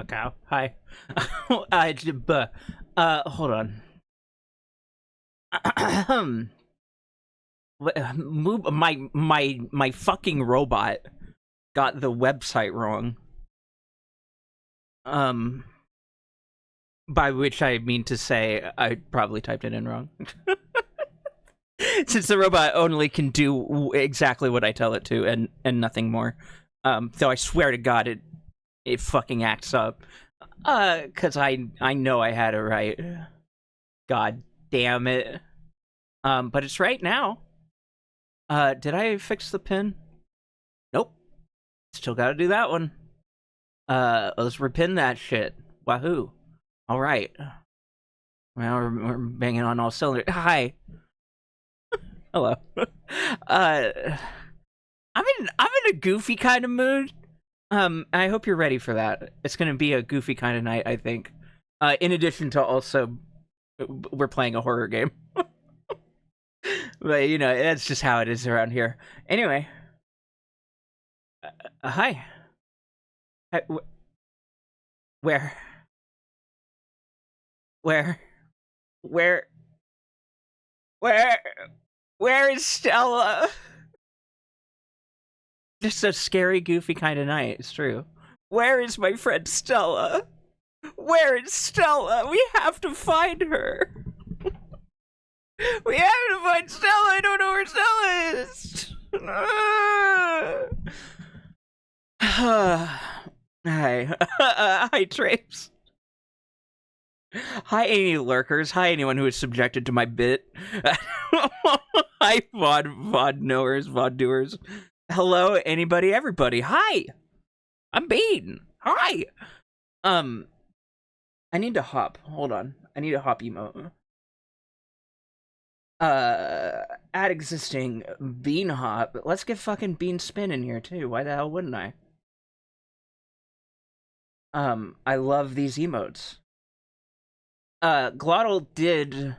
A cow. Hi. Hold on. Move my fucking robot got the website wrong. By which I mean to say I probably typed it in wrong. Since the robot only can do exactly what I tell it to and nothing more. Though I swear to God it fucking acts up. Cause I know I had it right. God damn it. But it's right now. Did I fix the pin? Nope. Still gotta do that one. Let's repin that shit. Wahoo. Alright. Well, we're banging on all cylinders. Hi. Hello. I'm in a goofy kind of mood. I hope you're ready for that. It's gonna be a goofy kind of night, I think. In addition to also, we're playing a horror game. But, you know, that's just how it is around here. Anyway. Hi. Hi. Where? Where? Where? Where? Where is Stella? Just a scary, goofy kind of night, it's true. Where is my friend Stella? Where is Stella? We have to find her. We have to find Stella. I don't know where Stella is. Hi. Hi, Trace. Hi, any lurkers. Hi, anyone who is subjected to my bit. Hi, VOD knowers, VOD doers. Hello, anybody, everybody. Hi. I'm Bean. Hi. I need to hop. Hold on. I need a hop emote. Add existing Bean hop. Let's get fucking Bean spin in here too. Why the hell wouldn't I? I love these emotes. Glottal did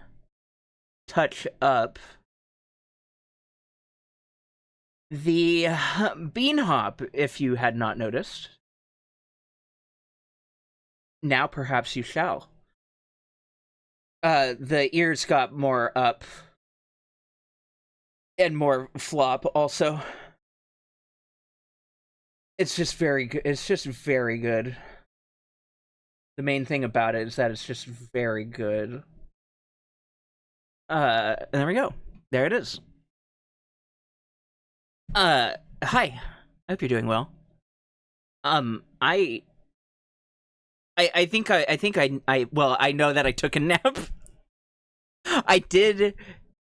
touch up the Bean hop, if you had not noticed. Now perhaps you shall. The ears got more up and more flop also. It's just very good. It's just very good. The main thing about it is that it's just very good. And there we go. There it is. Hi. I hope you're doing well. I think well, I know that I took a nap. I did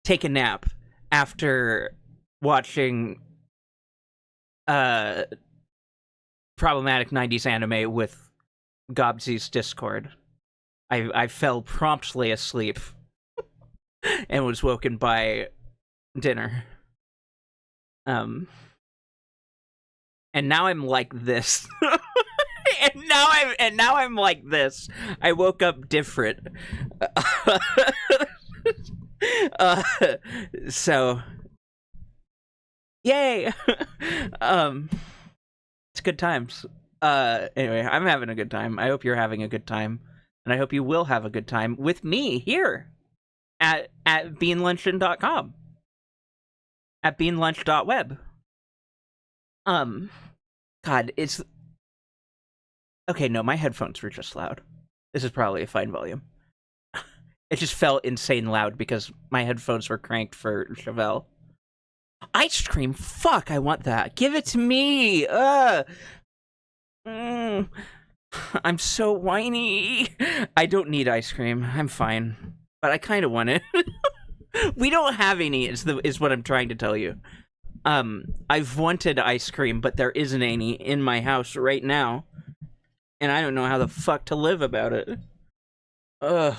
take a nap after watching problematic 90s anime with Gobsy's Discord. I fell promptly asleep and was woken by dinner. And now I'm like this. and now I'm like this. I woke up different. So yay. It's good times. Anyway, I'm having a good time. I hope you're having a good time, and I hope you will have a good time with me here at beanlunchin.com, at beanlunch.web. God, it's okay. No, my headphones were just loud. This is probably a fine volume. It just felt insane loud because my headphones were cranked for Chevelle. Ice cream, fuck! I want that. Give it to me. I'm so whiny. I don't need ice cream. I'm fine, but I kind of want it. We don't have any. Is what I'm trying to tell you. I've wanted ice cream, but there isn't any in my house right now, and I don't know how the fuck to live about it. Ugh.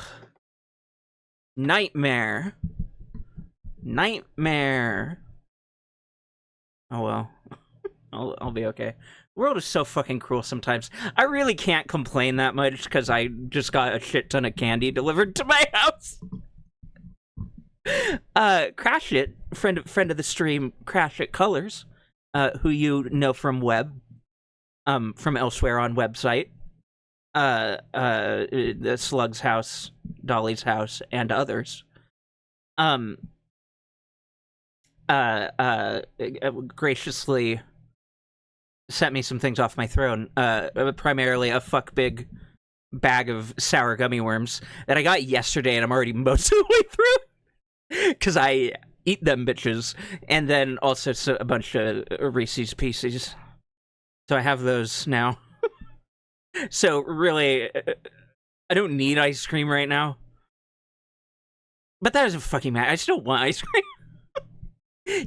Nightmare. Nightmare. Oh well. I'll be okay. The world is so fucking cruel sometimes. I really can't complain that much because I just got a shit ton of candy delivered to my house. Crash It, friend of the stream, Crash It Colors, who you know from web, from elsewhere on website. the Slug's house, Dolly's house, and others. Um, graciously sent me some things off my throne. Primarily a fuck big bag of sour gummy worms that I got yesterday, and I'm already most of the way through because I eat them bitches, and then also a bunch of Reese's Pieces. So I have those now. So really, I don't need ice cream right now. But that doesn't fucking matter. I still want ice cream.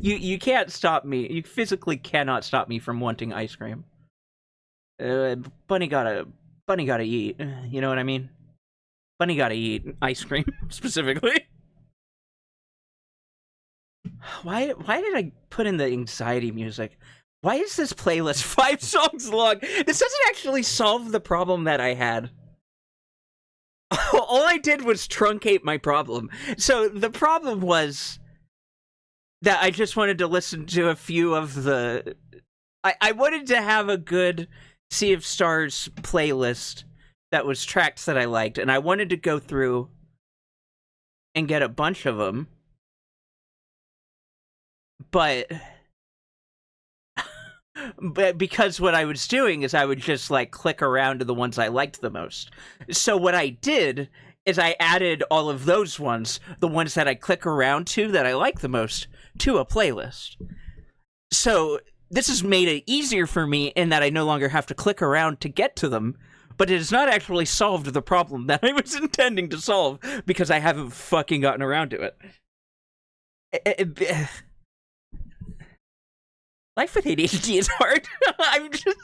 You can't stop me. You physically cannot stop me from wanting ice cream. Bunny gotta eat. You know what I mean? Bunny gotta eat ice cream specifically. Why did I put in the anxiety music? Why is this playlist 5 songs long? This doesn't actually solve the problem that I had. All I did was truncate my problem. So the problem was that I just wanted to listen to a few of the... I wanted to have a good Sea of Stars playlist that was tracks that I liked, and I wanted to go through and get a bunch of them. But because what I was doing is I would just, like, click around to the ones I liked the most. So what I did is I added all of those ones, the ones that I click around to that I like the most, to a playlist. So this has made it easier for me in that I no longer have to click around to get to them, but it has not actually solved the problem that I was intending to solve because I haven't fucking gotten around to it. Life with ADHD is hard. I'm just...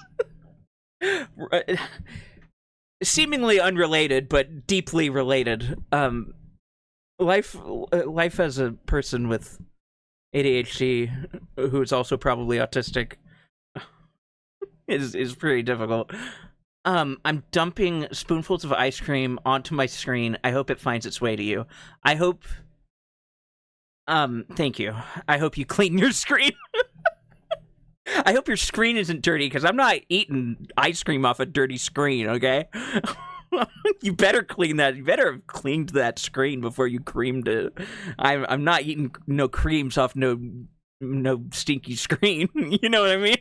seemingly unrelated, but deeply related. Life as a person with ADHD, who is also probably autistic, is pretty difficult. I'm dumping spoonfuls of ice cream onto my screen. I hope it finds its way to you. I hope... thank you. I hope you clean your screen. I hope your screen isn't dirty, because I'm not eating ice cream off a dirty screen, okay? You better clean that. You better have cleaned that screen before you creamed it. I'm not eating no creams off no stinky screen. You know what I mean?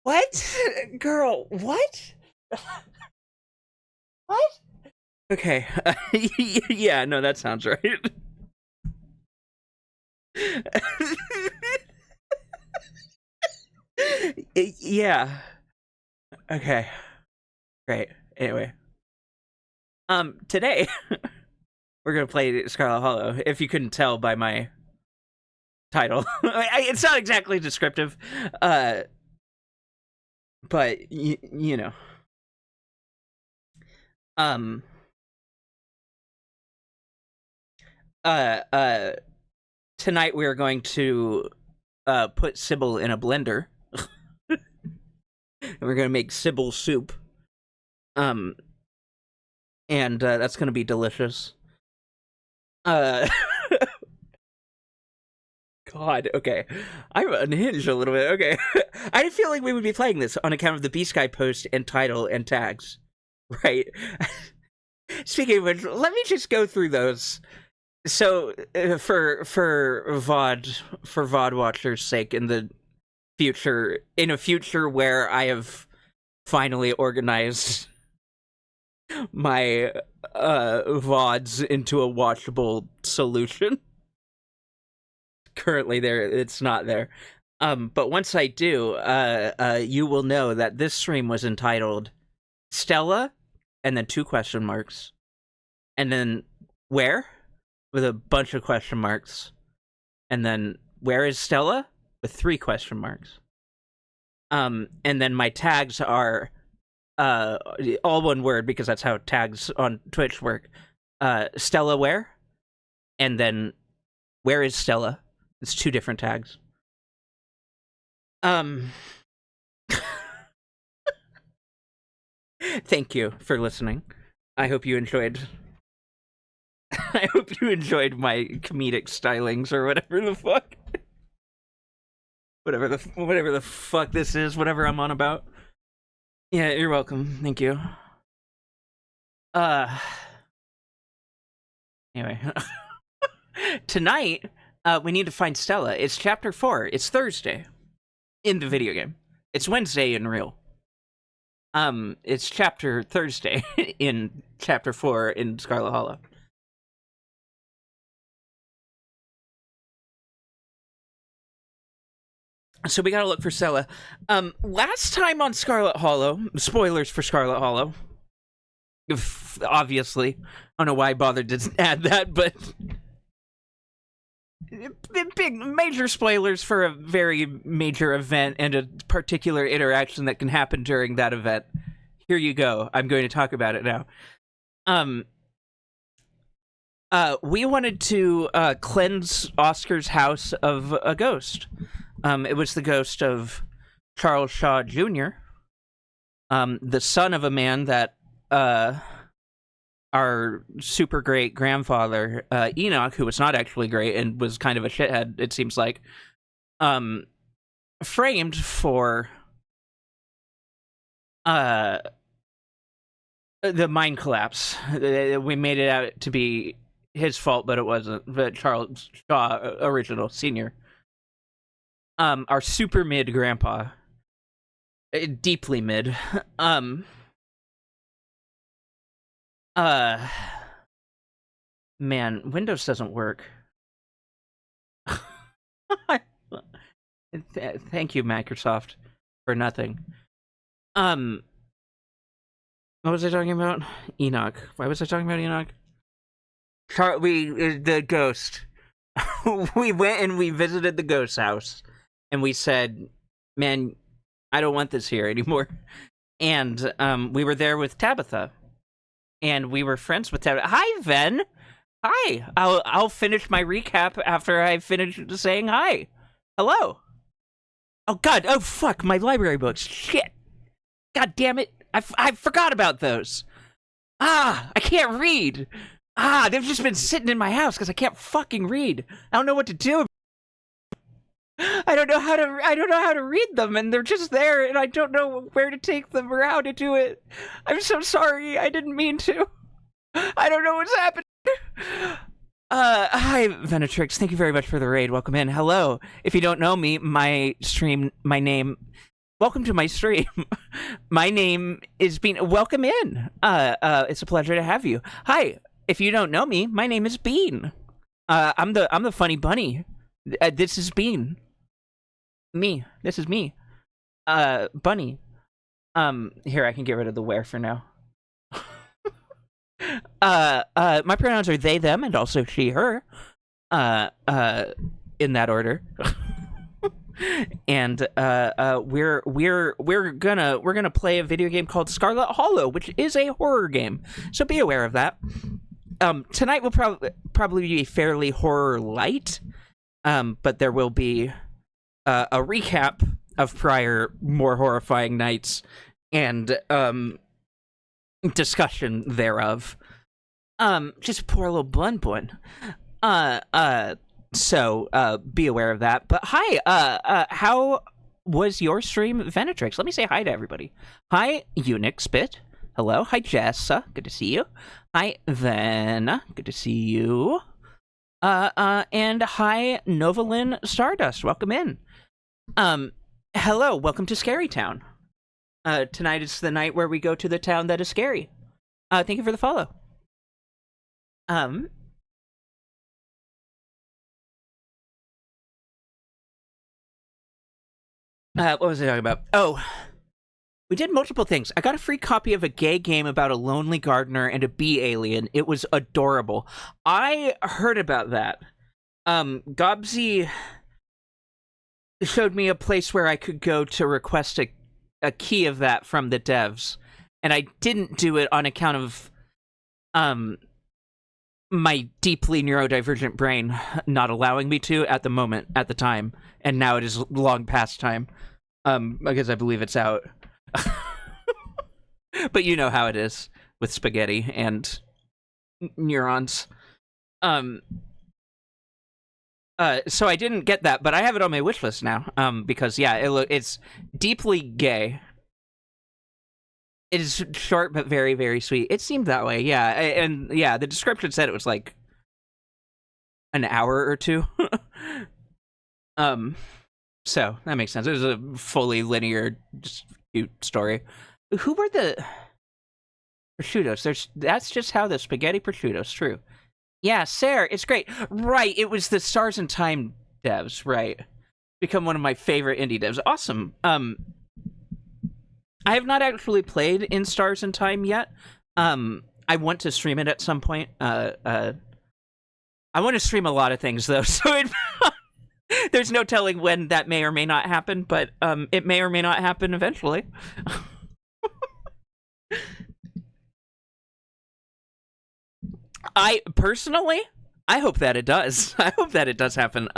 What? Girl, what? What? Okay. Yeah, no, that sounds right. Yeah. Okay. Great. Anyway. Today we're gonna play Scarlet Hollow, if you couldn't tell by my title. It's not exactly descriptive, but you know. Tonight we are going to put Sybil in a blender. And we're gonna make Sybil soup. And that's gonna be delicious. God, okay. I'm unhinged a little bit, okay. I didn't feel like we would be playing this on account of the B-Sky post and title and tags. Right? Speaking of which, let me just go through those. So, for VOD watchers' sake, in a future where I have finally organized my VODs into a watchable solution. Currently, it's not there. But once I do, you will know that this stream was entitled Stella, and then 2 question marks, and then where? With a bunch of question marks, and then where is Stella? With 3 question marks. And then my tags are all one word, because that's how tags on Twitch work. Stella where? And then where is Stella? It's 2 different tags. Thank you for listening. I hope you enjoyed. I hope you enjoyed my comedic stylings or whatever the fuck. whatever the fuck this is, whatever I'm on about. Yeah, you're welcome. Thank you. Anyway. Tonight, we need to find Stella. It's chapter 4. It's Thursday in the video game. It's Wednesday in real. It's chapter Thursday in chapter 4 in Scarlet Hollow. So we gotta look for Stella. Last time on Scarlet Hollow, spoilers for Scarlet Hollow. Obviously. I don't know why I bothered to add that, but big major spoilers for a very major event and a particular interaction that can happen during that event. Here you go. I'm going to talk about it now. We wanted to cleanse Oscar's house of a ghost. It was the ghost of Charles Shaw Jr., the son of a man that our super great grandfather, Enoch, who was not actually great and was kind of a shithead, it seems like, framed for the mine collapse. We made it out to be his fault, but it wasn't. But Charles Shaw, original, senior. Our super mid grandpa. Deeply mid. Man, Windows doesn't work. Thank you, Microsoft, for nothing. What was I talking about? Enoch. Why was I talking about Enoch? The ghost. We went and we visited the ghost house, and we said, "Man, I don't want this here anymore." And we were there with Tabitha. And we were friends with Tabitha. Hi, Ven. Hi. I'll finish my recap after I finish saying hi. Hello. Oh God. Oh fuck. My library books. Shit. God damn it. I forgot about those. I can't read. They've just been sitting in my house because I can't fucking read. I don't know what to do. I don't know how to read them, and they're just there, and I don't know where to take them or how to do it. I'm so sorry. I didn't mean to. I don't know what's happening. Hi, Venatrix. Thank you very much for the raid. Welcome in. Hello. If you don't know me, welcome to my stream. My name is Bean. Welcome in. It's a pleasure to have you. Hi. If you don't know me, my name is Bean. I'm the funny bunny. This is Bean. This is me. Bunny. Here, I can get rid of the where for now. My pronouns are they, them, and also she, her. In that order. And we're gonna play a video game called Scarlet Hollow, which is a horror game. So be aware of that. Tonight will probably be fairly horror light. But there will be a recap of prior more horrifying nights and discussion thereof. Just poor little bun. So be aware of that. But hi, how was your stream, Venatrix? Let me say hi to everybody. Hi, Unix Spit. Hello. Hi, Jessa. Good to see you. Hi, Ven. Good to see you. And hi, Novalyn Stardust. Welcome in. Hello, welcome to Scary Town. Tonight is the night where we go to the town that is scary. Thank you for the follow. What was I talking about? Oh, we did multiple things. I got a free copy of a gay game about a lonely gardener and a bee alien. It was adorable. I heard about that. Gobsy showed me a place where I could go to request a key of that from the devs, and I didn't do it on account of my deeply neurodivergent brain not allowing me to at the time, and now it is long past time, because I believe it's out. But you know how it is with spaghetti and neurons. So I didn't get that, but I have it on my wish list now. Because yeah, it's deeply gay. It is short but very, very sweet. It seemed that way, yeah. And yeah, the description said it was like an hour or two. So that makes sense. It was a fully linear, just cute story. Who were the prosciuttos? That's just how the spaghetti prosciuttos. True. Yeah, Sarah, it's great. Right, it was the Stars in Time devs. Right, become one of my favorite indie devs. Awesome. I have not actually played in Stars in Time yet. I want to stream it at some point. I want to stream a lot of things though, so there's no telling when that may or may not happen, but it may or may not happen eventually. I personally, I hope that it does. I hope that it does happen.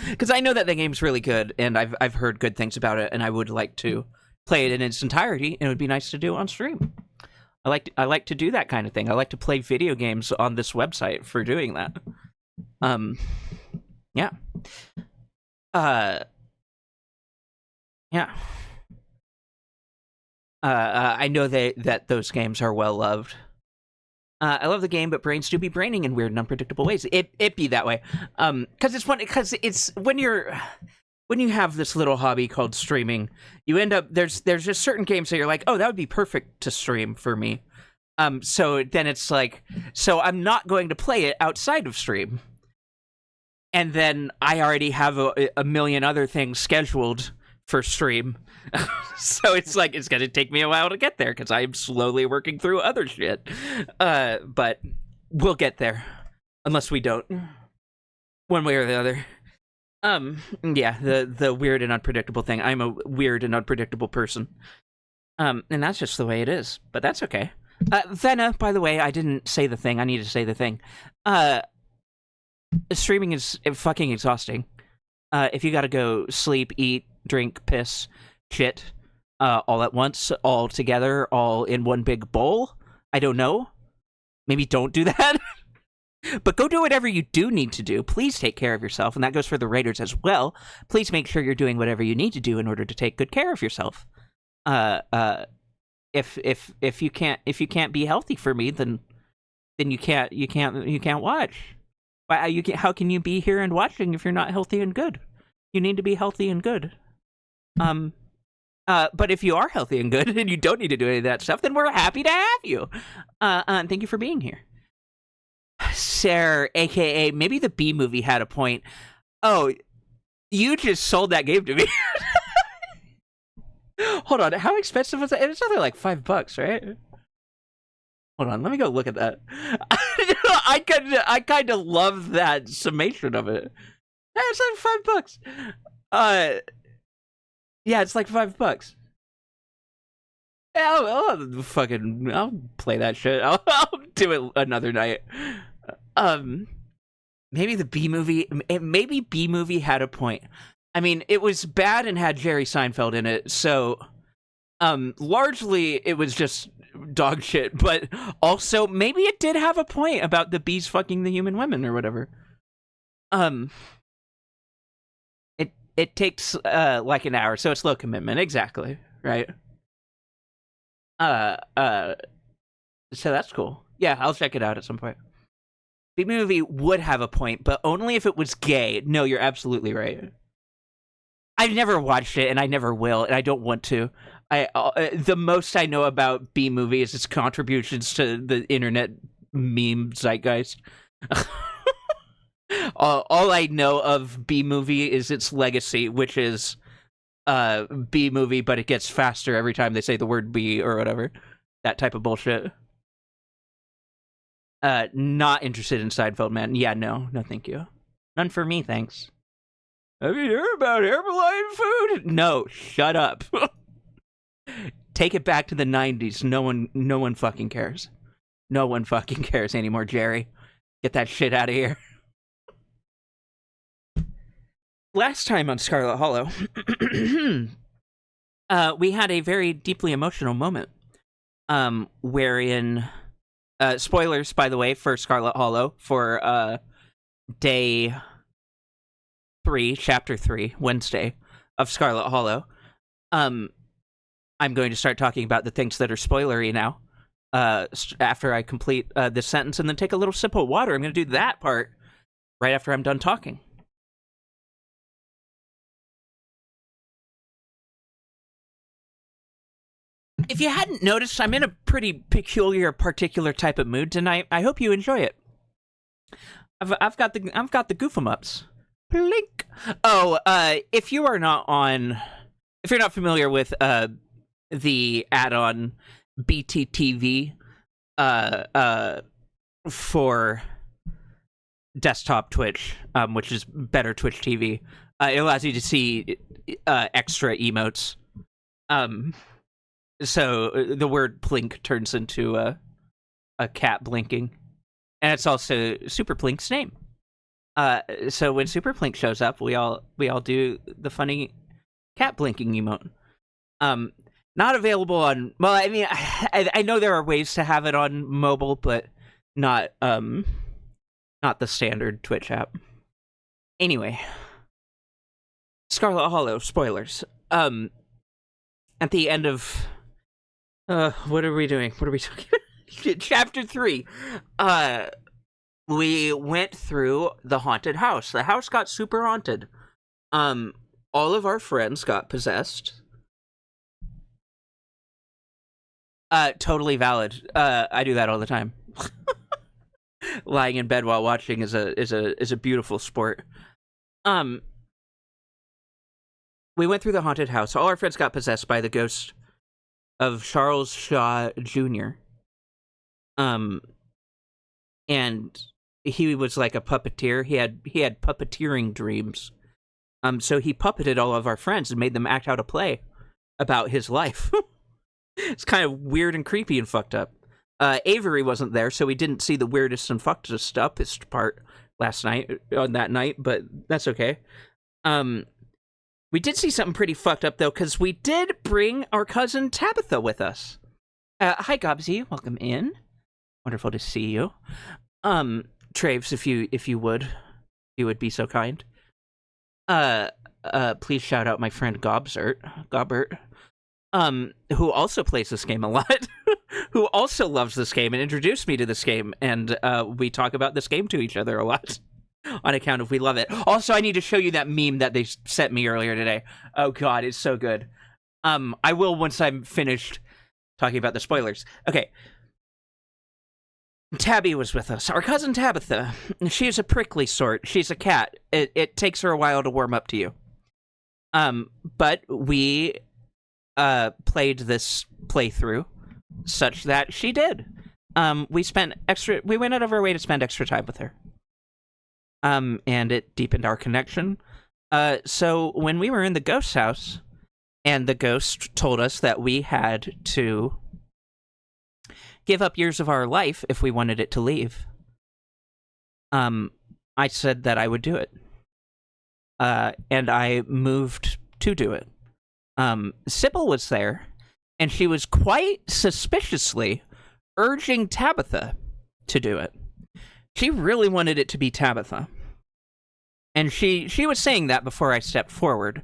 Because I know that the game's really good, and I've heard good things about it, and I would like to play it in its entirety, and it would be nice to do on stream. I like to do that kind of thing. I like to play video games on this website for doing that. Yeah. Yeah. I know that those games are well loved. I love the game, but brains do be braining in weird and unpredictable ways. It be that way. Because it's funny, because it's when you have this little hobby called streaming, you end up there's just certain games that you're like, oh, that would be perfect to stream for me. So then it's like, so I'm not going to play it outside of stream. And then I already have a million other things scheduled for stream. So it's like, it's going to take me a while to get there because I'm slowly working through other shit. But we'll get there. Unless we don't. One way or the other. Yeah, the weird and unpredictable thing. I'm a weird and unpredictable person. And that's just the way it is. But that's okay. Venna, by the way, I didn't say the thing. I need to say the thing. Streaming is fucking exhausting. If you gotta go sleep, eat, drink, piss, shit, all at once, all together, all in one big bowl, I don't know. Maybe don't do that. But go do whatever you do need to do. Please take care of yourself, and that goes for the Raiders as well. Please make sure you're doing whatever you need to do in order to take good care of yourself. If you can't be healthy for me, then you can't watch. How can you be here and watching if you're not healthy and good? You need to be healthy and good. But if you are healthy and good and you don't need to do any of that stuff, then we're happy to have you. And thank you for being here. Sarah, aka maybe the B movie had a point. Oh, you just sold that game to me. Hold on, how expensive was that? It's only like $5, right? Hold on, let me go look at that. I kind of love that summation of it. Yeah, it's like $5. Yeah, it's like $5. Yeah, I'll play that shit. I'll do it another night. Maybe the B movie. Maybe B movie had a point. I mean, it was bad and had Jerry Seinfeld in it, so largely it was just dog shit. But also, maybe it did have a point about the bees fucking the human women or whatever. It takes like an hour, so it's low commitment, exactly, right? So that's cool. Yeah, I'll check it out at some point. The movie would have a point, but only if it was gay. No, you're absolutely right. I've never watched it, and I never will, and I don't want to. The most I know about B movie is its contributions to the internet meme zeitgeist. All I know of B movie is its legacy, which is B movie, but it gets faster every time they say the word B or whatever. That type of bullshit. Not interested in Seinfeld, man. Yeah, no, thank you. None for me, thanks. Have you heard about Herbalife food? No, shut up. Take it back to the 90s. No one fucking cares. No one fucking cares anymore, Jerry. Get that shit out of here. Last time on Scarlet Hollow, we had a very deeply emotional moment, wherein, spoilers, by the way, for Scarlet Hollow, for day Chapter 3, Wednesday, of Scarlet Hollow, I'm going to start talking about the things that are spoilery now. After I complete this sentence and then take a little sip of water, I'm going to do that part right after I'm done talking. If you hadn't noticed, I'm in a pretty peculiar, particular type of mood tonight. I hope you enjoy it. I've got the goof 'em ups. Blink. Oh, if you're not familiar with the add-on BTTV for desktop Twitch, which is better Twitch TV, it allows you to see extra emotes. So the word blink turns into a cat blinking, and it's also Super Plink's name. So when Super Plink shows up, we all do the funny cat blinking emote. Not available on. Well, I mean, I know there are ways to have it on mobile, but not the standard Twitch app. Anyway, Scarlet Hollow spoilers. At the end of what are we doing? What are we talking about? Chapter 3. We went through the haunted house. The house got super haunted. All of our friends got possessed. Totally valid. I do that all the time. Lying in bed while watching is a beautiful sport. We went through the haunted house. All our friends got possessed by the ghost of Charles Shaw Jr. And he was like a puppeteer. He had puppeteering dreams. So he puppeted all of our friends and made them act out a play about his life. It's kind of weird and creepy and fucked up. Avery wasn't there, so we didn't see the weirdest and fucked uppest part on that night, but that's okay. We did see something pretty fucked up, though, because we did bring our cousin Tabitha with us. Hi, Gobsy. Welcome in. Wonderful to see you. Traves, if you would be so kind. Please shout out my friend Gobert, who also plays this game a lot, who also loves this game and introduced me to this game, and we talk about this game to each other a lot on account of we love it. Also, I need to show you that meme that they sent me earlier today. Oh god, it's so good. I will once I'm finished talking about the spoilers. Okay. Tabby was with us. Our cousin Tabitha. She's a prickly sort. She's a cat. It takes her a while to warm up to you. But we played this playthrough such that she did. We went out of our way to spend extra time with her. And it deepened our connection. So when we were in the ghost's house, and the ghost told us that we had to give up years of our life if we wanted it to leave, I said that I would do it. And I moved to do it. Sybil was there, and she was quite suspiciously urging Tabitha to do it. She really wanted it to be Tabitha. And she was saying that before I stepped forward.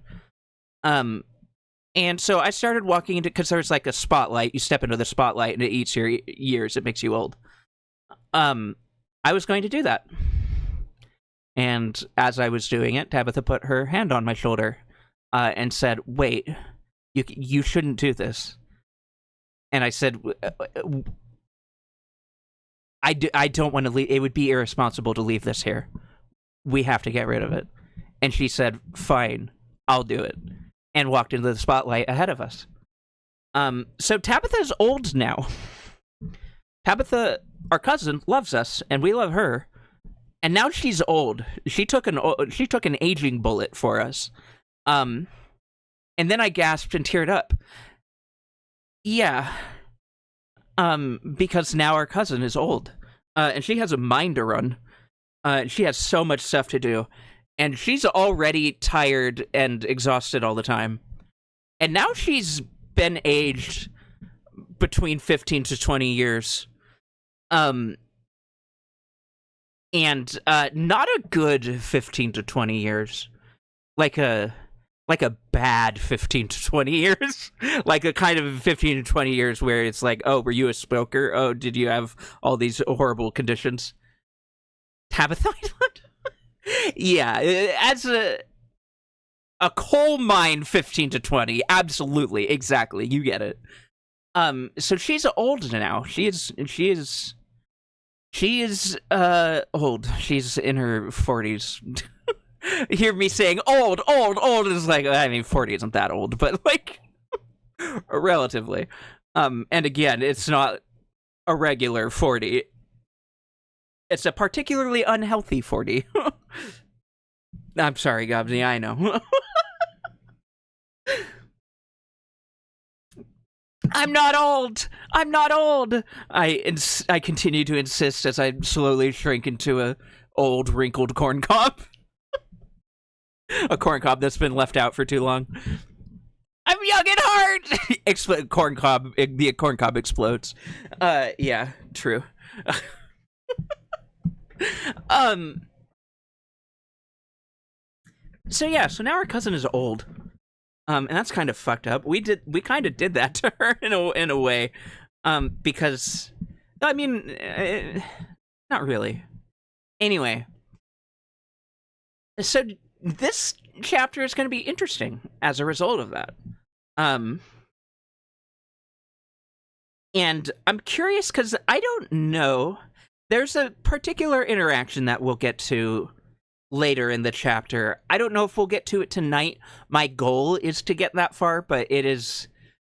And so I started walking into, because there's like a spotlight. You step into the spotlight and it eats your years. It makes you old. I was going to do that. And as I was doing it, Tabitha put her hand on my shoulder and said, "Wait, you shouldn't do this." And I said, I don't want to leave. It would be irresponsible to leave this here. We have to get rid of it. And she said, "Fine, I'll do it." And walked into the spotlight ahead of us. So Tabitha's old now. Tabitha, our cousin, loves us, and we love her. And now she's old. She took an aging bullet for us. And then I gasped and teared up. Yeah. Because now our cousin is old. And she has a mind to run. She has so much stuff to do. And she's already tired and exhausted all the time. And now she's been aged between 15 to 20 years. And not a good 15 to 20 years. like a like a bad 15 to 20 years. Like a kind of 15 to 20 years where it's like, oh, were you a smoker? Oh, did you have all these horrible conditions? Tabitha Island? Yeah, as a coal mine 15 to 20. Absolutely, exactly. You get it. So she's old now. She is old. She's in her 40s. Hear me saying old is like, I mean, 40 isn't that old, but like relatively. And again, it's not a regular 40. It's a particularly unhealthy 40. I'm sorry, Gobsy, I know. I'm not old. I'm not old. I continue to insist as I slowly shrink into a old wrinkled corn cob. A corn cob that's been left out for too long. I'm young and hard. The corn cob explodes. Yeah, true. So yeah, so now our cousin is old. And that's kind of fucked up. We kind of did that to her in a way, because, I mean, not really. Anyway, so this chapter is going to be interesting as a result of that. And I'm curious because I don't know. There's a particular interaction that we'll get to later in the chapter. I don't know if we'll get to it tonight. My goal is to get that far, but it is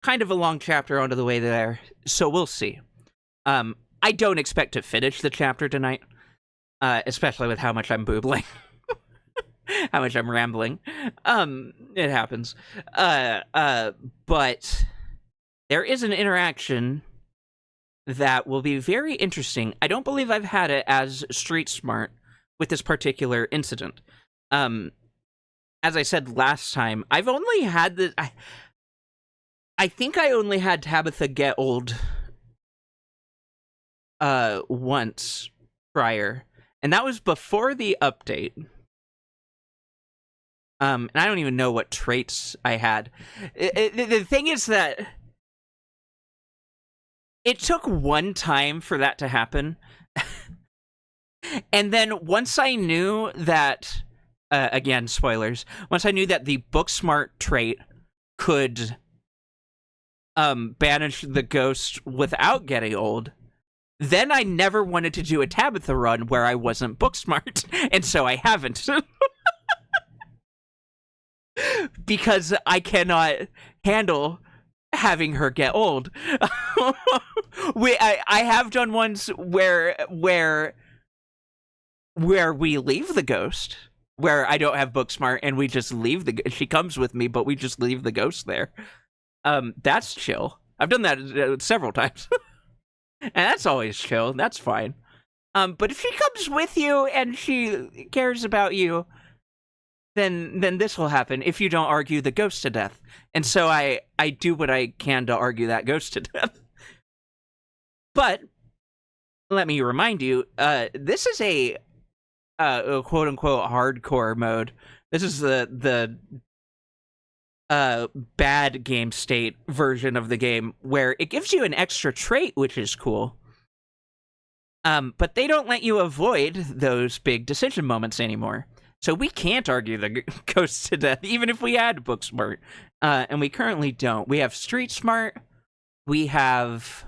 kind of a long chapter onto the way there, so we'll see. I don't expect to finish the chapter tonight, especially with how much I'm boobling. How much I'm rambling. It happens. But there is an interaction that will be very interesting. I don't believe I've had it as street smart with this particular incident. As I said last time, I've only had the... I think I only had Tabitha get old once prior, and that was before the update. And I don't even know what traits I had. The thing is that it took one time for that to happen. And then once I knew that, again, spoilers, once I knew that the book smart trait could banish the ghost without getting old, then I never wanted to do a Tabitha run where I wasn't book smart, and so I haven't. Because I cannot handle having her get old. I have done ones where we leave the ghost, where I don't have book smart and we just leave she comes with me, but we just leave the ghost there. That's chill. I've done that several times. And that's always chill. That's fine. But if she comes with you and she cares about you, then this will happen if you don't argue the ghost to death. And so I do what I can to argue that ghost to death. But let me remind you, this is a quote-unquote hardcore mode. This is the bad game state version of the game, where it gives you an extra trait, which is cool. But they don't let you avoid those big decision moments anymore. So we can't argue the ghost to death, even if we had book smart. And we currently don't. We have street smart. We have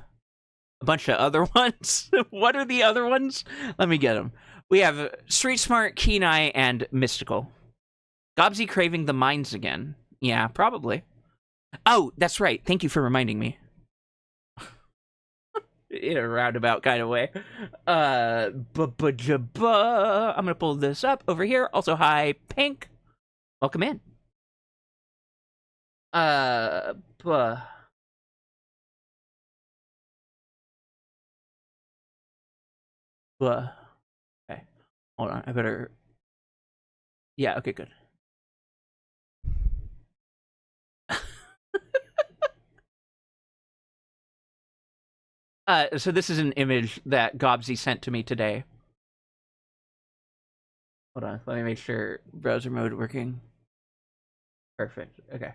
a bunch of other ones. What are the other ones? Let me get them. We have street smart, keen eye, and mystical. Gobsy craving the mines again. Yeah, probably. Oh, that's right. Thank you for reminding me. In a roundabout kind of way. I'm gonna pull this up over here. Also, hi, Pink. Welcome in. Okay. Hold on, I better... Yeah, okay, good. So this is an image that Gobsy sent to me today. Hold on, let me make sure browser mode working. Perfect. Okay.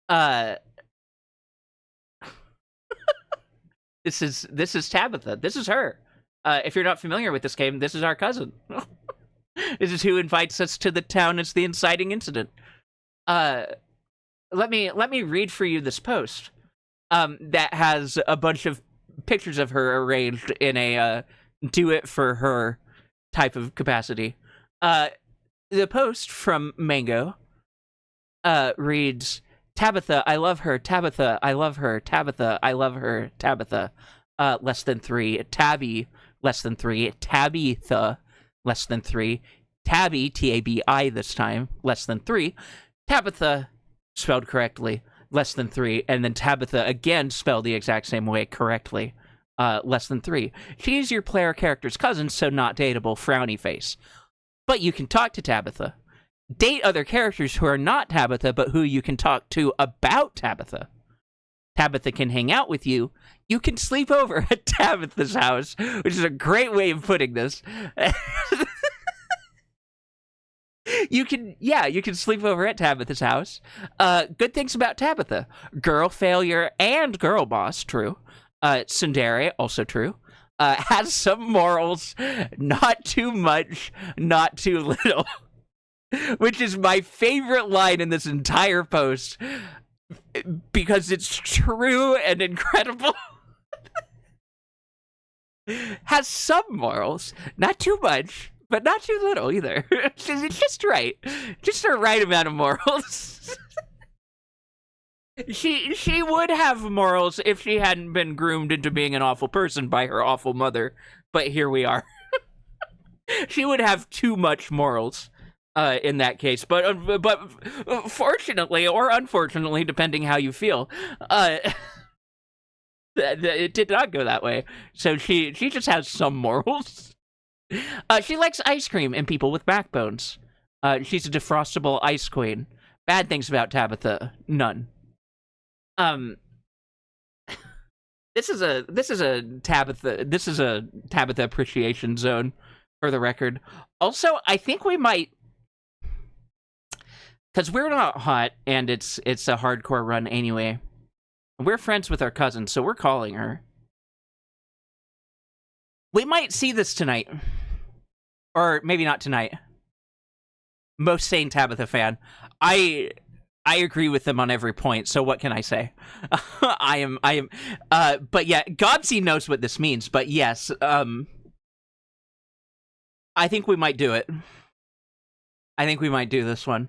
Uh, this is Tabitha. This is her. If you're not familiar with this game, this is our cousin. This is who invites us to the town as the inciting incident. Uh, let me read for you this post. That has a bunch of pictures of her arranged in a do it for her type of capacity. The post from Mango reads, Tabitha, I love her. Tabitha, I love her. Tabitha, I love her. Tabitha, less than 3. Tabby, less than 3. Tabitha, less than 3. Tabby, Tabi this time, less than 3. Tabitha, spelled correctly, less than 3. And then Tabitha, again, spelled the exact same way correctly, less than 3. She is your player character's cousin, so not dateable, frowny face. But you can talk to Tabitha. Date other characters who are not Tabitha, but who you can talk to about Tabitha. Tabitha can hang out with you. You can sleep over at Tabitha's house, which is a great way of putting this. You can sleep over at Tabitha's house. Good things about Tabitha. Girl failure and girl boss, true. Tsundere, also true. Has some morals, not too much, not too little. Which is my favorite line in this entire post, because it's true and incredible. Has some morals, not too much, but not too little either. It's just right. Just the right amount of morals. She would have morals if she hadn't been groomed into being an awful person by her awful mother, but here we are. She would have too much morals. In that case, but fortunately or unfortunately, depending how you feel, it did not go that way. So she just has some morals. She likes ice cream and people with backbones. She's a defrostable ice queen. Bad things about Tabitha, none. This is a Tabitha appreciation zone, for the record. Also, I think we might. Because we're not hot, and it's a hardcore run anyway. We're friends with our cousin, so we're calling her. We might see this tonight. Or maybe not tonight. Most sane Tabitha fan. I agree with them on every point, so what can I say? I am, but yeah, Gobsy knows what this means, but yes, I think we might do it. I think we might do this one.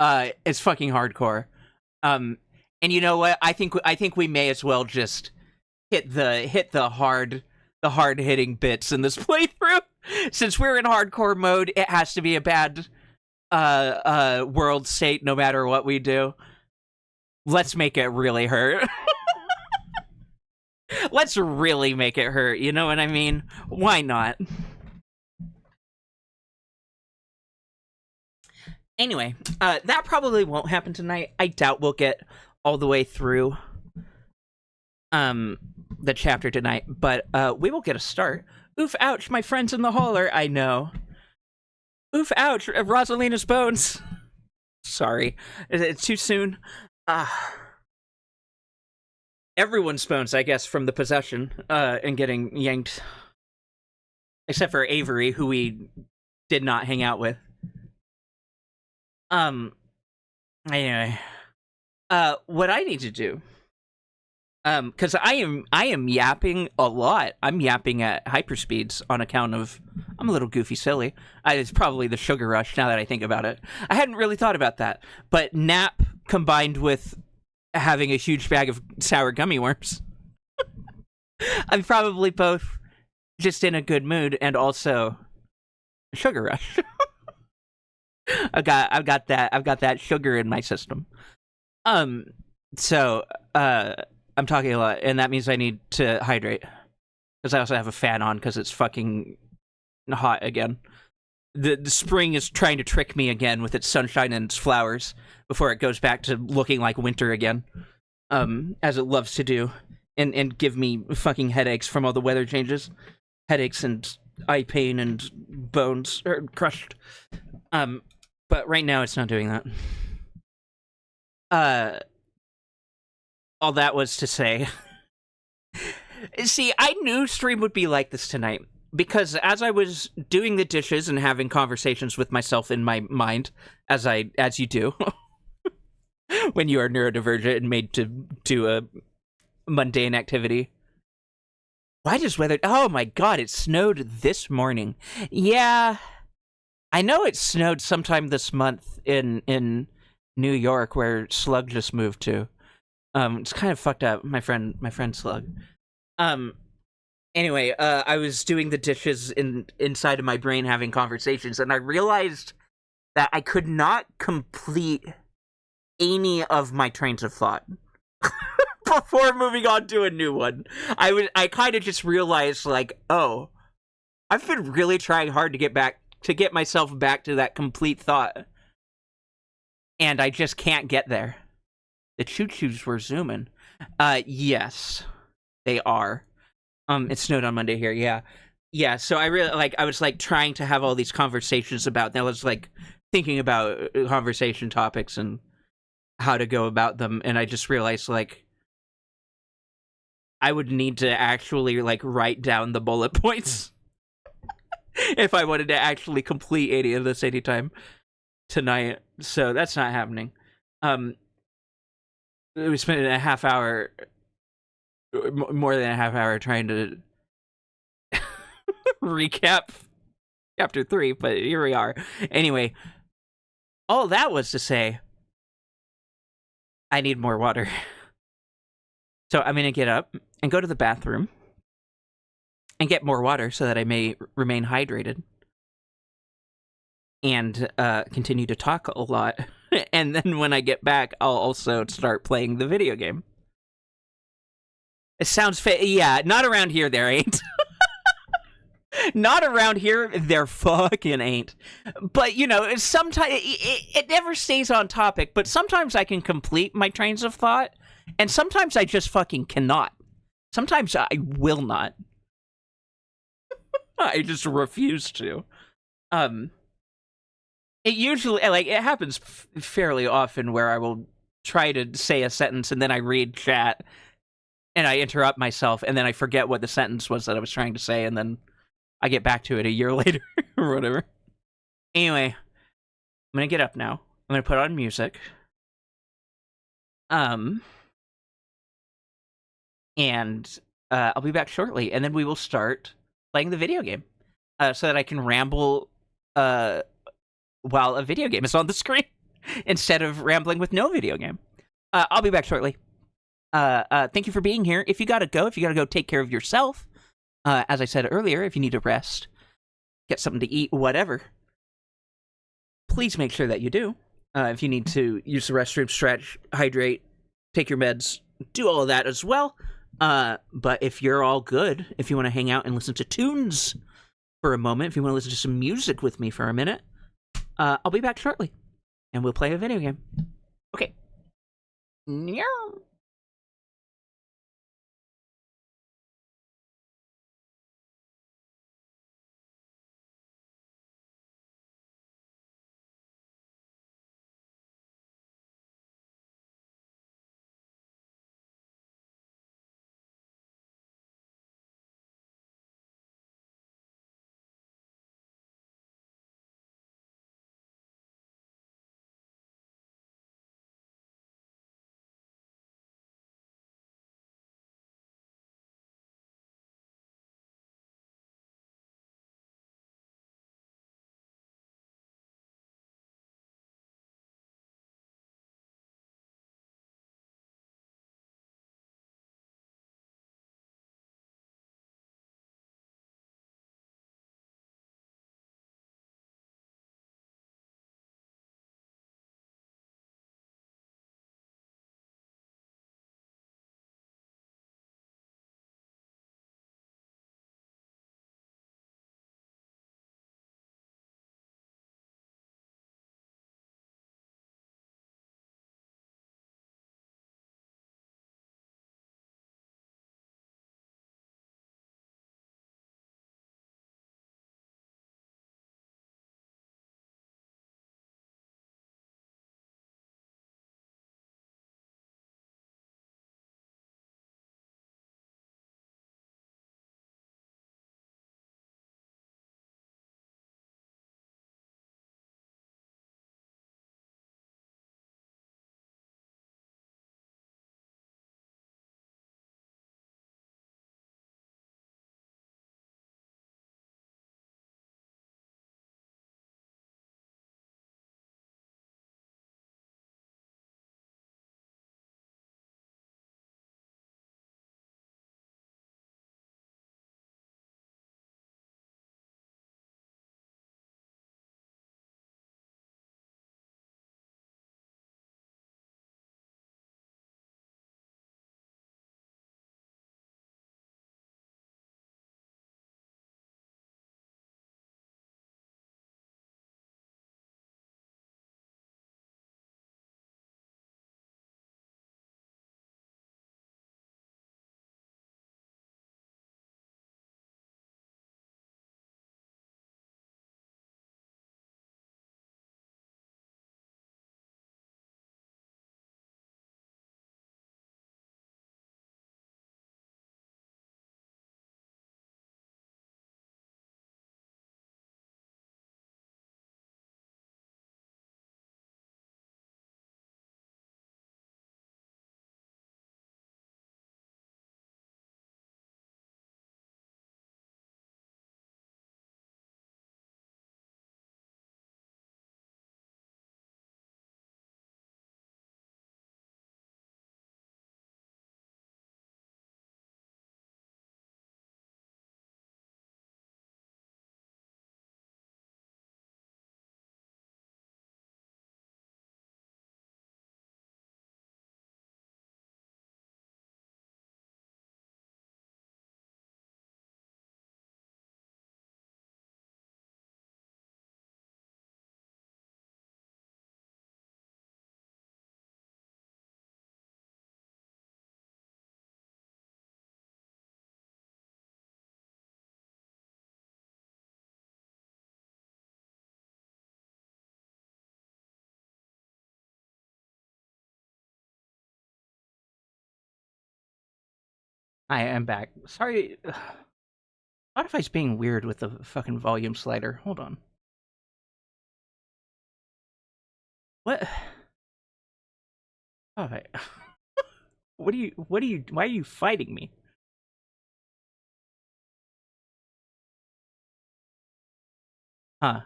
It's fucking hardcore. And you know what? I think we may as well just hit the hard hitting bits in this playthrough. Since we're in hardcore mode, it has to be a bad world state no matter what we do. Let's make it really hurt. Let's really make it hurt, you know what I mean? Why not? Anyway, that probably won't happen tonight. I doubt we'll get all the way through the chapter tonight, but we will get a start. Oof, ouch, my friend's in the holler, I know. Oof, ouch, Rosalina's bones. Sorry, it's too soon. Everyone's bones, I guess, from the possession, and getting yanked. Except for Avery, who we did not hang out with. Anyway, what I need to do, because I am yapping a lot. I'm yapping at hyperspeeds on account of I'm a little goofy silly. It's probably the sugar rush now that I think about it. I hadn't really thought about that, but nap combined with having a huge bag of sour gummy worms. I'm probably both just in a good mood and also sugar rush. I've got that sugar in my system. So I'm talking a lot, and that means I need to hydrate. Because I also have a fan on because it's fucking hot again. The spring is trying to trick me again with its sunshine and its flowers before it goes back to looking like winter again. As it loves to do. And give me fucking headaches from all the weather changes. Headaches and eye pain and bones are crushed. But right now it's not doing that. All that was to say. See, I knew stream would be like this tonight because as I was doing the dishes and having conversations with myself in my mind, as you do when you are neurodivergent and made to do a mundane activity. Why does weather? Oh my god, it snowed this morning. Yeah, I know it snowed sometime this month in New York, where Slug just moved to. It's kind of fucked up. My friend Slug. Um. Anyway, I was doing the dishes inside of my brain, having conversations, and I realized that I could not complete any of my trains of thought before moving on to a new one. I kind of just realized, like, oh, I've been really trying hard to get myself back to that complete thought, and I just can't get there. The choo-choos were zooming. Yes, they are. It snowed on Monday here. Yeah. So I really I was like trying to have all these conversations about. I was like thinking about conversation topics and how to go about them, and I just realized like I would need to actually like write down the bullet points if I wanted to actually complete any of this anytime tonight. So that's not happening. We spent a half hour, more than a half hour, trying to recap chapter 3, but here we are. Anyway, all that was to say, I need more water. So I'm gonna get up and go to the bathroom and get more water so that I may remain hydrated and continue to talk a lot. And then when I get back, I'll also start playing the video game. It sounds yeah, not around here there ain't. Not around here, there fucking ain't. But, you know, sometimes it never stays on topic, but sometimes I can complete my trains of thought, and sometimes I just fucking cannot. Sometimes I will not. I just refuse to. It usually, like, it happens fairly often where I will try to say a sentence and then I read chat and I interrupt myself and then I forget what the sentence was that I was trying to say and then I get back to it a year later or whatever. Anyway, I'm gonna get up now. I'm gonna put on music. And I'll be back shortly, and then we will start playing the video game, so that I can ramble while a video game is on the screen instead of rambling with no video game. I'll be back shortly. Thank you for being here. If you gotta go take care of yourself. As I said earlier, if you need to rest, get something to eat, whatever, please make sure that you do. If you need to use the restroom, stretch, hydrate, take your meds, do all of that as well. But if you're all good, if you want to hang out and listen to tunes for a moment, if you want to listen to some music with me for a minute, I'll be back shortly, and we'll play a video game. Okay. Meow. I am back. Sorry. Spotify's being weird with the fucking volume slider. Hold on. What? Alright. Why are you fighting me? Huh.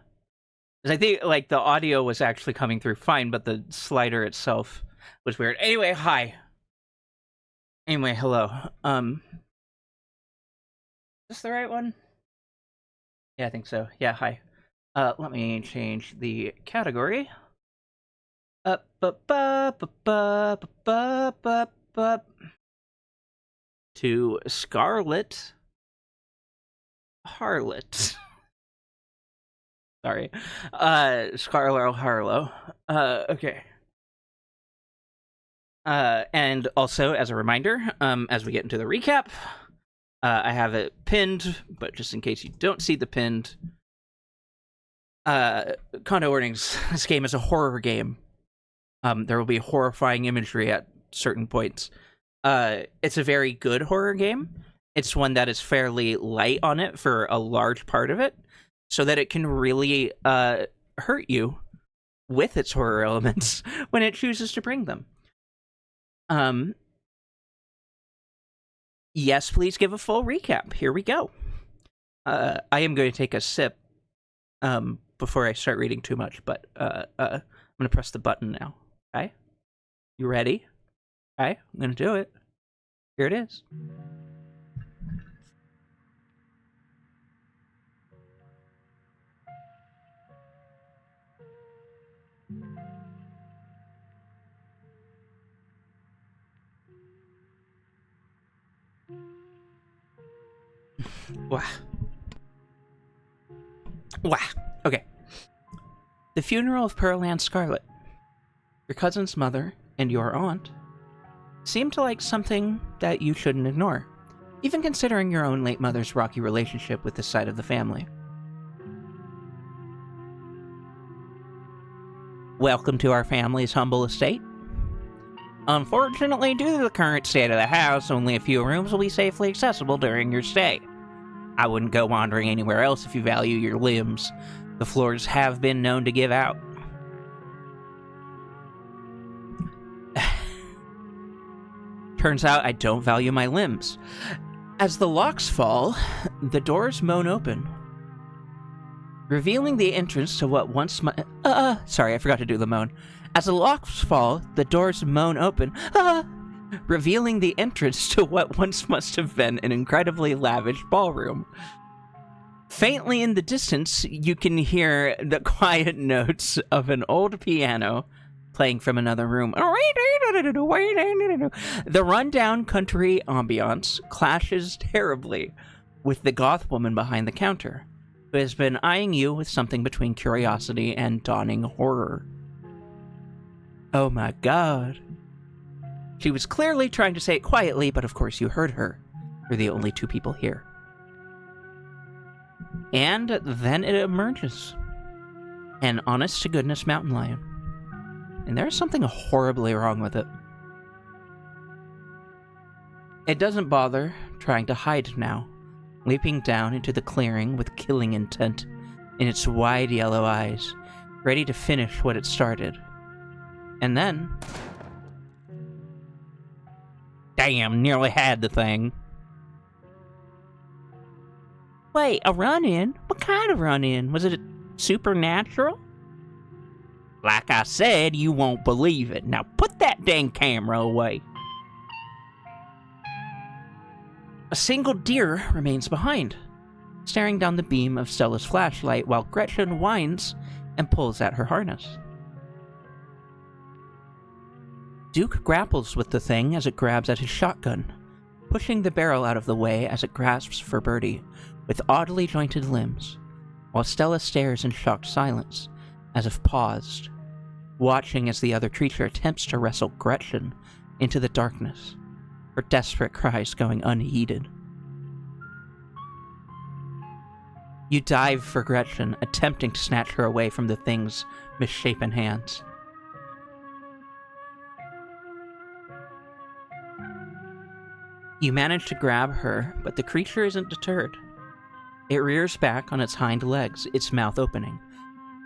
'Cause I think, like, the audio was actually coming through fine, but the slider itself was weird. Anyway, hi. Anyway, hello. Is this the right one? Yeah, I think so. Yeah, hi. Let me change the category. Up, up, up, up, up, up, up, up, to Scarlet Harlot. Sorry. Scarlet Harlow. Okay. And also, as a reminder, as we get into the recap, I have it pinned, but just in case you don't see the pinned, condo warnings. This game is a horror game. There will be horrifying imagery at certain points. It's a very good horror game. It's one that is fairly light on it for a large part of it, so that it can really hurt you with its horror elements when it chooses to bring them. Yes, please give a full recap. Here we go. I am going to take a sip before I start reading too much, but I'm going to press the button now. Okay? You ready? Okay, I'm going to do it. Here it is. Wow. Wow. Okay. The funeral of Pearl Ann Scarlet. Your cousin's mother and your aunt seem to like something that you shouldn't ignore, even considering your own late mother's rocky relationship with this side of the family. Welcome to our family's humble estate. Unfortunately, due to the current state of the house, only a few rooms will be safely accessible during your stay. I wouldn't go wandering anywhere else if you value your limbs. The floors have been known to give out. Turns out I don't value my limbs. As the locks fall, the doors moan open, revealing the entrance to what once sorry, I forgot to do the moan. As the locks fall, the doors moan open, revealing the entrance to what once must have been an incredibly lavish ballroom. Faintly in the distance, you can hear the quiet notes of an old piano playing from another room. The rundown country ambiance clashes terribly with the goth woman behind the counter, who has been eyeing you with something between curiosity and dawning horror. Oh my god. She was clearly trying to say it quietly, but of course you heard her. You're the only two people here. And then it emerges. An honest-to-goodness mountain lion. And there's something horribly wrong with it. It doesn't bother trying to hide now, leaping down into the clearing with killing intent in its wide yellow eyes, ready to finish what it started. And then... damn, nearly had the thing. Wait, a run-in? What kind of run-in? Was it supernatural? Like I said, you won't believe it. Now put that dang camera away. A single deer remains behind, staring down the beam of Stella's flashlight while Gretchen whines and pulls at her harness. Duke grapples with the thing as it grabs at his shotgun, pushing the barrel out of the way as it grasps for Birdie with oddly jointed limbs, while Stella stares in shocked silence, as if paused, watching as the other creature attempts to wrestle Gretchen into the darkness, her desperate cries going unheeded. You dive for Gretchen, attempting to snatch her away from the thing's misshapen hands. You manage to grab her, but the creature isn't deterred. It rears back on its hind legs, its mouth opening,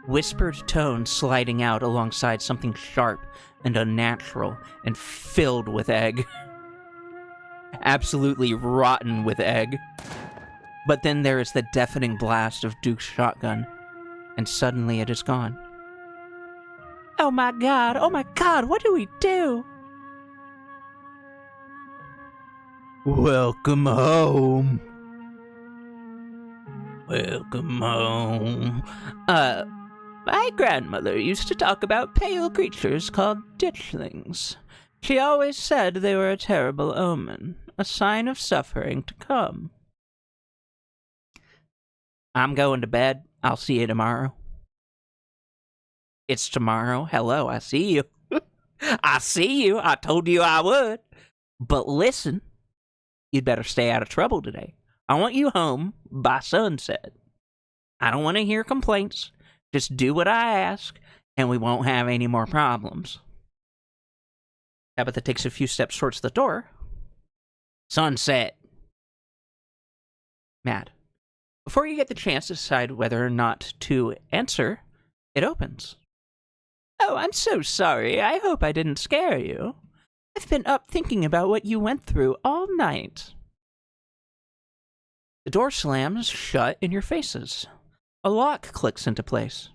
whispered tones sliding out alongside something sharp and unnatural and filled with egg. Absolutely rotten with egg. But then there is the deafening blast of Duke's shotgun, and suddenly it is gone. Oh my god, what do we do? Welcome home. Welcome home. My grandmother used to talk about pale creatures called ditchlings. She always said they were a terrible omen, a sign of suffering to come. I'm going to bed. I'll see you tomorrow. It's tomorrow. Hello, I see you. I see you. I told you I would. But listen, you'd better stay out of trouble today. I want you home by sunset. I don't want to hear complaints. Just do what I ask, and we won't have any more problems. Tabitha takes a few steps towards the door. Sunset. Mad. Before you get the chance to decide whether or not to answer, it opens. Oh, I'm so sorry. I hope I didn't scare you. I've been up thinking about what you went through all night. The door slams shut in your faces. A lock clicks into place.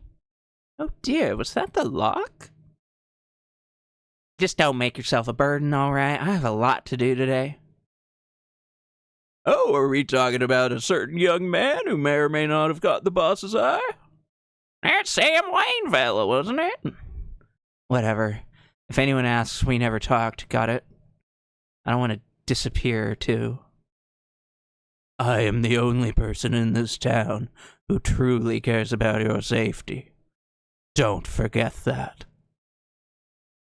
Oh dear, was that the lock? Just don't make yourself a burden, all right? I have a lot to do today. Oh, are we talking about a certain young man who may or may not have got the boss's eye? That Sam Wayne fella, wasn't it? Whatever. If anyone asks, we never talked, got it? I don't want to disappear, too. I am the only person in this town who truly cares about your safety. Don't forget that.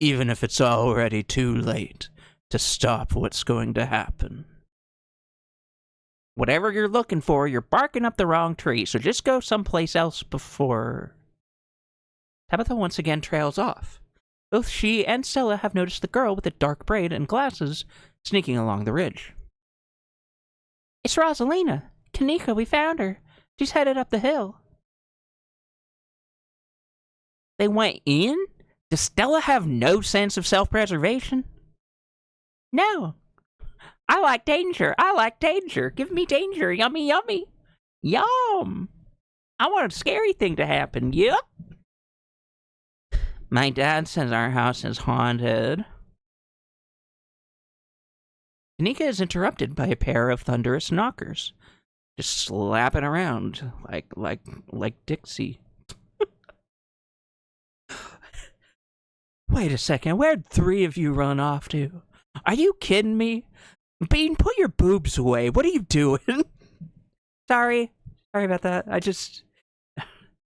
Even if it's already too late to stop what's going to happen. Whatever you're looking for, you're barking up the wrong tree, so just go someplace else before... Tabitha once again trails off. Both she and Stella have noticed the girl with the dark braid and glasses sneaking along the ridge. It's Rosalina. Kanika, we found her. She's headed up the hill. They went in? Does Stella have no sense of self-preservation? No. I like danger. I like danger. Give me danger. Yummy, yummy. Yum. I want a scary thing to happen. Yep. My dad says our house is haunted. Kanika is interrupted by a pair of thunderous knockers, just slapping around like Dixie. Wait a second, where'd 3 of you run off to? Are you kidding me? Bean, put your boobs away. What are you doing? Sorry about that.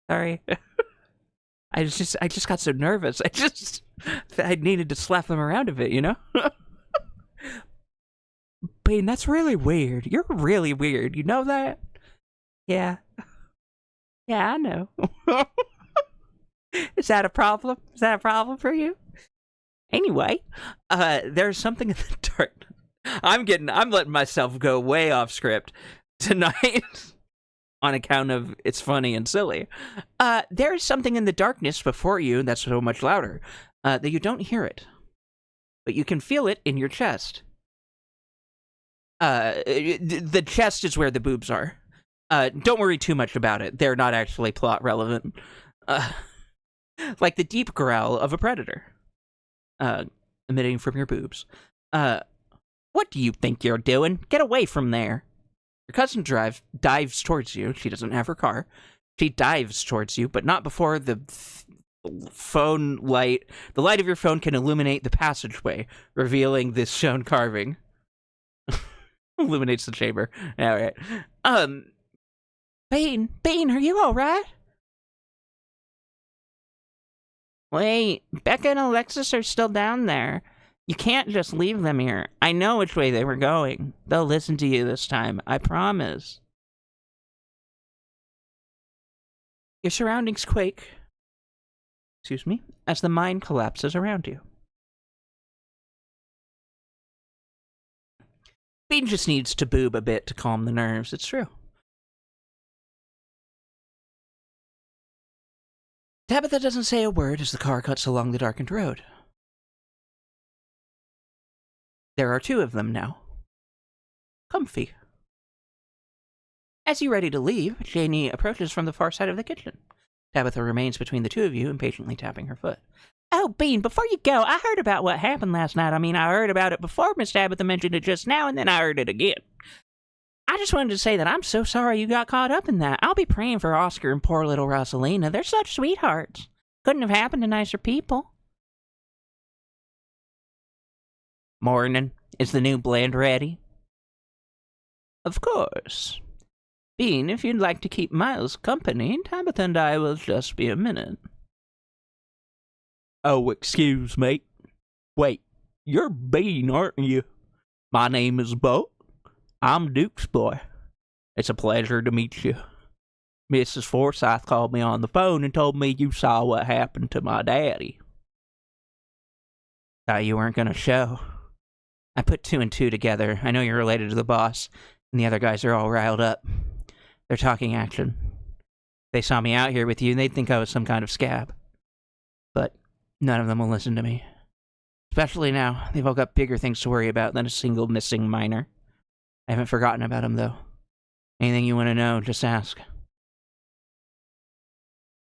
Sorry. I just got so nervous. I needed to slap them around a bit, you know? Bean, that's really weird. You're really weird. You know that? Yeah. Yeah, I know. Is that a problem? Is that a problem for you? Anyway, there's something in the dark. I'm letting myself go way off script tonight on account of it's funny and silly. There's something in the darkness before you that's so much louder that you don't hear it, but you can feel it in your chest. The chest is where the boobs are. Don't worry too much about it. They're not actually plot relevant. Like the deep growl of a predator, emitting from your boobs. What do you think you're doing? Get away from there. Your cousin dives towards you. She doesn't have her car. She dives towards you, but not before the phone light. The light of your phone can illuminate the passageway, revealing this stone carving. Illuminates the chamber. All right. Bane, are you all right? Wait, Becca and Alexis are still down there. You can't just leave them here. I know which way they were going. They'll listen to you this time, I promise. Your surroundings quake, as the mine collapses around you. Bean just needs to boob a bit to calm the nerves, it's true. Tabitha doesn't say a word as the car cuts along the darkened road. There are 2 of them now. Comfy. As you're ready to leave, Janie approaches from the far side of the kitchen. Tabitha remains between the 2 of you, impatiently tapping her foot. Oh, Bean, before you go, I heard about what happened last night. I heard about it before Miss Tabitha mentioned it just now, and then I heard it again. I just wanted to say that I'm so sorry you got caught up in that. I'll be praying for Oscar and poor little Rosalina. They're such sweethearts. Couldn't have happened to nicer people. Morning. Is the new blend ready? Of course. Bean, if you'd like to keep Miles company, Tabitha and I will just be a minute. Oh, excuse me. Wait, you're Bean, aren't you? My name is Bo. I'm Duke's boy. It's a pleasure to meet you. Mrs. Forsyth called me on the phone and told me you saw what happened to my daddy. Thought you weren't gonna show. I put 2 and 2 together. I know you're related to the boss, and the other guys are all riled up. They're talking action. They saw me out here with you, and they'd think I was some kind of scab. But none of them will listen to me. Especially now. They've all got bigger things to worry about than a single missing minor. I haven't forgotten about him, though. Anything you want to know, just ask.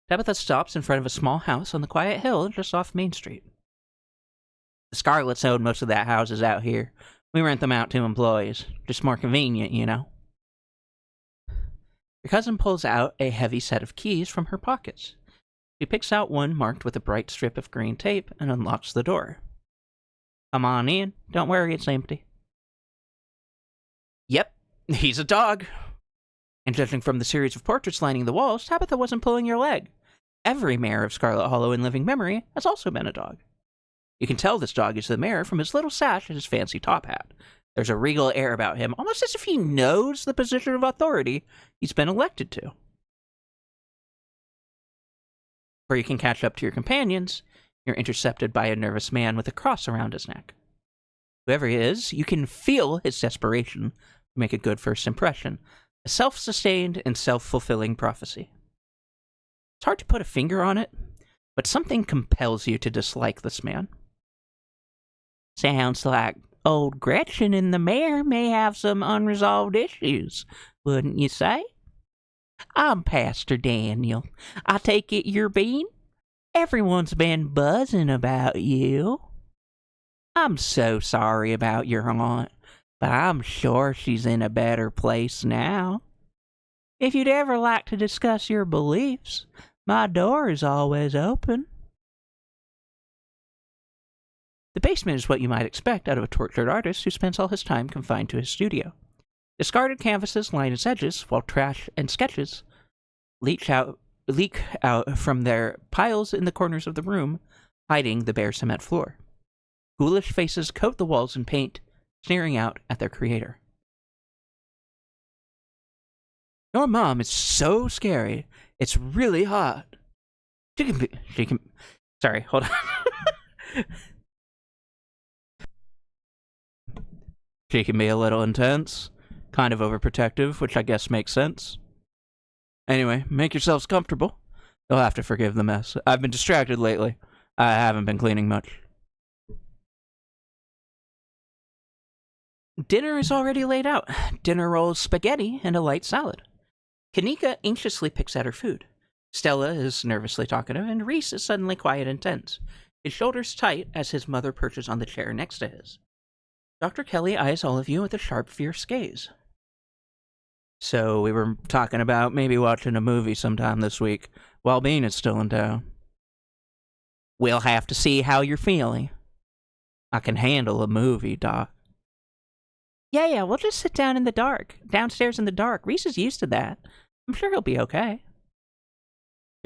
Tabitha stops in front of a small house on the quiet hill just off Main Street. The Scarlets own most of that houses out here. We rent them out to employees. Just more convenient, you know. Your cousin pulls out a heavy set of keys from her pockets. She picks out one marked with a bright strip of green tape and unlocks the door. Come on in. Don't worry, it's empty. Yep, he's a dog. And judging from the series of portraits lining the walls, Tabitha wasn't pulling your leg. Every mayor of Scarlet Hollow in living memory has also been a dog. You can tell this dog is the mayor from his little sash and his fancy top hat. There's a regal air about him, almost as if he knows the position of authority he's been elected to. Before you can catch up to your companions, you're intercepted by a nervous man with a cross around his neck. Whoever he is, you can feel his desperation to make a good first impression, a self-sustained and self-fulfilling prophecy. It's hard to put a finger on it, but something compels you to dislike this man. Sounds like old Gretchen and the mayor may have some unresolved issues, wouldn't you say? I'm Pastor Daniel. I take it you're Bean? Everyone's been buzzing about you. I'm so sorry about your aunt, but I'm sure she's in a better place now. If you'd ever like to discuss your beliefs, my door is always open. The basement is what you might expect out of a tortured artist who spends all his time confined to his studio. Discarded canvases line its edges, while trash and sketches leak out from their piles in the corners of the room, hiding the bare cement floor. Ghoulish faces coat the walls in paint, sneering out at their creator. Your mom is so scary. It's really hot. Sorry, hold on. She can be a little intense, kind of overprotective, which I guess makes sense. Anyway, make yourselves comfortable. You'll have to forgive the mess. I've been distracted lately. I haven't been cleaning much. Dinner is already laid out. Dinner rolls, spaghetti, and a light salad. Kanika anxiously picks at her food. Stella is nervously talkative, and Reese is suddenly quiet and tense, his shoulders tight as his mother perches on the chair next to his. Dr. Kelly eyes all of you with a sharp, fierce gaze. So, we were talking about maybe watching a movie sometime this week, while Bean is still in town. We'll have to see how you're feeling. I can handle a movie, Doc. Yeah, we'll just sit down in the dark. Downstairs in the dark. Reese is used to that. I'm sure he'll be okay.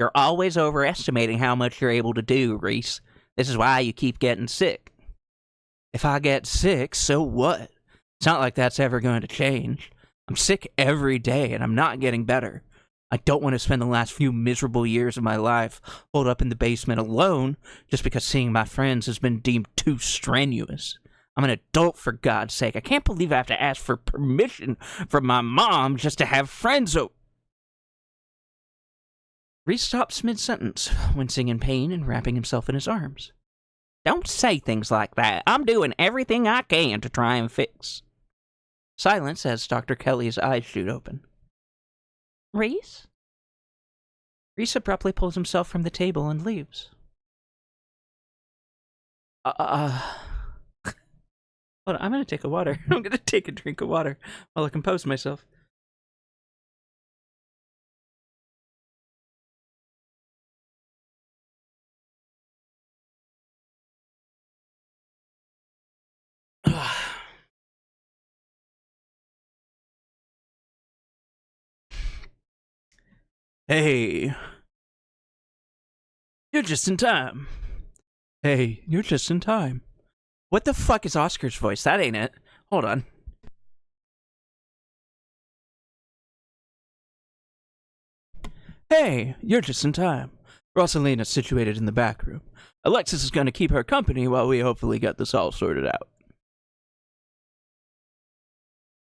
You're always overestimating how much you're able to do, Reese. This is why you keep getting sick. If I get sick, so what? It's not like that's ever going to change. I'm sick every day, and I'm not getting better. I don't want to spend the last few miserable years of my life holed up in the basement alone just because seeing my friends has been deemed too strenuous. I'm an adult, for God's sake. I can't believe I have to ask for permission from my mom just to have friends over. Reese stops mid-sentence, wincing in pain and wrapping himself in his arms. Don't say things like that. I'm doing everything I can to try and fix. Silence as Dr. Kelly's eyes shoot open. Reese? Reese abruptly pulls himself from the table and leaves. Hold on, I'm gonna take a water. I'm gonna take a drink of water while I compose myself. Hey. You're just in time. Hey, you're just in time. What the fuck is Oscar's voice? That ain't it. Hold on. Hey, you're just in time. Rosalina's situated in the back room. Alexis is going to keep her company while we hopefully get this all sorted out.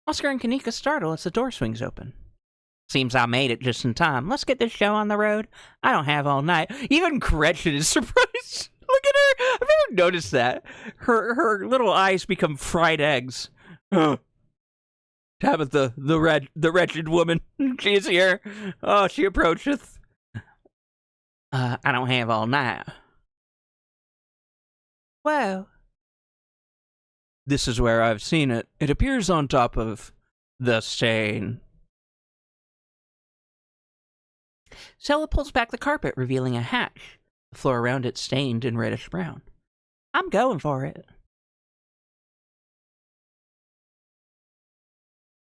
Oscar and Kanika startle as the door swings open. Seems I made it just in time. Let's get this show on the road. I don't have all night. Even Gretchen is surprised. Look at her. I've never noticed that. Her little eyes become fried eggs. Tabitha, the wretched woman. She is here. Oh, she approacheth. I don't have all night. Well. This is where I've seen it. It appears on top of the stain. Stella pulls back the carpet, revealing a hatch, the floor around it stained in reddish brown. I'm going for it.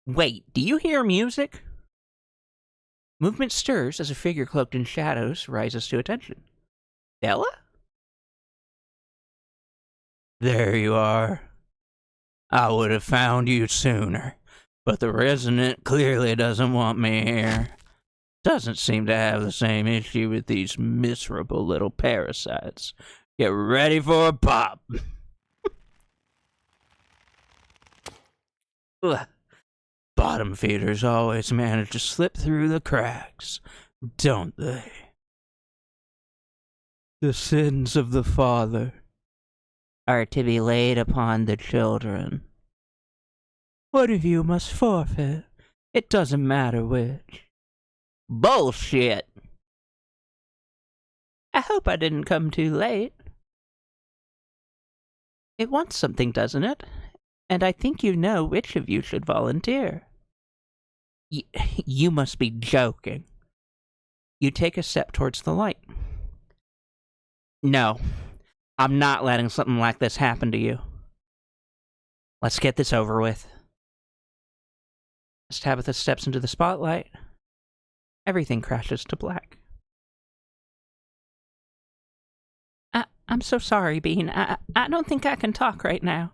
Wait, do you hear music? Movement stirs as a figure cloaked in shadows rises to attention. Stella? There you are. I would have found you sooner, but the resident clearly doesn't want me here. Doesn't seem to have the same issue with these miserable little parasites. Get ready for a pop. Bottom feeders always manage to slip through the cracks, don't they? The sins of the father are to be laid upon the children. One of you must forfeit. It doesn't matter which. Bullshit. I hope I didn't come too late. It wants something, doesn't it? And I think you know which of you should volunteer. You must be joking. You take a step towards the light. No, I'm not letting something like this happen to you. Let's get this over with. As Tabitha steps into the spotlight, everything crashes to black. I'm so sorry, Bean. I don't think I can talk right now.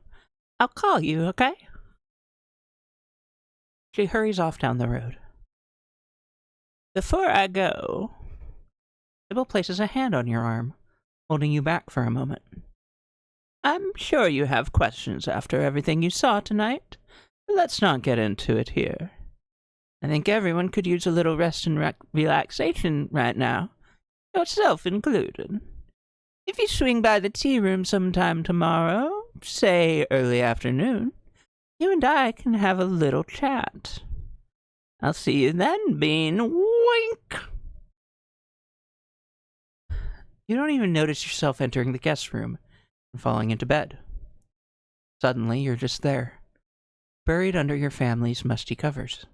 I'll call you, okay? She hurries off down the road. Before I go, Sybil places a hand on your arm, holding you back for a moment. I'm sure you have questions after everything you saw tonight. Let's not get into it here. I think everyone could use a little rest and relaxation right now, yourself included. If you swing by the tea room sometime tomorrow, say early afternoon, you and I can have a little chat. I'll see you then, Bean. Wink! You don't even notice yourself entering the guest room and falling into bed. Suddenly, you're just there, buried under your family's musty covers.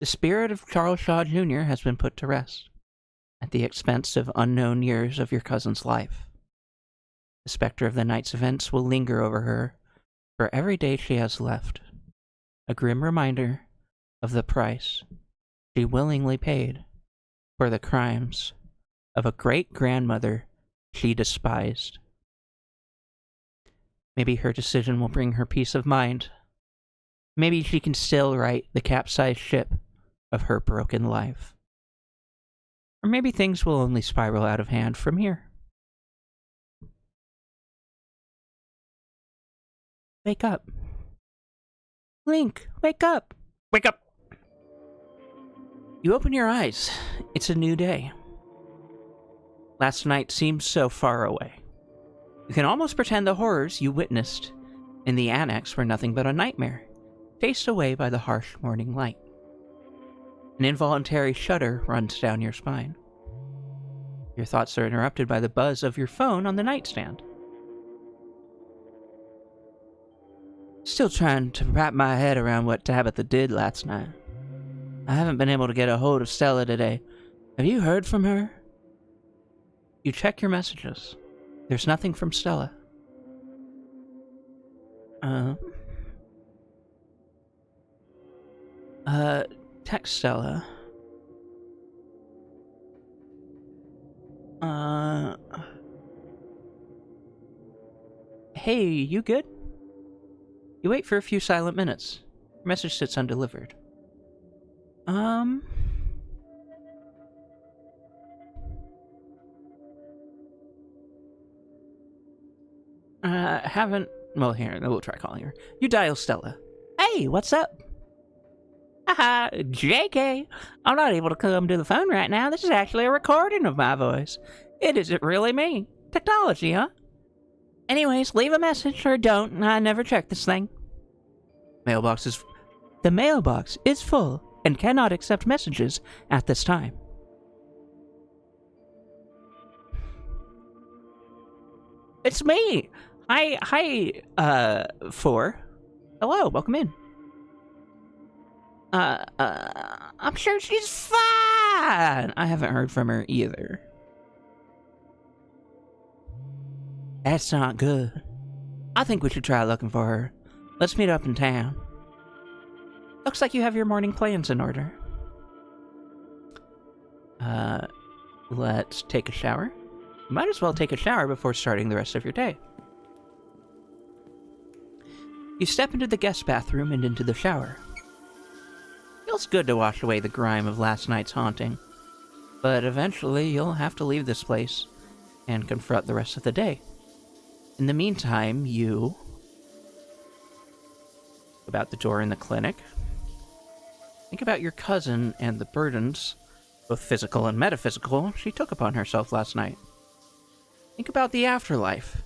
The spirit of Charles Shaw Jr. has been put to rest, at the expense of unknown years of your cousin's life. The specter of the night's events will linger over her for every day she has left, a grim reminder of the price she willingly paid for the crimes of a great-grandmother she despised. Maybe her decision will bring her peace of mind. Maybe she can still right the capsized ship of her broken life. Or maybe things will only spiral out of hand from here. Wake up. Link, wake up. Wake up. You open your eyes. It's a new day. Last night seems so far away. You can almost pretend the horrors you witnessed in the annex were nothing but a nightmare, chased away by the harsh morning light. An involuntary shudder runs down your spine. Your thoughts are interrupted by the buzz of your phone on the nightstand. Still trying to wrap my head around what Tabitha did last night. I haven't been able to get a hold of Stella today. Have you heard from her? You check your messages. There's nothing from Stella. Text Stella. Hey, you good? You wait for a few silent minutes. Your message sits undelivered. Haven't... Well, here, we'll try calling her. You dial Stella. Hey, what's up? Haha, JK. I'm not able to come to the phone right now. This is actually a recording of my voice. It isn't really me. Technology, huh? Anyways, leave a message or don't. I never check this thing. The mailbox is full and cannot accept messages at this time. It's me! Hi, 4. Hello, welcome in. I'm sure she's fine! I haven't heard from her either. That's not good. I think we should try looking for her. Let's meet up in town. Looks like you have your morning plans in order. Let's take a shower. You might as well take a shower before starting the rest of your day. You step into the guest bathroom and into the shower. Feels good to wash away the grime of last night's haunting, but eventually you'll have to leave this place and confront the rest of the day. In the meantime, you... about the door in the clinic. Think about your cousin and the burdens, both physical and metaphysical, she took upon herself last night. Think about the afterlife.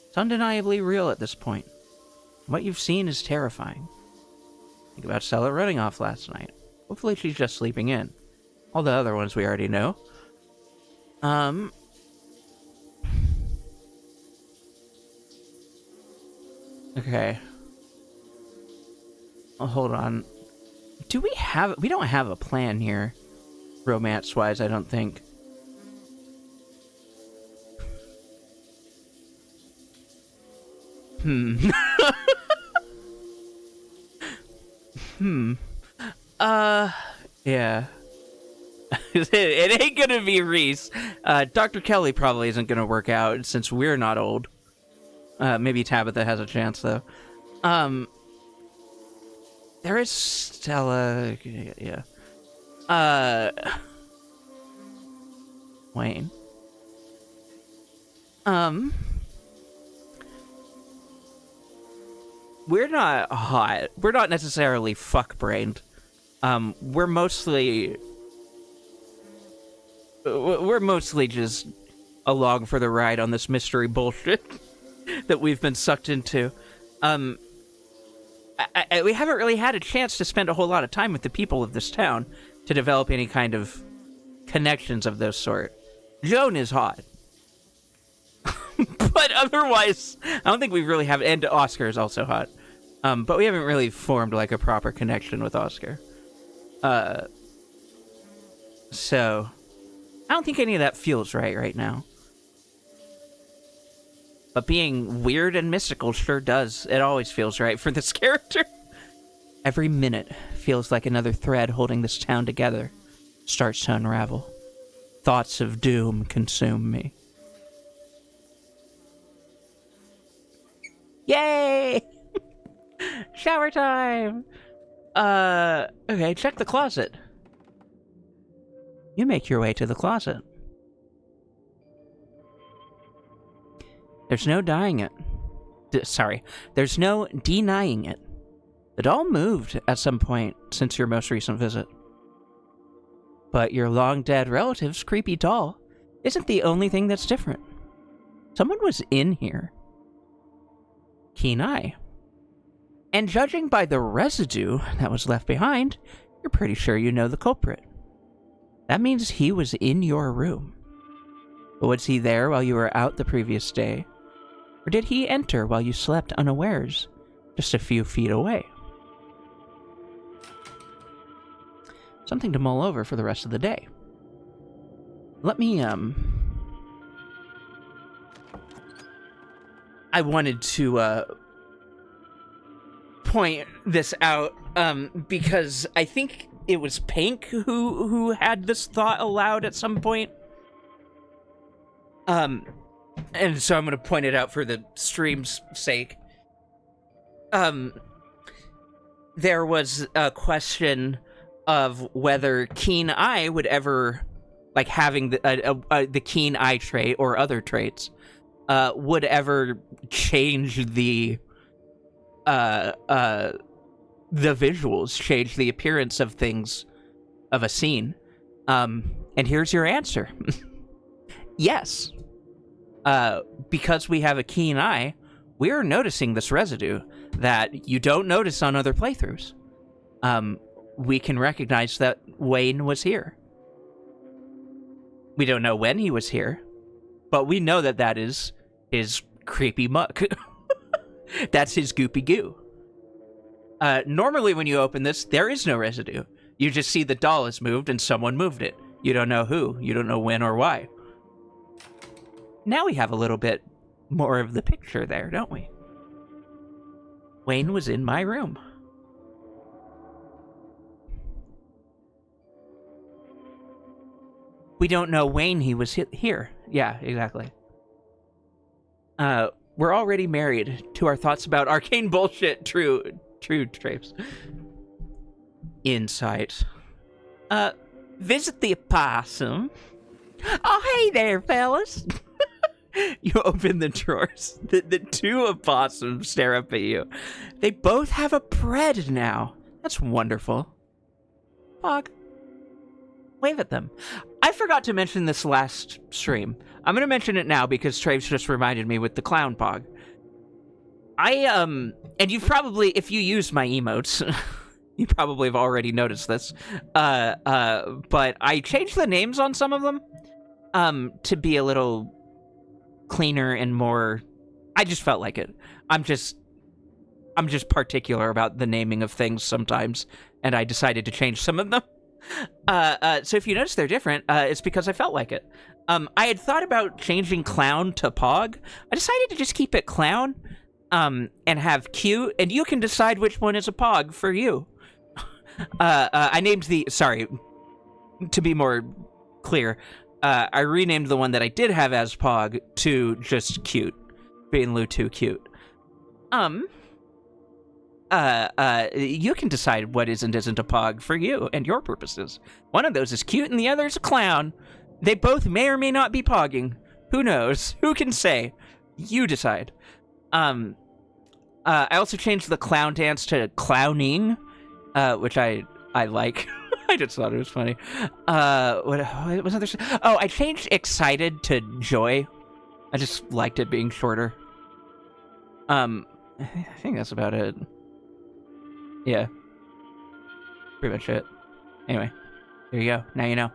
It's undeniably real at this point. What you've seen is terrifying. Think about Stella running off last night. Hopefully she's just sleeping in. All the other ones we already know. Okay. Oh, hold on. We don't have a plan here. Romance-wise, I don't think. Yeah. It ain't gonna be Reese. Dr. Kelly probably isn't gonna work out since we're not old. Maybe Tabitha has a chance, though. There is Stella... Yeah. Wayne. We're not hot. We're not necessarily fuck-brained. We're mostly just along for the ride on this mystery bullshit that we've been sucked into. We haven't really had a chance to spend a whole lot of time with the people of this town to develop any kind of connections of this sort. Joan is hot. But otherwise, I don't think we really have... And Oscar is also hot. But we haven't really formed, like, a proper connection with Oscar. So... I don't think any of that feels right now. But being weird and mystical sure does. It always feels right for this character. Every minute feels like another thread holding this town together starts to unravel. Thoughts of doom consume me. Yay! Shower time! Okay, check the closet. You make your way to the closet. There's no denying it. Sorry. There's no denying it. The doll moved at some point since your most recent visit. But your long-dead relative's creepy doll isn't the only thing that's different. Someone was in here. Keen eye. And judging by the residue that was left behind, you're pretty sure you know the culprit. That means he was in your room. But was he there while you were out the previous day? Or did he enter while you slept unawares, just a few feet away? Something to mull over for the rest of the day. Let me, I wanted to, point this out, because I think it was Pink who had this thought aloud at some point. And so I'm going to point it out for the stream's sake. There was a question of whether Keen Eye would ever, like having the Keen Eye trait or other traits, would ever change the visuals, change the appearance of things, of a scene. And here's your answer. Yes. Because we have a keen eye, we're noticing this residue that you don't notice on other playthroughs. We can recognize that Wayne was here. We don't know when he was here, but we know that that is his creepy muck. That's his goopy goo. Normally when you open this, there is no residue. You just see the doll has moved and someone moved it. You don't know who. You don't know when or why. Now we have a little bit more of the picture there, don't we? Wayne was in my room. We don't know Wayne, he was here. Yeah, exactly. We're already married to our thoughts about arcane bullshit. True, Trapes. Insight. Visit the opossum. Oh, hey there, fellas. You open the drawers. The two opossums stare up at you. They both have a pred now. That's wonderful. Pog. Wave at them. I forgot to mention this last stream. I'm going to mention it now because Traves just reminded me with the clown pog. And you've probably, if you use my emotes, you probably have already noticed this. But I changed the names on some of them, to be a little cleaner and more, I just felt like it. I'm just particular about the naming of things sometimes, and I decided to change some of them. So if you notice they're different, it's because I felt like it. I had thought about changing clown to pog. I decided to just keep it clown, and have cute, and you can decide which one is a pog for you. I named the, sorry, to be more clear, I renamed the one that I did have as pog to just cute, being Lou too cute. You can decide what is and isn't a pog for you and your purposes. One of those is cute and the other is a clown. They both may or may not be pogging. Who knows? Who can say? You decide. I also changed the clown dance to clowning, which I like. I just thought it was funny. What was other? Oh, I changed excited to joy. I just liked it being shorter. I think that's about it. Yeah. Pretty much it. Anyway, there you go. Now you know.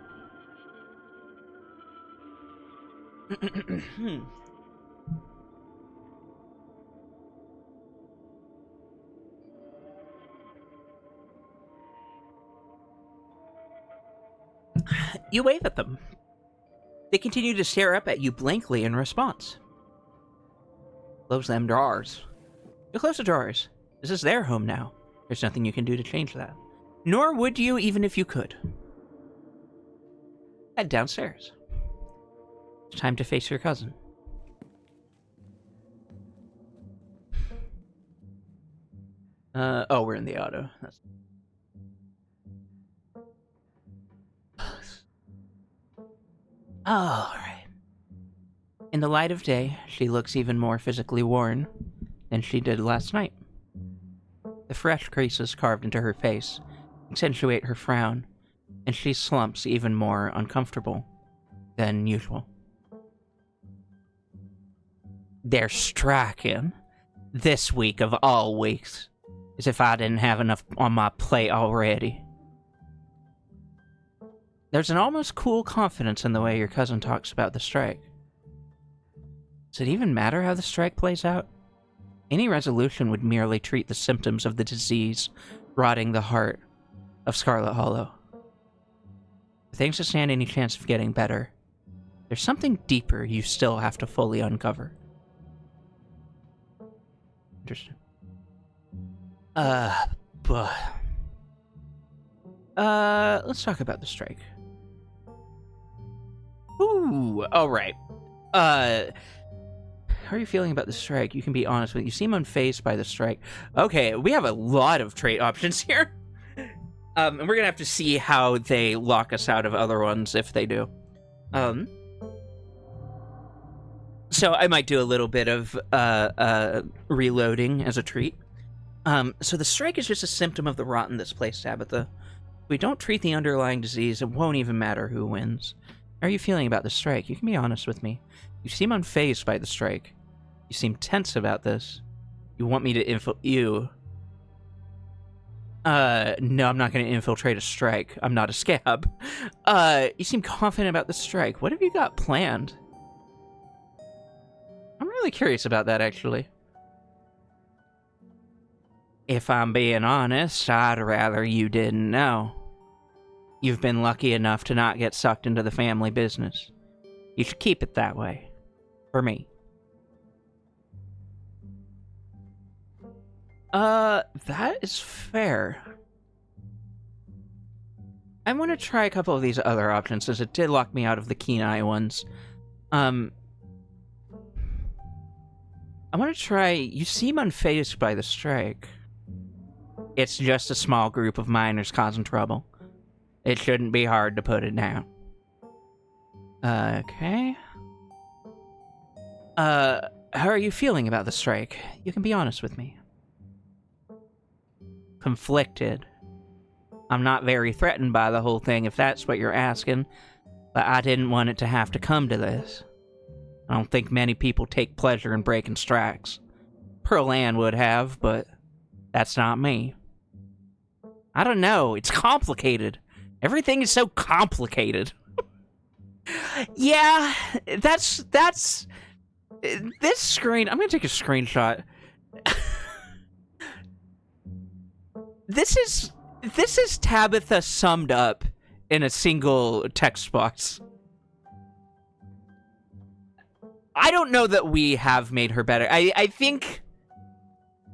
You wave at them. They continue to stare up at you blankly in response. Close them drawers. You close the drawers. This is their home now. There's nothing you can do to change that. Nor would you even if you could. Head downstairs. It's time to face your cousin. Oh, we're in the auto. That's... All right. In the light of day, she looks even more physically worn. than she did last night. The fresh creases carved into her face accentuate her frown, and she slumps even more uncomfortable than usual. They're striking this week of all weeks, as if I didn't have enough on my plate already. There's an almost cool confidence in the way your cousin talks about the strike. Does it even matter how the strike plays out? Any resolution would merely treat the symptoms of the disease rotting the heart of Scarlet Hollow. For things to stand any chance of getting better, there's something deeper you still have to fully uncover. Interesting. Let's talk about the strike. Ooh, alright. How are you feeling about the strike? You can be honest with it. You seem unfazed by the strike. Okay, we have a lot of trait options here. And we're gonna have to see how they lock us out of other ones, if they do. So I might do a little bit of reloading as a treat. So the strike is just a symptom of the rot in this place, Tabitha. If we don't treat the underlying disease, it won't even matter who wins. How are you feeling about the strike? You can be honest with me. You seem unfazed by the strike. You seem tense about this. You want me to you. No, I'm not going to infiltrate a strike. I'm not a scab. You seem confident about the strike. What have you got planned? I'm really curious about that, actually. If I'm being honest, I'd rather you didn't know. You've been lucky enough to not get sucked into the family business. You should keep it that way. For me. That is fair. I want to try a couple of these other options, since it did lock me out of the keen eye ones. I want to try... You seem unfazed by the strike. It's just a small group of miners causing trouble. It shouldn't be hard to put it down. Okay. How are you feeling about the strike? You can be honest with me. Conflicted. I'm not very threatened by the whole thing, if that's what you're asking, but I didn't want it to have to come to this. I don't think many people take pleasure in breaking strikes. Pearl Ann would have, but that's not me. I don't know, it's complicated. Everything is so complicated. Yeah, that's... This screen... I'm gonna take a screenshot. This is Tabitha summed up in a single text box. I don't know that we have made her better. I think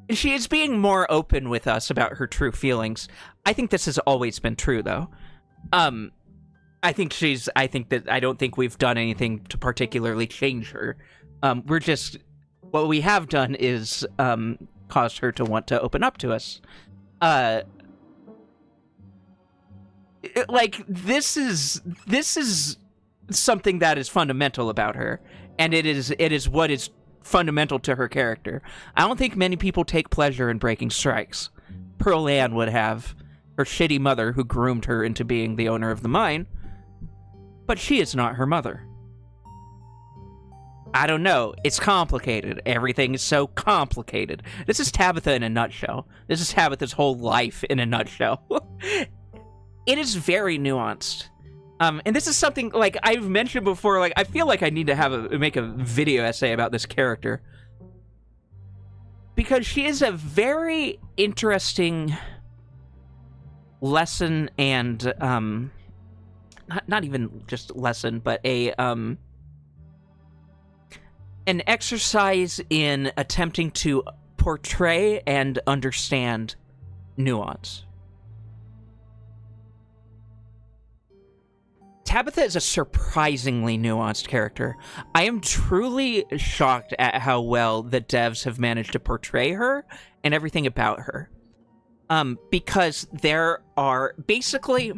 she is being more open with us about her true feelings. I think this has always been true, though. I don't think we've done anything to particularly change her. What we have done is caused her to want to open up to us. This is something that is fundamental about her, and it is what is fundamental to her character. I don't think many people take pleasure in breaking strikes. Pearl Ann would have, her shitty mother who groomed her into being the owner of the mine, but she is not her mother. I don't know. It's complicated. Everything is so complicated. This is Tabitha in a nutshell. This is Tabitha's whole life in a nutshell. It is very nuanced. And this is something, like, I've mentioned before, like, I feel like I need to make a video essay about this character. Because she is a very interesting lesson and, not even just lesson, but an exercise in attempting to portray and understand nuance. Tabitha is a surprisingly nuanced character. I am truly shocked at how well the devs have managed to portray her and everything about her. Because there are basically...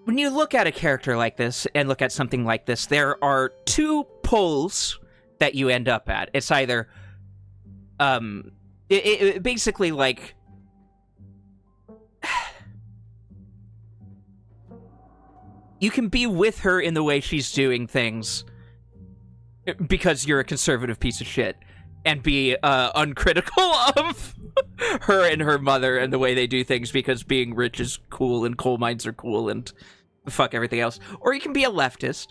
When you look at a character like this and look at something like this, there are two poles that you end up at. It's either It basically, like, you can be with her in the way she's doing things because you're a conservative piece of shit, and be uncritical of her and her mother and the way they do things because being rich is cool and coal mines are cool and fuck everything else. Or you can be a leftist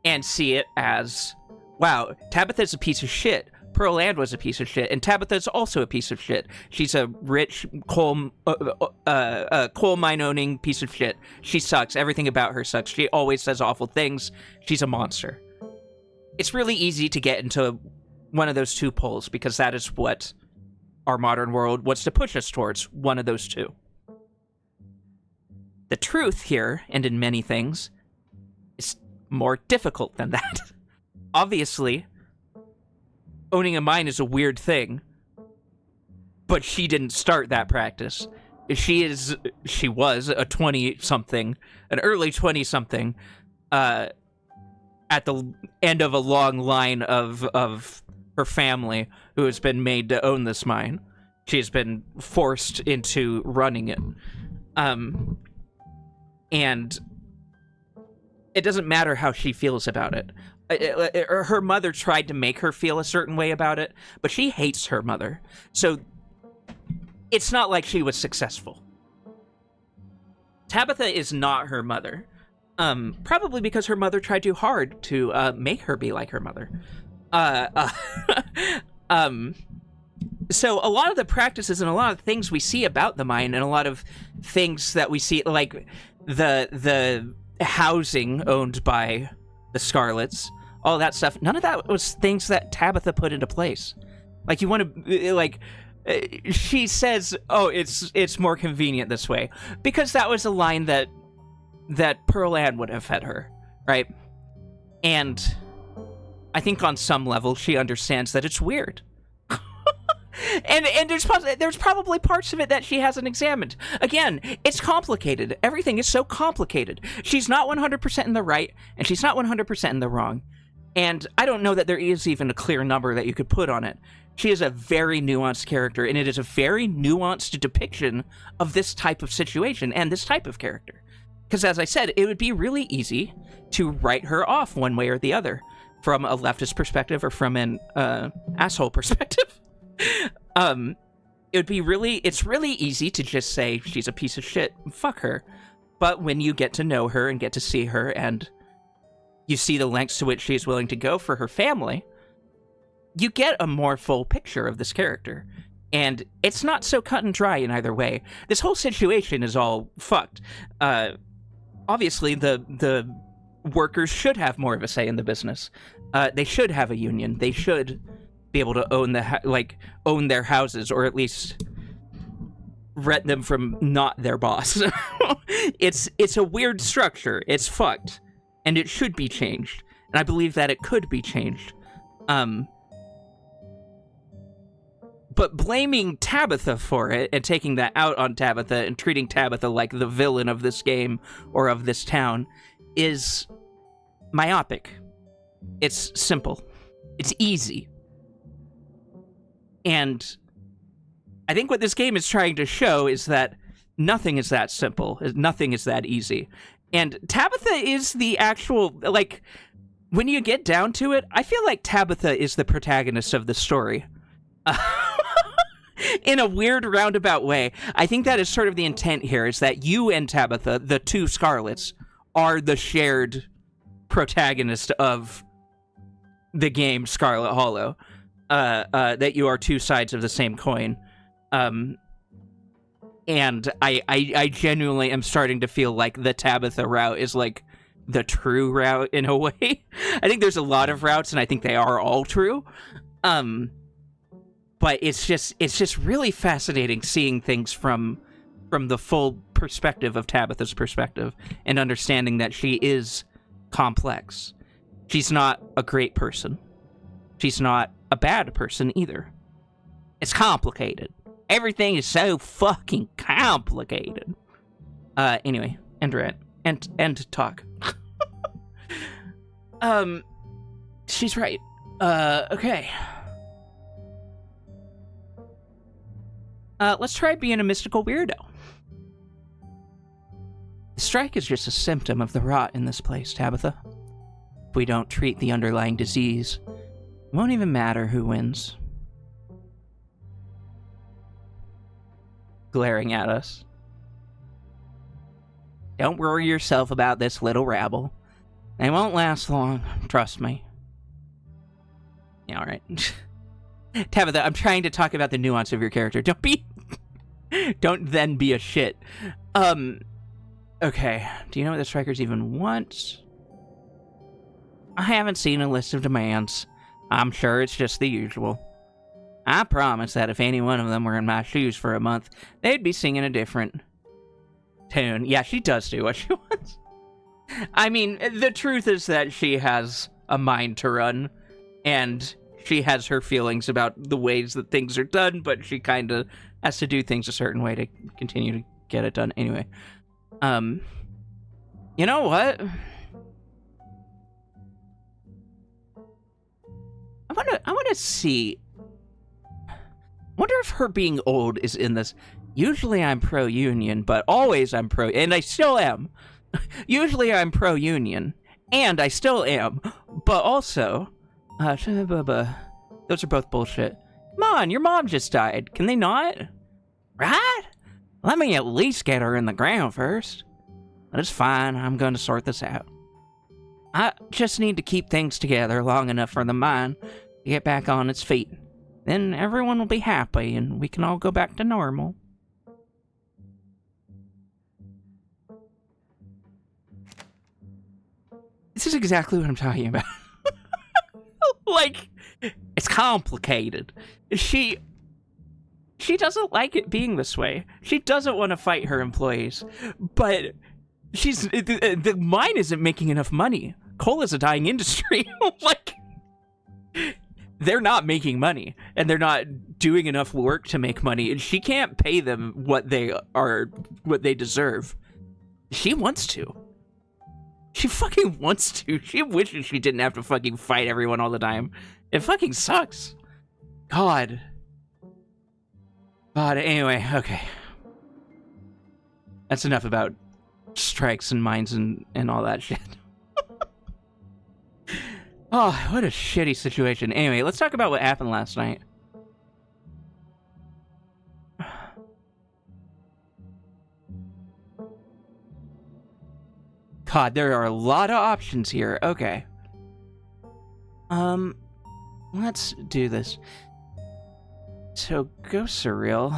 and see it as, wow, Tabitha's a piece of shit. Pearl Ann was a piece of shit, and Tabitha's also a piece of shit. She's a rich coal mine owning piece of shit. She sucks. Everything about her sucks. She always says awful things. She's a monster. It's really easy to get into one of those two poles because that is what our modern world wants to push us towards, one of those two. The truth here, and in many things, is more difficult than that. Obviously, owning a mine is a weird thing, but she didn't start that practice. She was a 20-something, an early 20-something, at the end of a long line of her family who has been made to own this mine. She has been forced into running it. And it doesn't matter how she feels about it. Her mother tried to make her feel a certain way about it, but she hates her mother. So it's not like she was successful. Tabitha is not her mother. Probably because her mother tried too hard to make her be like her mother. So a lot of the practices and a lot of things we see about the mine, and a lot of things that we see, like the housing owned by the Scarlets, all that stuff, none of that was things that Tabitha put into place. Like, you want to, like, she says, oh, it's more convenient this way, because that was a line that Pearl Ann would have fed her, right? And I think on some level she understands that it's weird. and there's probably parts of it that she hasn't examined. Again, it's complicated. Everything is so complicated. She's not 100% in the right, and she's not 100% in the wrong. And I don't know that there is even a clear number that you could put on it. She is a very nuanced character, and it is a very nuanced depiction of this type of situation and this type of character. Because, as I said, it would be really easy to write her off one way or the other, from a leftist perspective or from an asshole perspective. It's really easy to just say she's a piece of shit, fuck her. But when you get to know her and get to see her, and you see the lengths to which she's willing to go for her family, you get a more full picture of this character. And it's not so cut and dry in either way. This whole situation is all fucked. Obviously, the workers should have more of a say in the business. They should have a union. They should be able to own own their houses, or at least rent them from not their boss. It's a weird structure. It's fucked, and it should be changed. And I believe that it could be changed. But blaming Tabitha for it and taking that out on Tabitha and treating Tabitha like the villain of this game or of this town is myopic. It's simple. It's easy. And I think what this game is trying to show is that nothing is that simple. Nothing is that easy. And Tabitha is the actual, like, when you get down to it, I feel like Tabitha is the protagonist of the story. In a weird roundabout way. I think that is sort of the intent here, is that you and Tabitha, the two Scarlets, are the shared protagonist of the game Scarlet Hollow. That you are two sides of the same coin. And I genuinely am starting to feel like the Tabitha route is like the true route in a way. I think there's a lot of routes, and I think they are all true. But it's just really fascinating seeing things from the full perspective of Tabitha's perspective, and understanding that she is complex. She's not a great person. She's not a bad person either. It's complicated. Everything is so fucking complicated. Anyway, end rant. End talk. She's right. Okay. Let's try being a mystical weirdo. The strike is just a symptom of the rot in this place, Tabitha. If we don't treat the underlying disease, it won't even matter who wins. Glaring at us. Don't worry yourself about this little rabble. They won't last long, trust me. Yeah, alright. Tabitha, I'm trying to talk about the nuance of your character. Don't then be a shit. Okay. Do you know what the strikers even want? I haven't seen a list of demands. I'm sure it's just the usual. I promise that if any one of them were in my shoes for a month, they'd be singing a different tune. Yeah, she does do what she wants. I mean, the truth is that she has a mind to run, and she has her feelings about the ways that things are done, but she kind of has to do things a certain way to continue to get it done anyway. You know what? I want to see. I wonder if her being old is in this. Usually I'm pro-union, but always I'm pro, and I still am. Usually I'm pro-union, and I still am, but also, those are both bullshit. Come on, your mom just died. Can they not? Right? Let me at least get her in the ground first. But it's fine, I'm going to sort this out. I just need to keep things together long enough for the mind to get back on its feet. Then everyone will be happy, and we can all go back to normal. This is exactly what I'm talking about. Like, it's complicated. She doesn't like it being this way. She doesn't want to fight her employees. But the mine isn't making enough money. Coal is a dying industry. Like, they're not making money, and they're not doing enough work to make money, and she can't pay them what they deserve. She wants to. She fucking wants to. She wishes she didn't have to fucking fight everyone all the time. It fucking sucks. God. Anyway, okay. That's enough about strikes and mines and all that shit. Oh, what a shitty situation. Anyway, let's talk about what happened last night. God, there are a lot of options here. Okay. Let's do this. So, ghosts are real.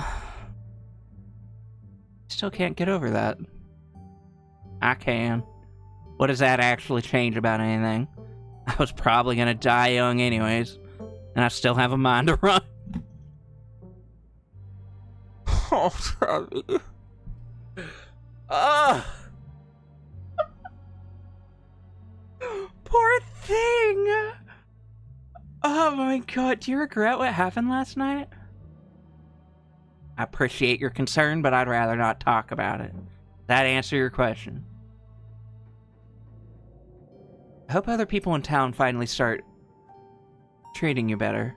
Still can't get over that. I can. What does that actually change about anything? I was probably gonna die young anyways, and I still have a mind to run. Oh, sorry. Poor thing! Oh my god, do you regret what happened last night? I appreciate your concern, but I'd rather not talk about it. Does that answer your question? I hope other people in town finally start treating you better.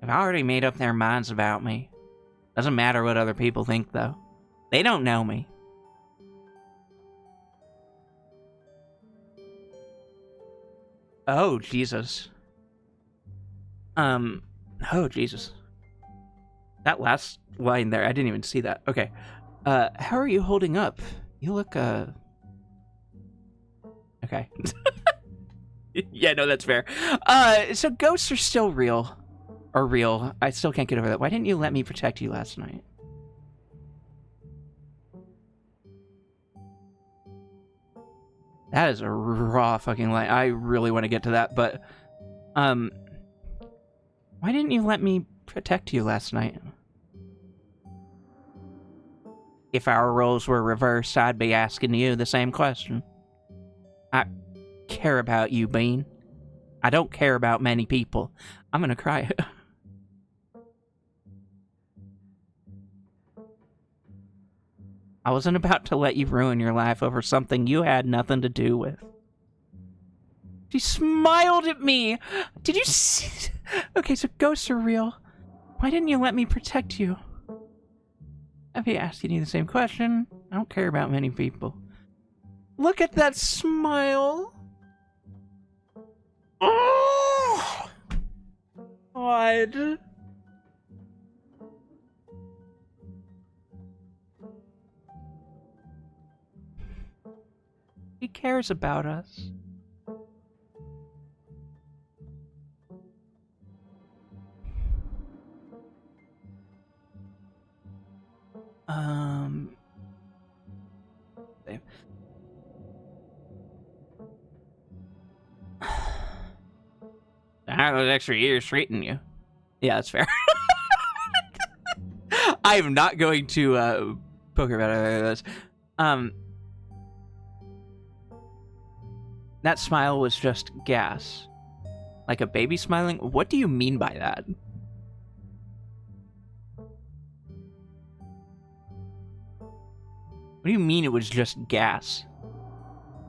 They've already made up their minds about me. Doesn't matter what other people think, though. They don't know me. Oh, Jesus. Oh, Jesus. That last line there, I didn't even see that. Okay. How are you holding up? You look, okay. Yeah, no, that's fair. So ghosts are still real. Or real. I still can't get over that. Why didn't you let me protect you last night? That is a raw fucking lie. I really want to get to that, but, why didn't you let me protect you last night? If our roles were reversed, I'd be asking you the same question. I care about you, Bean. I don't care about many people. I'm gonna cry. I wasn't about to let you ruin your life over something you had nothing to do with. She smiled at me. Did you see? Okay, so ghosts are real. Why didn't you let me protect you? I'd be asking you the same question. I don't care about many people. Look at that smile. Oh! God. He cares about us. Those extra years straighten you. Yeah, that's fair. I am not going to poke about either of those. That smile was just gas. Like a baby smiling? What do you mean by that? What do you mean it was just gas?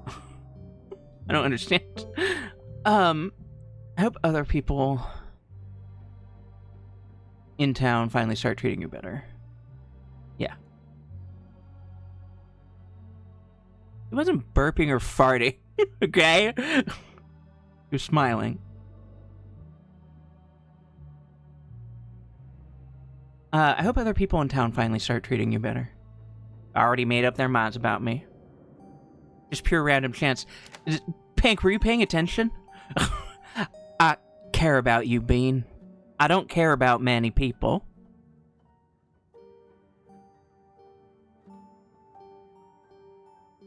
I don't understand. I hope other people in town finally start treating you better. Yeah. He wasn't burping or farting, okay? You're smiling. I hope other people in town finally start treating you better. Already made up their minds about me. Just pure random chance. Pink, were you paying attention? I care about you, Bean. I don't care about many people.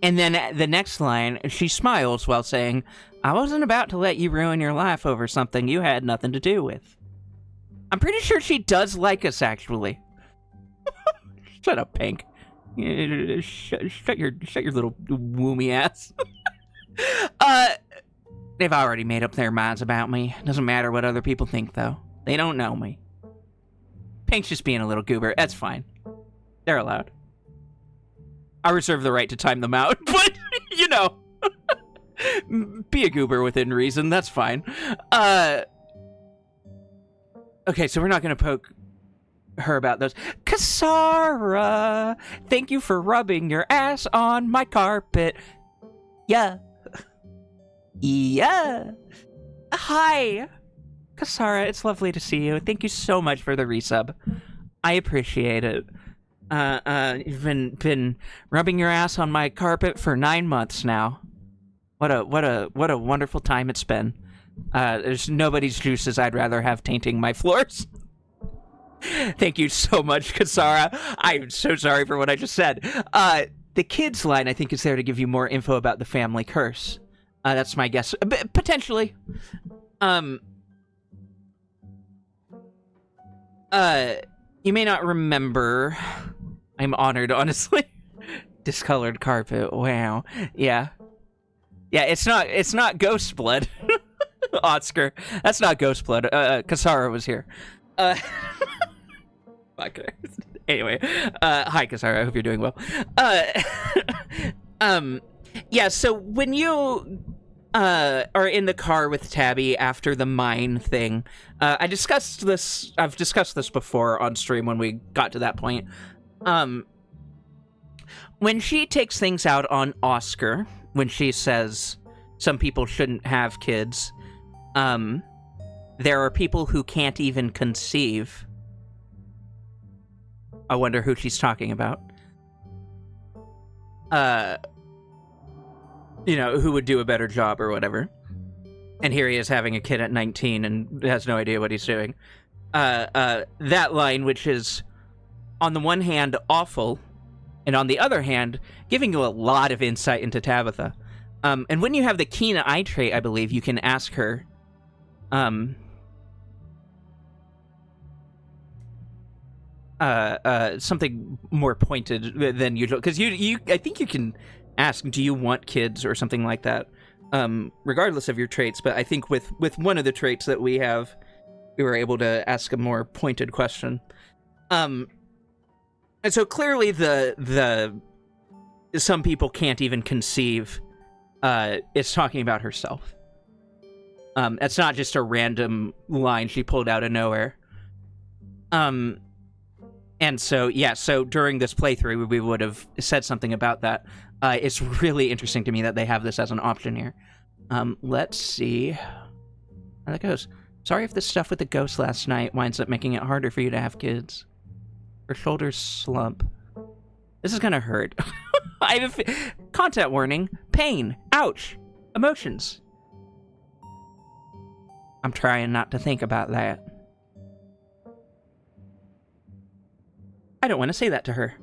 And then the next line, she smiles while saying, I wasn't about to let you ruin your life over something you had nothing to do with. I'm pretty sure she does like us, actually. Shut up, Pink. Shut your little woomy ass. They've already made up their minds about me. Doesn't matter what other people think, though. They don't know me. Pink's just being a little goober. That's fine. They're allowed. I reserve the right to time them out, but, you know. Be a goober within reason. That's fine. Okay, so we're not going to poke her about those. Kasara, thank you for rubbing your ass on my carpet. Yeah. Yeah. Hi. Kasara, it's lovely to see you. Thank you so much for the resub. I appreciate it. You've been rubbing your ass on my carpet for 9 months now. What a wonderful time it's been. There's nobody's juices I'd rather have tainting my floors. Thank you so much, Kasara. I'm so sorry for what I just said. The kids line, I think, is there to give you more info about the family curse. That's my guess. Potentially. You may not remember. I'm honored, honestly. Discolored carpet. Wow. Yeah. Yeah, it's not ghost blood. Oscar. That's not ghost blood. Kasara was here. Fuck. Anyway, hi Kasara, I hope you're doing well. Yeah, so when you are in the car with Tabby after the mine thing, I've discussed this before on stream when we got to that point. When she takes things out on Oscar, when she says some people shouldn't have kids, there are people who can't even conceive. I wonder who she's talking about. You know, who would do a better job or whatever. And here he is having a kid at 19 and has no idea what he's doing. That line, which is, on the one hand, awful, and on the other hand, giving you a lot of insight into Tabitha. And when you have the keen eye trait, I believe, you can ask her, something more pointed than usual, because I think you can ask, do you want kids or something like that, regardless of your traits. But I think with one of the traits that we have, we were able to ask a more pointed question. And so clearly the some people can't even conceive is talking about herself. That's not just a random line she pulled out of nowhere. And so, yeah, so during this playthrough, we would have said something about that. It's really interesting to me that they have this as an option here. Let's see how that goes. Sorry if the stuff with the ghost last night winds up making it harder for you to have kids. Her shoulders slump. This is gonna hurt. I have content warning. Pain. Ouch. Emotions. I'm trying not to think about that. I don't want to say that to her.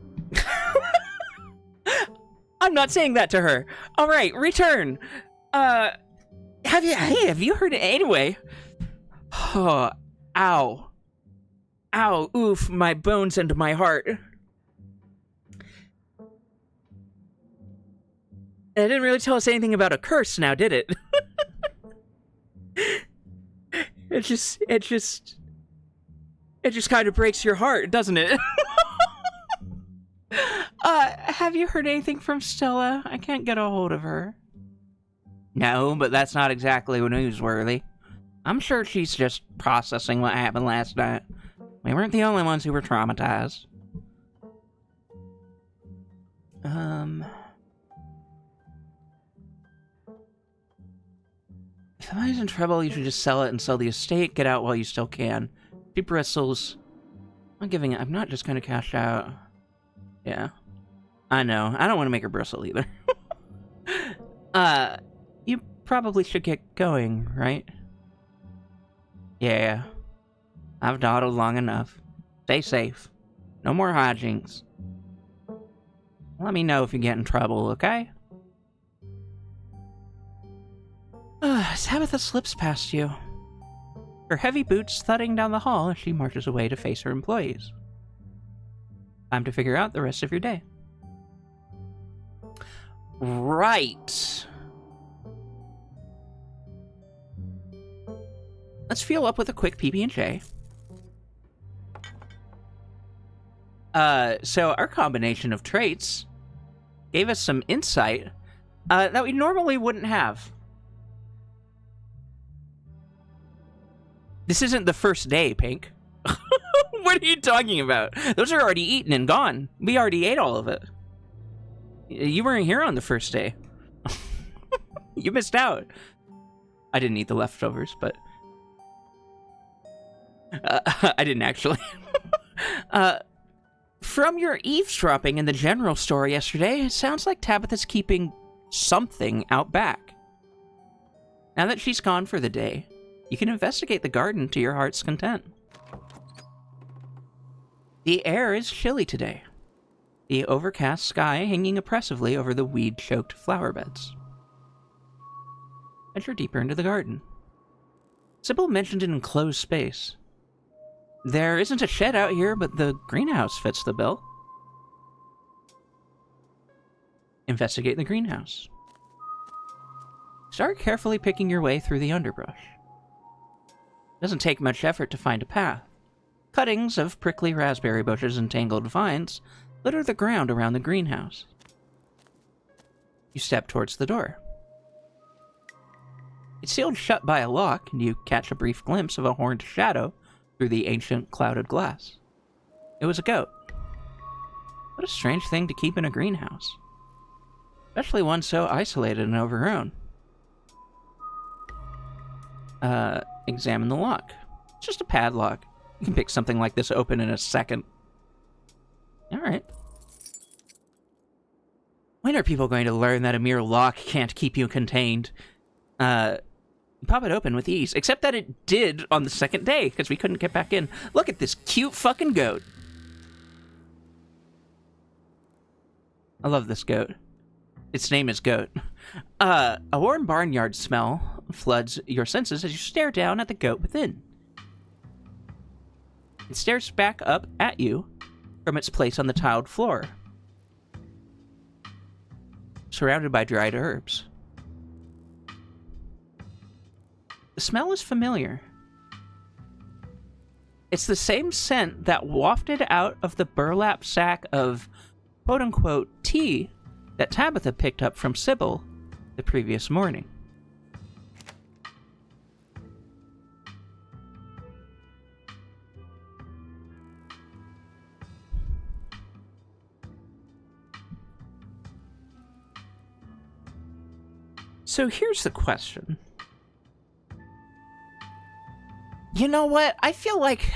I'm not saying that to her. All right, return. Have you heard it anyway? Oh, ow. Ow, oof, my bones and my heart. It didn't really tell us anything about a curse now, did it? It just kind of breaks your heart, doesn't it? Have you heard anything from Stella? I can't get a hold of her. No, but that's not exactly newsworthy. I'm sure she's just processing what happened last night. We weren't the only ones who were traumatized. If somebody's in trouble, you should just sell it and sell the estate. Get out while you still can. She bristles. I'm not just gonna cash out. Yeah. I know. I don't want to make her bristle either. You probably should get going, right? Yeah. I've dawdled long enough. Stay safe. No more hijinks. Let me know if you get in trouble, okay? Tabitha slips past you. Her heavy boots thudding down the hall as she marches away to face her employees. Time to figure out the rest of your day. Right. Let's fuel up with a quick PB&J. So our combination of traits gave us some insight that we normally wouldn't have. This isn't the first day, Pink. What are you talking about? Those are already eaten and gone. We already ate all of it. You weren't here on the first day. You missed out. I didn't eat the leftovers, but... I didn't actually. From your eavesdropping in the general store yesterday, it sounds like Tabitha's keeping something out back. Now that she's gone for the day, you can investigate the garden to your heart's content. The air is chilly today, the overcast sky hanging oppressively over the weed-choked flower beds. Venture deeper into the garden. Sybil mentioned an enclosed space. There isn't a shed out here, but the greenhouse fits the bill. Investigate the greenhouse. Start carefully picking your way through the underbrush. Doesn't take much effort to find a path. Cuttings of prickly raspberry bushes and tangled vines litter the ground around the greenhouse. You step towards the door. It's sealed shut by a lock, and you catch a brief glimpse of a horned shadow through the ancient clouded glass. It was a goat. What a strange thing to keep in a greenhouse. Especially one so isolated and overgrown. Examine the lock. It's just a padlock. You can pick something like this open in a second. Alright. When are people going to learn that a mere lock can't keep you contained? Pop it open with ease. Except that it did on the second day, because we couldn't get back in. Look at this cute fucking goat. I love this goat. Its name is Goat. A warm barnyard smell floods your senses as you stare down at the goat within. It stares back up at you from its place on the tiled floor, surrounded by dried herbs. The smell is familiar. It's the same scent that wafted out of the burlap sack of quote-unquote tea that Tabitha picked up from Sybil the previous morning. So here's the question. You know what? I feel like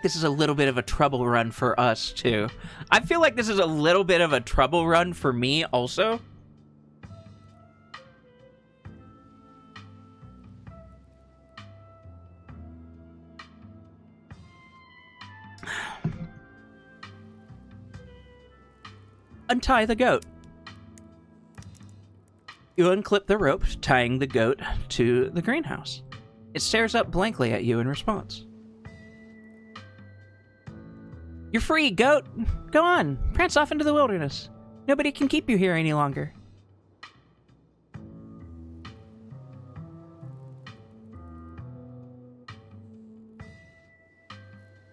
this is a little bit of a trouble run for us, too. I feel like this is a little bit of a trouble run for me, also. Untie the goat. You unclip the rope, tying the goat to the greenhouse. It stares up blankly at you in response. You're free, goat! Go on, prance off into the wilderness. Nobody can keep you here any longer.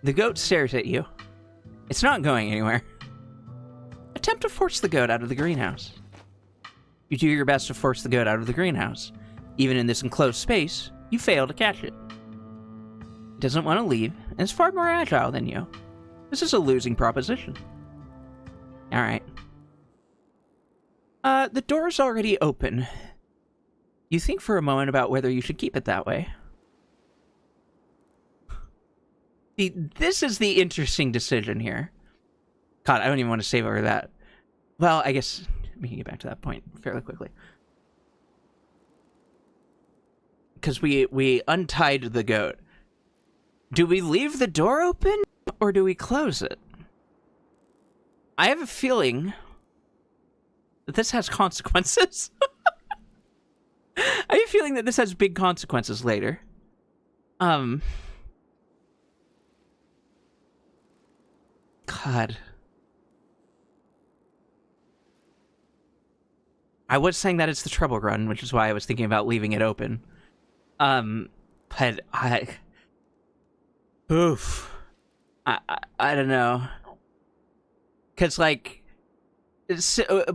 The goat stares at you. It's not going anywhere. Attempt to force the goat out of the greenhouse. You do your best to force the goat out of the greenhouse. Even in this enclosed space, you fail to catch it. It doesn't want to leave, and it's far more agile than you. This is a losing proposition. Alright. The door's already open. You think for a moment about whether you should keep it that way. This is the interesting decision here. God, I don't even want to save over that. Well, I guess we can get back to that point fairly quickly. Because we untied the goat. Do we leave the door open, or do we close it? I have a feeling that this has consequences. I have a feeling that this has big consequences later. God. I was saying that it's the trouble run, which is why I was thinking about leaving it open. But oof. I don't know. Because, like,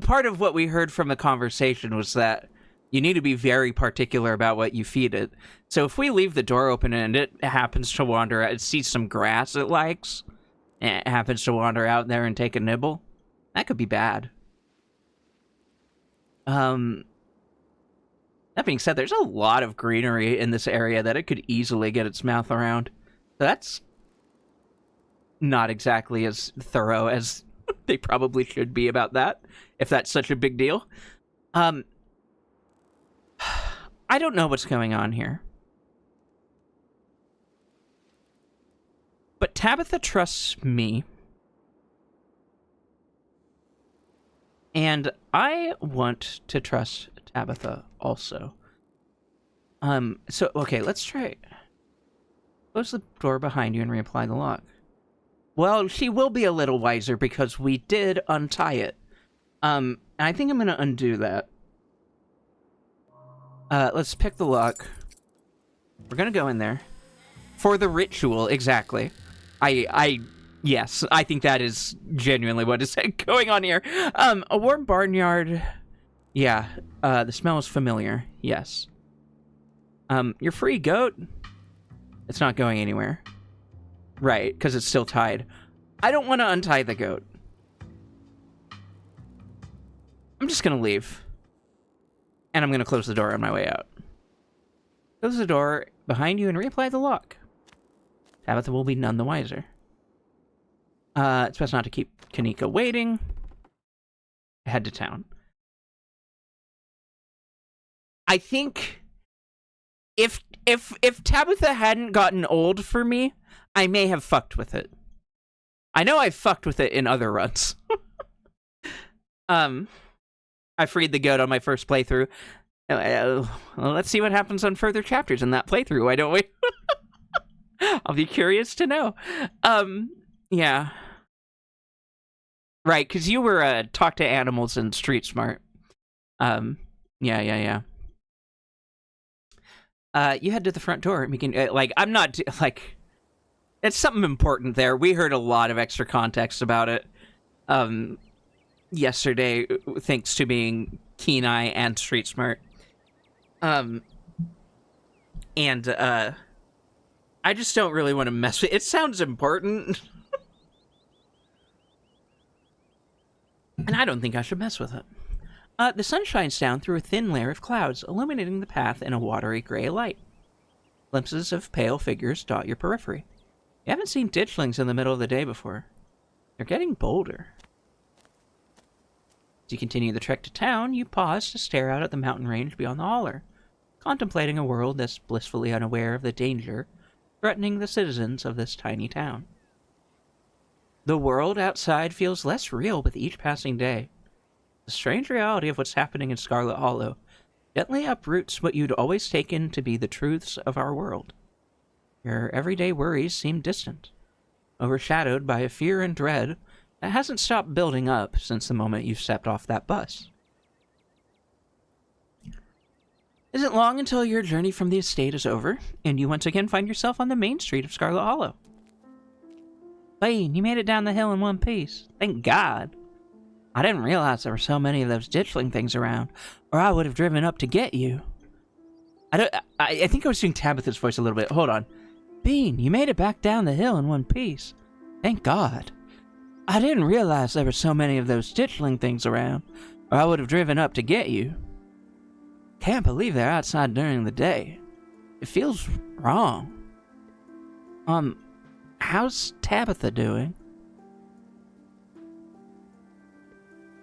part of what we heard from the conversation was that you need to be very particular about what you feed it. So if we leave the door open and it happens to wander out, it sees some grass it likes, and it happens to wander out there and take a nibble, that could be bad. That being said, there's a lot of greenery in this area that it could easily get its mouth around. So that's not exactly as thorough as they probably should be about that, if that's such a big deal. I don't know what's going on here. But Tabitha trusts me. And I want to trust Tabitha also. Okay, let's try. Close the door behind you and reapply the lock. Well, she will be a little wiser because we did untie it. And I think I'm gonna undo that. Let's pick the lock. We're gonna go in there. For the ritual, exactly. Yes, I think that is genuinely what is going on here. A warm barnyard. Yeah, the smell is familiar. Yes. You're free, goat. It's not going anywhere. Right, because it's still tied. I don't want to untie the goat. I'm just going to leave. And I'm going to close the door on my way out. Close the door behind you and reapply the lock. Tabitha will be none the wiser. It's best not to keep Kanika waiting. Head to town. I think if Tabitha hadn't gotten old for me, I may have fucked with it. I know I've fucked with it in other runs. I freed the goat on my first playthrough. Well, let's see what happens on further chapters in that playthrough, why don't we? I'll be curious to know. Yeah. Right, because you were Talk to Animals in Street Smart. Yeah. You head to the front door. We can, I'm not, it's something important there. We heard a lot of extra context about it yesterday, thanks to being Keen Eye and Street Smart. And I just don't really want to mess with it. It sounds important. And I don't think I should mess with it. The sun shines down through a thin layer of clouds, illuminating the path in a watery gray light. Glimpses of pale figures dot your periphery. You haven't seen ditchlings in the middle of the day before. They're getting bolder. As you continue the trek to town, you pause to stare out at the mountain range beyond the holler, contemplating a world that's blissfully unaware of the danger threatening the citizens of this tiny town. The world outside feels less real with each passing day. The strange reality of what's happening in Scarlet Hollow gently uproots what you'd always taken to be the truths of our world. Your everyday worries seem distant, overshadowed by a fear and dread that hasn't stopped building up since the moment you stepped off that bus. Isn't long until your journey from the estate is over, and you once again find yourself on the main street of Scarlet Hollow. Bean, you made it down the hill in one piece. Thank God. I didn't realize there were so many of those ditchling things around, or I would have driven up to get you. I think I was doing Tabitha's voice a little bit. Hold on. Bean, you made it back down the hill in one piece. Thank God. I didn't realize there were so many of those ditchling things around, or I would have driven up to get you. Can't believe they're outside during the day. It feels wrong. How's Tabitha doing?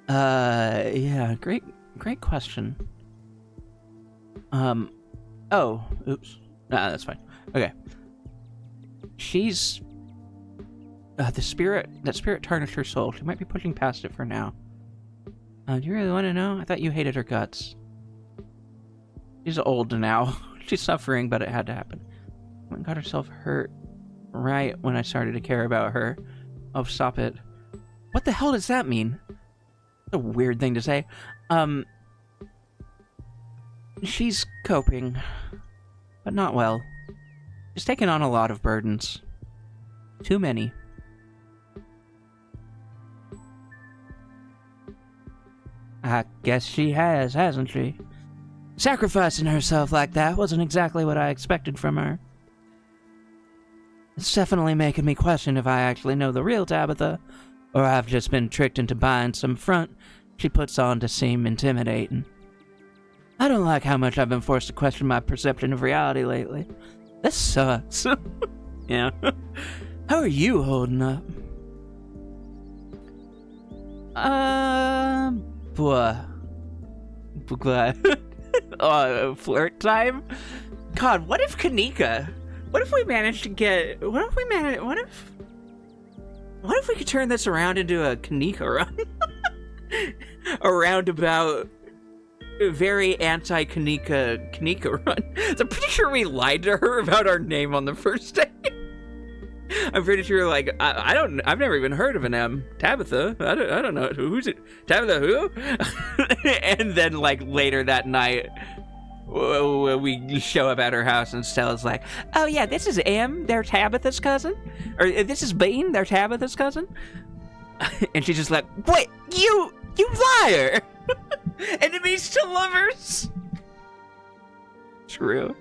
Yeah, great question. Oh, oops. Nah, that's fine. Okay. She's, that spirit tarnished her soul. She might be pushing past it for now. Do you really want to know? I thought you hated her guts. She's old now. She's suffering, but it had to happen. Went and got herself hurt right when I started to care about her. Oh, stop it. What the hell does that mean? That's a weird thing to say. She's coping, but not well. She's taken on a lot of burdens. Too many. I guess she has, hasn't she? Sacrificing herself like that wasn't exactly what I expected from her. It's definitely making me question if I actually know the real Tabitha, or I've just been tricked into buying some front she puts on to seem intimidating. I don't like how much I've been forced to question my perception of reality lately. This sucks. Yeah. How are you holding up? Flirt time? God, what if Kanika? What if we managed to get... What if we could turn this around into a Kanika run? A roundabout, very anti-Kanika run. So I'm pretty sure we lied to her about our name on the first day. I'm pretty sure, like, I've never even heard of an M. Tabitha. I don't know. Who's it? Tabitha who? And then, like, later that night, we show up at her house and Stella's like, oh yeah, this is M, they're Tabitha's cousin. Or this is Bean, they're Tabitha's cousin. And she's just like, wait, you liar! Enemies to lovers! True.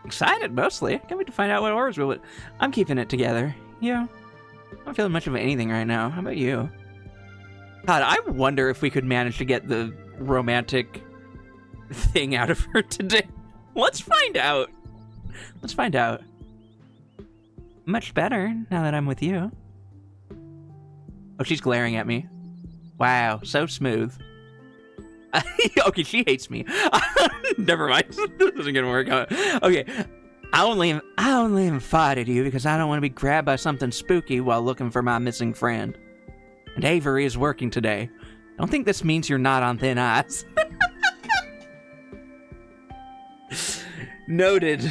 Excited, mostly. Can't wait to find out what horrors will. I'm keeping it together. Yeah. I'm not feeling much of anything right now. How about you? God, I wonder if we could manage to get the romantic thing out of her today. Let's find out. Let's find out. Much better now that I'm with you. Oh, she's glaring at me. Wow, so smooth. Okay, she hates me. Never mind. This isn't gonna work out. Okay, I only invited you because I don't want to be grabbed by something spooky while looking for my missing friend. And Avery is working today. Don't think this means you're not on thin ice. Noted.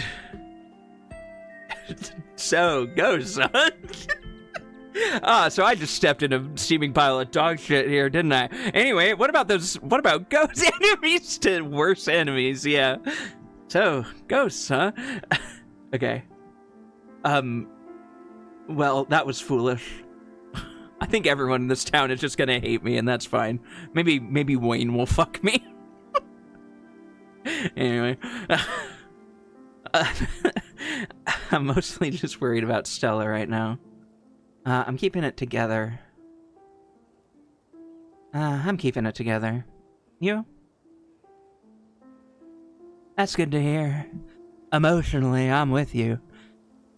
So, go, son. So I just stepped in a steaming pile of dog shit here, didn't I? Anyway, what about ghost enemies to worse enemies? Yeah. So, ghosts, huh? Okay. Well, that was foolish. I think everyone in this town is just gonna hate me, and that's fine. Maybe Wayne will fuck me. Anyway. I'm mostly just worried about Stella right now. I'm keeping it together. I'm keeping it together. You? That's good to hear. Emotionally, I'm with you.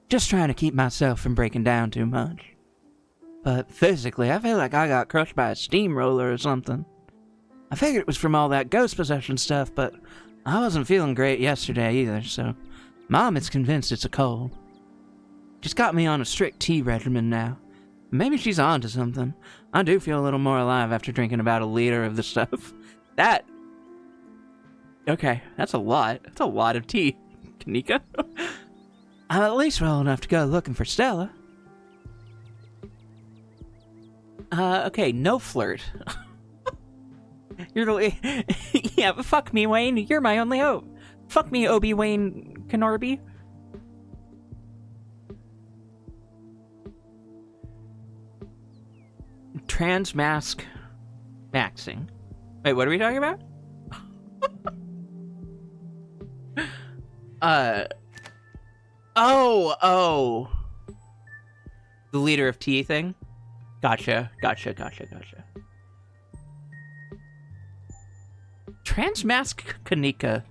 Just trying to keep myself from breaking down too much. But physically, I feel like I got crushed by a steamroller or something. I figured it was from all that ghost possession stuff, but I wasn't feeling great yesterday either, so Mom is convinced it's a cold. She's got me on a strict tea regimen now. Maybe she's onto something. I do feel a little more alive after drinking about a liter of the stuff. Okay, that's a lot. That's a lot of tea, Kanika. I'm at least well enough to go looking for Stella. Okay, no flirt. You're the yeah, but fuck me, Wayne. You're my only hope. Fuck me, Obi-Wan Kenobi. Transmask maxing. Wait, what are we talking about? Oh. The leader of T thing? Gotcha. Transmask Kanika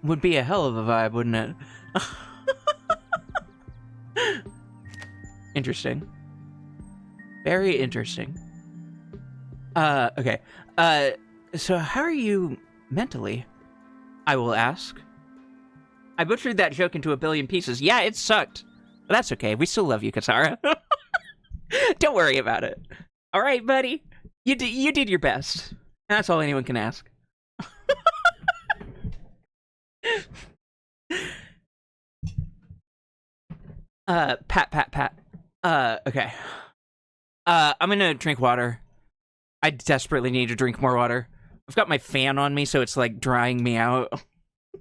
would be a hell of a vibe, wouldn't it? Interesting. Very interesting. Okay. So how are you mentally? I will ask. I butchered that joke into a billion pieces. Yeah, it sucked. But that's okay. We still love you, Katara. Don't worry about it. All right, buddy. You did your best. That's all anyone can ask. Pat. Okay. I'm gonna drink water. I desperately need to drink more water. I've got my fan on me, so it's like drying me out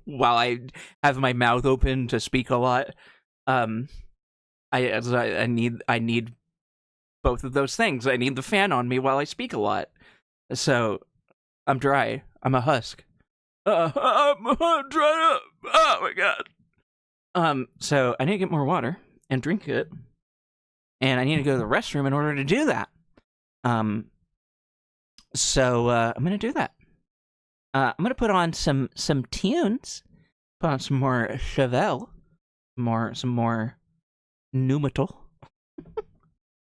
while I have my mouth open to speak a lot. I need both of those things. I need the fan on me while I speak a lot. So I'm dry. I'm a husk. I'm dried up. Oh my god. So I need to get more water and drink it, and I need to go to the restroom in order to do that. So I'm gonna do that. I'm gonna put on some tunes. Put on some more Chevelle, some more nu metal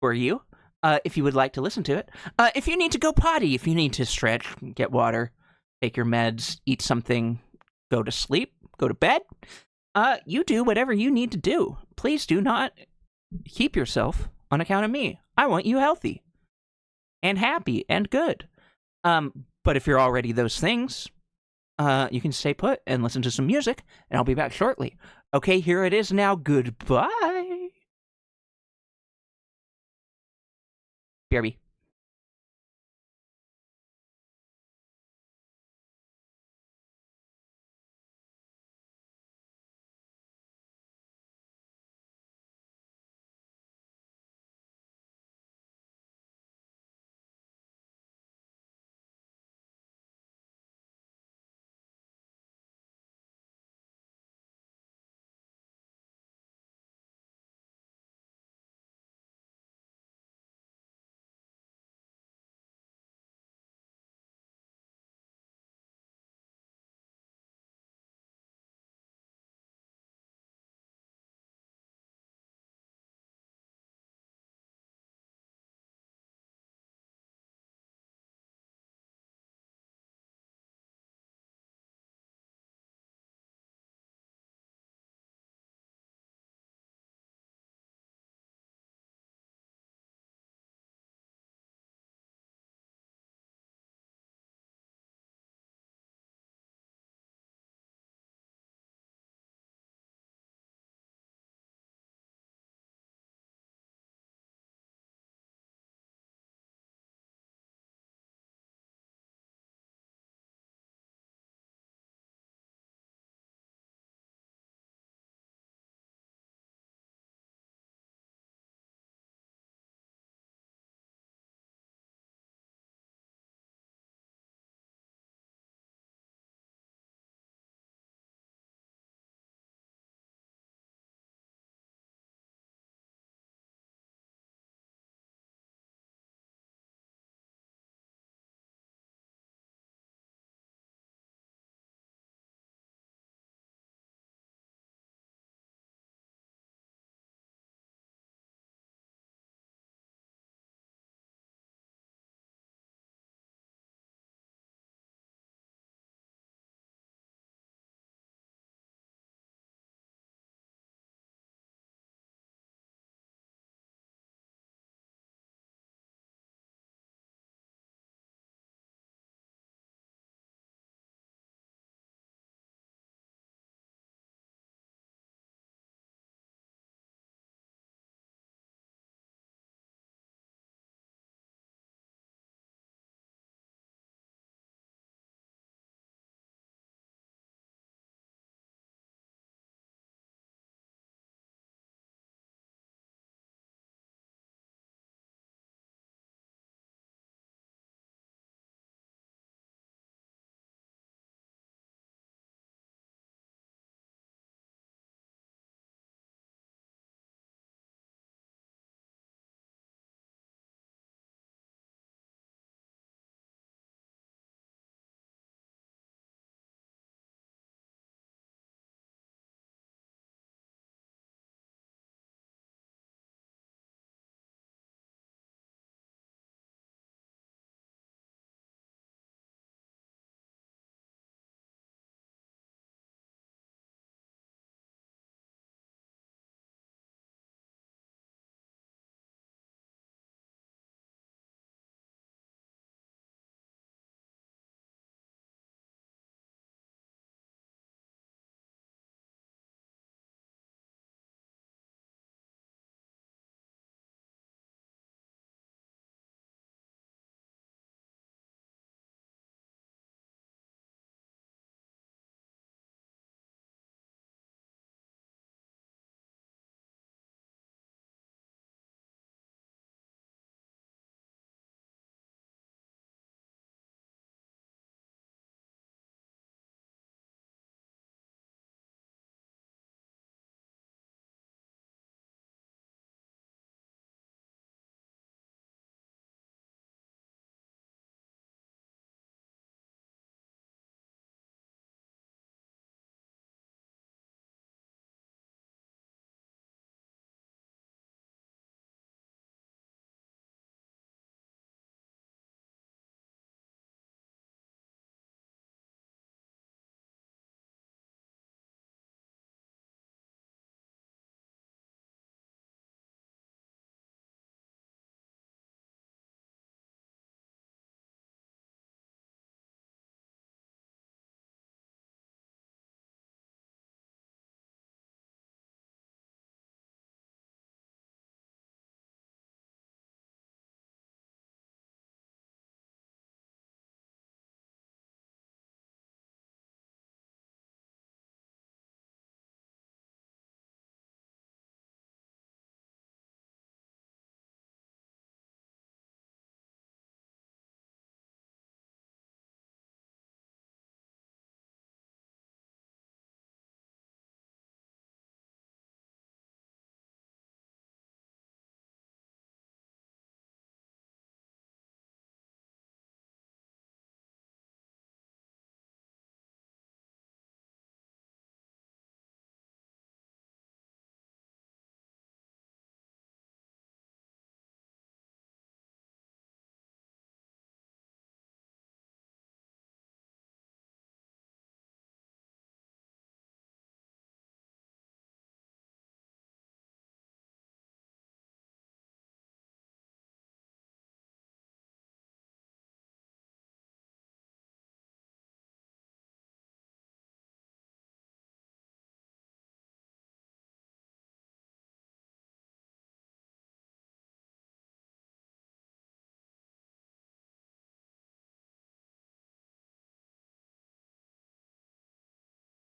for you. If you would like to listen to it. If you need to go potty, if you need to stretch, get water, take your meds, eat something, go to sleep, go to bed. You do whatever you need to do. Please do not keep yourself on account of me. I want you healthy and happy and good. But if you're already those things, you can stay put and listen to some music, and I'll be back shortly. Okay, here it is now. Goodbye. BRB.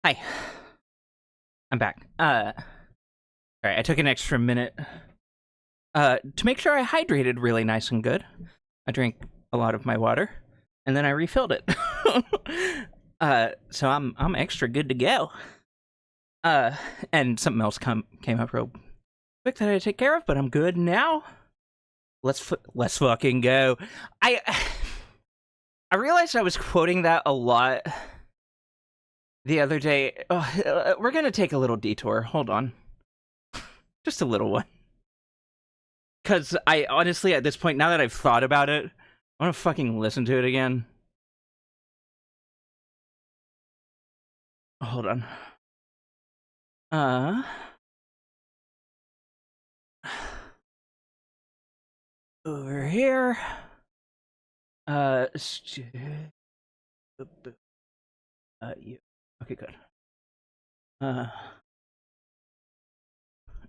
Hi. I'm back. Alright, I took an extra minute to make sure I hydrated really nice and good. I drank a lot of my water, and then I refilled it. So I'm extra good to go. And something else came up real quick that I had to take care of, but I'm good now. Let's fucking go. I realized I was quoting that a lot the other day. Oh, we're gonna take a little detour. Hold on. Just a little one. Because I honestly, at this point, now that I've thought about it, I want to fucking listen to it again. Hold on. Over here. You. Okay, good.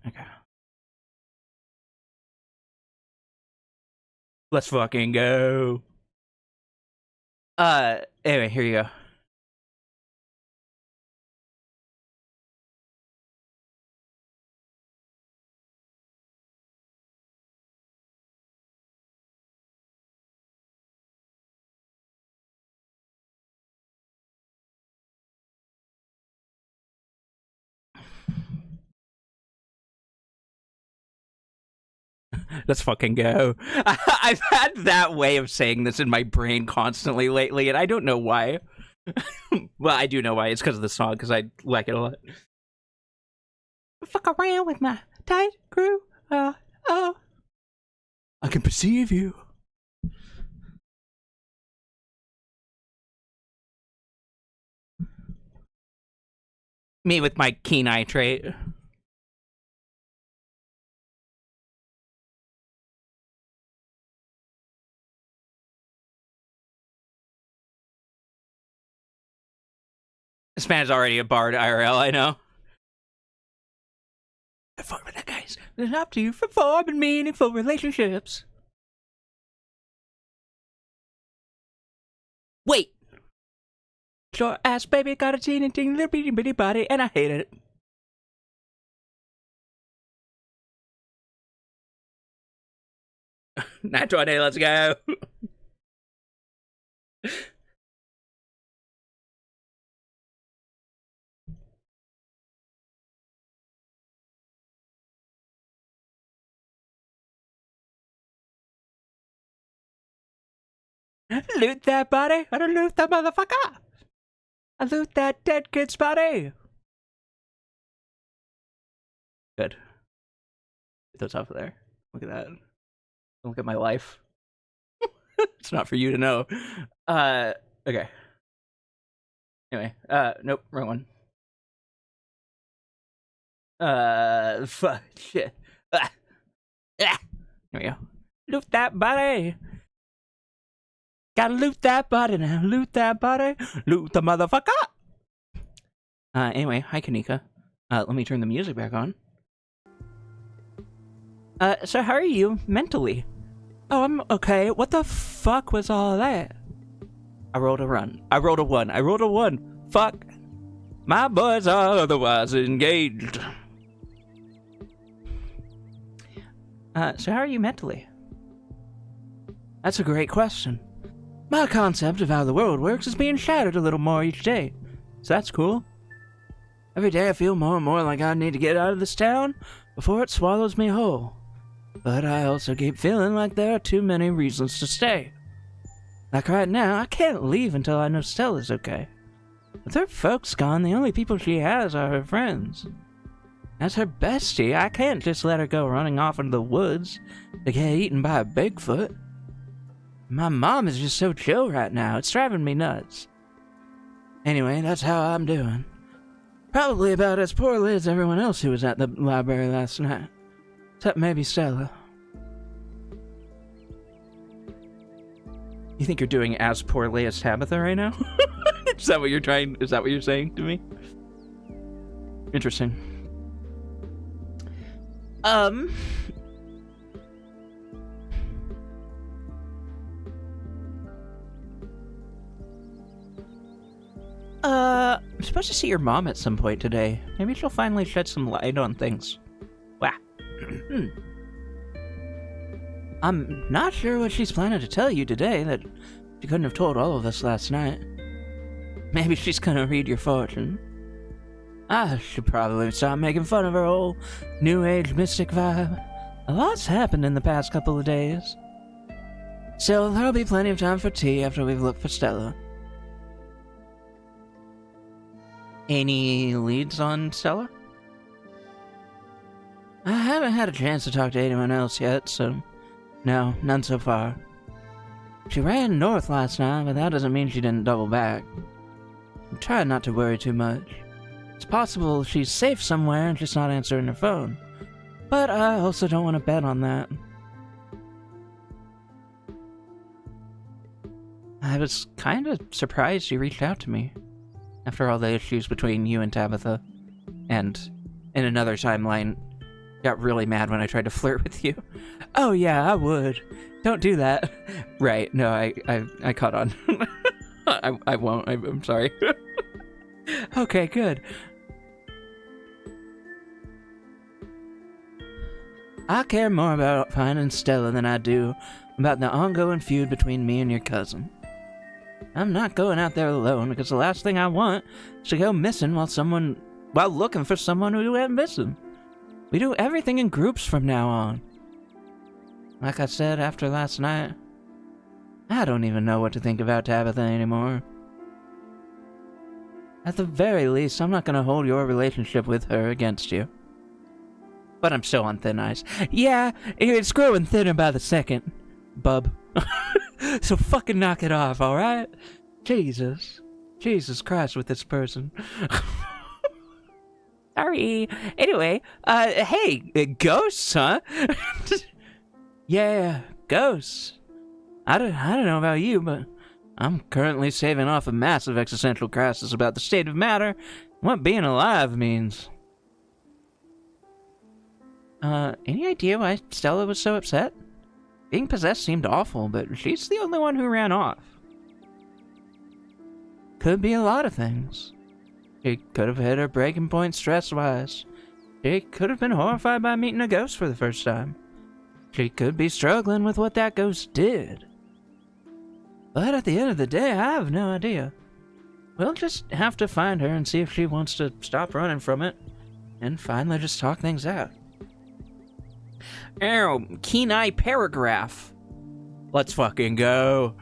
Okay. Let's fucking go. Anyway, here you go. Let's fucking go. I've had that way of saying this in my brain constantly lately, and I don't know why. Well, I do know why. It's because of the song, because I like it a lot. Fuck around with my tight crew. I can perceive you. Me with my keen eye trait. This man's already a bard IRL, I know. Forming that, guys. It's up to you for forming meaningful relationships. Wait. Your ass baby got a teeny little bitty bitty body, and I hate it. Nat 20, let's go. Loot that body. I don't loot that motherfucker. I loot that dead kid's body. Good. Get those off of there. Look at that. Look at my life. It's not for you to know. Okay. Anyway, nope, wrong one. Fuck, shit. Here we go. Loot that body. Gotta loot that body now. Loot that body. Loot the motherfucker. Anyway, hi, Kanika. Let me turn the music back on. So how are you mentally? Oh, I'm okay. What the fuck was all that? I rolled a run. I rolled a one. I rolled a one. Fuck. My boys are otherwise engaged. So how are you mentally? That's a great question. My concept of how the world works is being shattered a little more each day. So that's cool. Every day I feel more and more like I need to get out of this town before it swallows me whole. But I also keep feeling like there are too many reasons to stay. Like right now, I can't leave until I know Stella's okay. With her folks gone, the only people she has are her friends. As her bestie, I can't just let her go running off into the woods to get eaten by a Bigfoot. My mom is just so chill right now, it's driving me nuts. Anyway, that's how I'm doing. Probably about as poorly as everyone else who was at the library last night. Except maybe Stella. You think you're doing as poorly as Tabitha right now? Is that what you're saying to me? Interesting. supposed to see your mom at some point today. Maybe she'll finally shed some light on things. Wow. I'm not sure what she's planning to tell you today that she couldn't have told all of us last night. Maybe she's gonna read your fortune. I should probably stop making fun of her whole New Age mystic vibe. A lot's happened in the past couple of days. So there'll be plenty of time for tea after we've looked for Stella. Any leads on Stella? I haven't had a chance to talk to anyone else yet, so no, none so far. She ran north last night, but that doesn't mean she didn't double back. I'm trying not to worry too much. It's possible she's safe somewhere and just not answering her phone. But I also don't want to bet on that. I was kind of surprised she reached out to me. After all the issues between you and Tabitha. And in another timeline, got really mad when I tried to flirt with you. Oh yeah, I would. Don't do that. Right, no, I caught on. I won't, I'm sorry. Okay, good. I care more about finding Stella than I do about the ongoing feud between me and your cousin. I'm not going out there alone because the last thing I want is to go missing while looking for someone who went missing. We do everything in groups from now on. Like I said after last night, I don't even know what to think about Tabitha anymore. At the very least, I'm not going to hold your relationship with her against you. But I'm still on thin ice. Yeah, it's growing thinner by the second, bub. So fucking knock it off, alright? Jesus Christ with this person. Sorry. Anyway, hey, ghosts, huh? Yeah, ghosts. I don't know about you, but I'm currently saving off a massive existential crisis about the state of matter and what being alive means. Any idea why Stella was so upset? Being possessed seemed awful, but she's the only one who ran off. Could be a lot of things. She could have hit her breaking point stress-wise. She could have been horrified by meeting a ghost for the first time. She could be struggling with what that ghost did. But at the end of the day, I have no idea. We'll just have to find her and see if she wants to stop running from it and finally just talk things out. Oh, Kenai paragraph. Let's fucking go.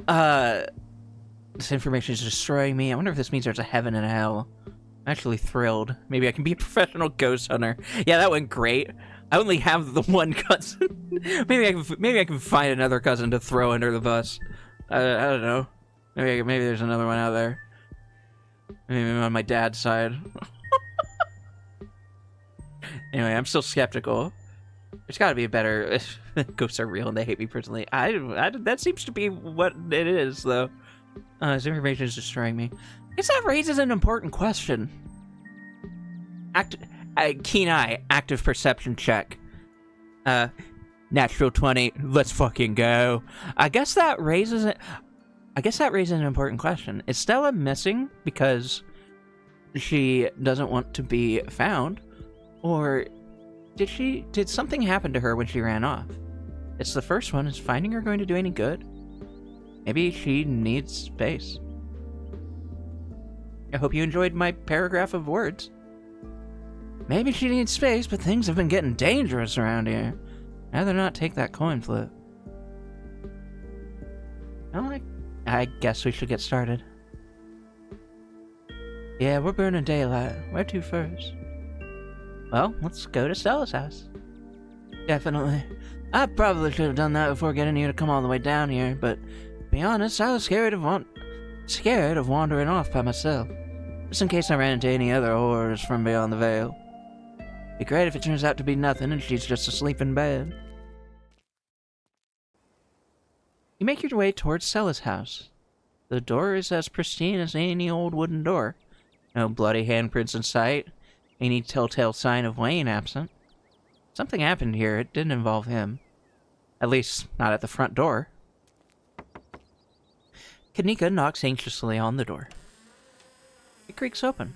This information is destroying me. I wonder if this means there's a heaven and a hell. I'm actually thrilled. Maybe I can be a professional ghost hunter. Yeah, that went great. I only have the one cousin. maybe I can find another cousin to throw under the bus. I don't know. Maybe there's another one out there. Maybe on my dad's side. Anyway, I'm still skeptical. There's got to be a better. Ghosts are real and they hate me personally. That seems to be what it is, though. This information is destroying me. I guess that raises an important question. Keen eye, active perception check. Natural 20. Let's fucking go. I guess that raises an important question. Is Stella missing because she doesn't want to be found, or did something happen to her when she ran off? It's the first one. Is finding her going to do any good? Maybe she needs space. I hope you enjoyed my paragraph of words. Maybe she needs space, but things have been getting dangerous around here. I'd rather not take that coin flip. Well, I guess we should get started. Yeah, we're burning daylight. Where to first? Well, let's go to Stella's house. Definitely. I probably should have done that before getting you to come all the way down here, but to be honest, I was scared of wandering off by myself. Just in case I ran into any other horrors from beyond the veil. Be great if it turns out to be nothing and she's just asleep in bed. You make your way towards Stella's house. The door is as pristine as any old wooden door. No bloody handprints in sight. Any telltale sign of Wayne absent. Something happened here. It didn't involve him. At least, not at the front door. Kanika knocks anxiously on the door. creaks open.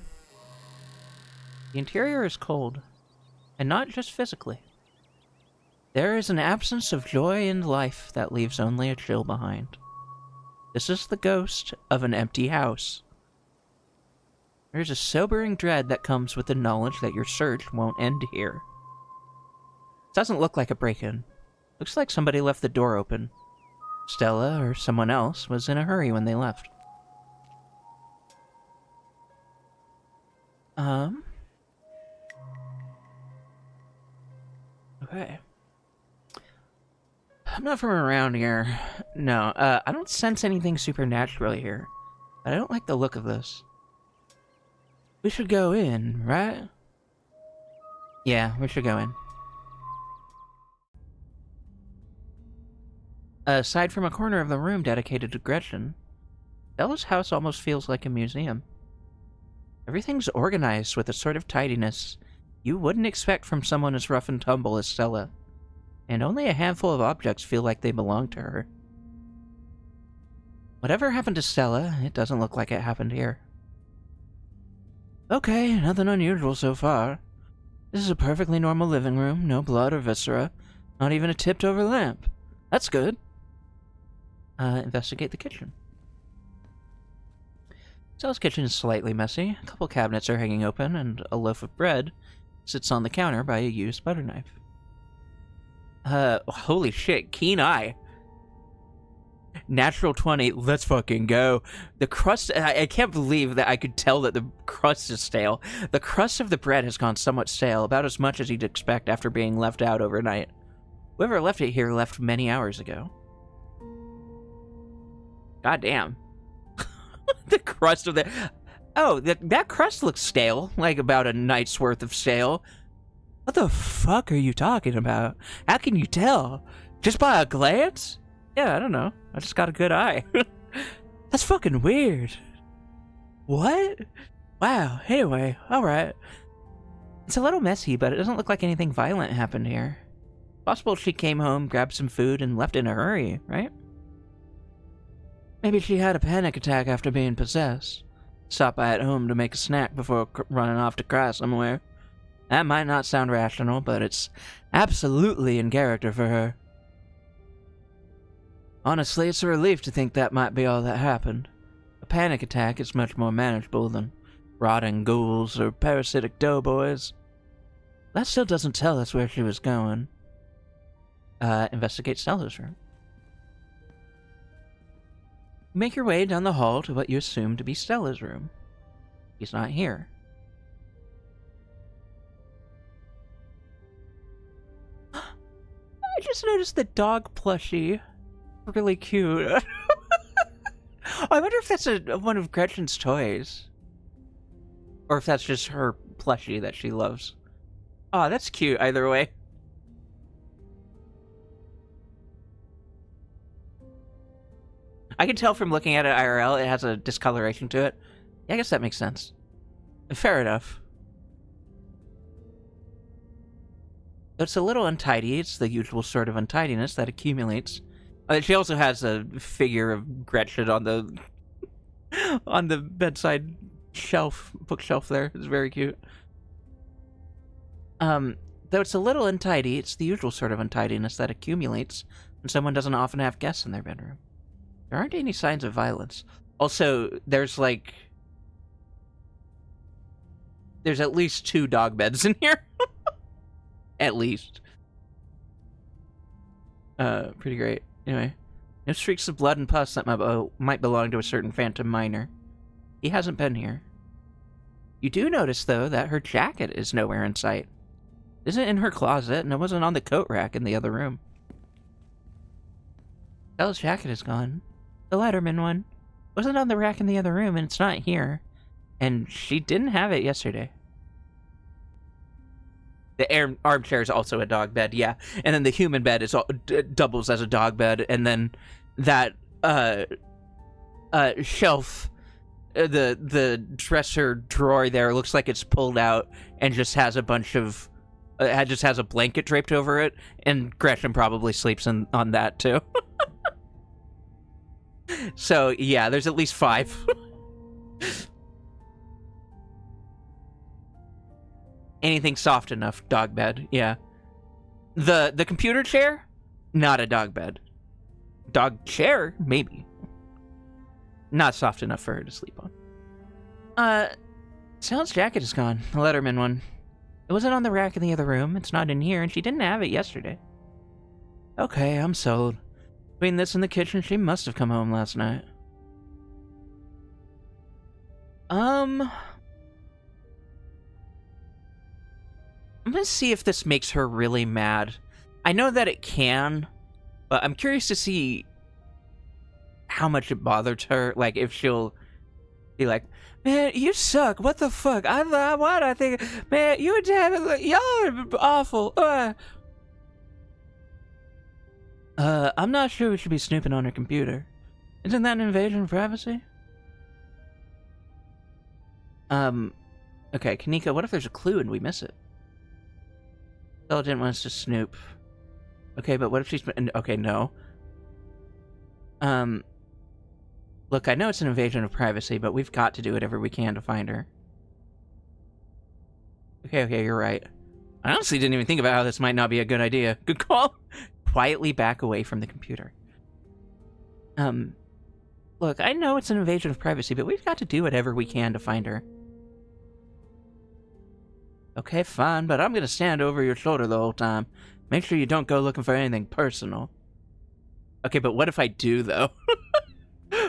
The interior is cold, and not just physically. There is an absence of joy and life that leaves only a chill behind. This is the ghost of an empty house. There is a sobering dread that comes with the knowledge that your search won't end here. It doesn't look like a break-in. Looks like somebody left the door open. Stella or someone else was in a hurry when they left. Okay. I'm not from around here. No, I don't sense anything supernatural here. But I don't like the look of this. We should go in, right? Yeah, we should go in. Aside from a corner of the room dedicated to Gretchen, Stella's house almost feels like a museum. Everything's organized with a sort of tidiness you wouldn't expect from someone as rough and tumble as Stella, and only a handful of objects feel like they belong to her. Whatever happened to Stella, it doesn't look like it happened here. Okay, nothing unusual so far. This is a perfectly normal living room, no blood or viscera, not even a tipped-over lamp. That's good. Investigate the kitchen. Stella's kitchen is slightly messy. A couple cabinets are hanging open, and a loaf of bread sits on the counter by a used butter knife. Holy shit, keen eye. Natural 20, let's fucking go. The crust, I can't believe that I could tell that the crust is stale. The crust of the bread has gone somewhat stale, about as much as you'd expect after being left out overnight. Whoever left it here left many hours ago. God damn. The crust of the... Oh, that crust looks stale. Like about a night's worth of stale. What the fuck are you talking about? How can you tell? Just by a glance? Yeah, I don't know. I just got a good eye. That's fucking weird. What? Wow, anyway, alright. It's a little messy, but it doesn't look like anything violent happened here. Possible she came home, grabbed some food, and left in a hurry, right? Maybe she had a panic attack after being possessed. Stopped by at home to make a snack before running off to cry somewhere. That might not sound rational, but it's absolutely in character for her. Honestly, it's a relief to think that might be all that happened. A panic attack is much more manageable than rotting ghouls or parasitic doughboys. That still doesn't tell us where she was going. Investigate Stella's room. Make your way down the hall to what you assume to be Stella's room. He's not here. I just noticed the dog plushie. Really cute. I wonder if that's one of Gretchen's toys. Or if that's just her plushie that she loves. Oh, that's cute either way. I can tell from looking at it IRL, it has a discoloration to it. Yeah, I guess that makes sense. Fair enough. It's a little untidy. It's the usual sort of untidiness that accumulates. She also has a figure of Gretchen on the bedside bookshelf there. It's very cute. Though it's a little untidy, it's the usual sort of untidiness that accumulates when someone doesn't often have guests in their bedroom. There aren't any signs of violence. Also, there's at least 2 dog beds in here. At least. Pretty great. Anyway, no streaks of blood and pus that might belong to a certain phantom miner. He hasn't been here. You do notice, though, that her jacket is nowhere in sight. It isn't in her closet, and it wasn't on the coat rack in the other room. Stella's jacket is gone. The Letterman one. Wasn't on the rack in the other room, and it's not here. And she didn't have it yesterday. The armchair is also a dog bed, yeah. And then the human bed is doubles as a dog bed, and then that shelf, the dresser drawer there looks like it's pulled out and just has a bunch of, it just has a blanket draped over it, and Gretchen probably sleeps on that too. So yeah, there's at least 5. Anything soft enough, dog bed, yeah. The computer chair, not a dog bed. Dog chair, maybe. Not soft enough for her to sleep on. Sal's jacket is gone, the Letterman one. It wasn't on the rack in the other room, it's not in here, and she didn't have it yesterday. Okay, I'm sold. Between this and the kitchen, she must have come home last night. I'm gonna see if this makes her really mad. I know that it can, but I'm curious to see how much it bothered her. Like, if she'll be like, man, you suck. What the fuck? I think, man, you and Dad, y'all are awful. I'm not sure we should be snooping on her computer. Isn't that an invasion of privacy? Okay, Kanika, what if there's a clue and we miss it? Stella didn't want us to snoop. Okay, but what if she's... Okay, no. Look, I know it's an invasion of privacy, but we've got to do whatever we can to find her. Okay, you're right. I honestly didn't even think about how this might not be a good idea. Good call. Quietly back away from the computer. Look, I know it's an invasion of privacy, but we've got to do whatever we can to find her. Okay, fine, but I'm gonna stand over your shoulder the whole time. Make sure you don't go looking for anything personal. Okay, but what if I do, though?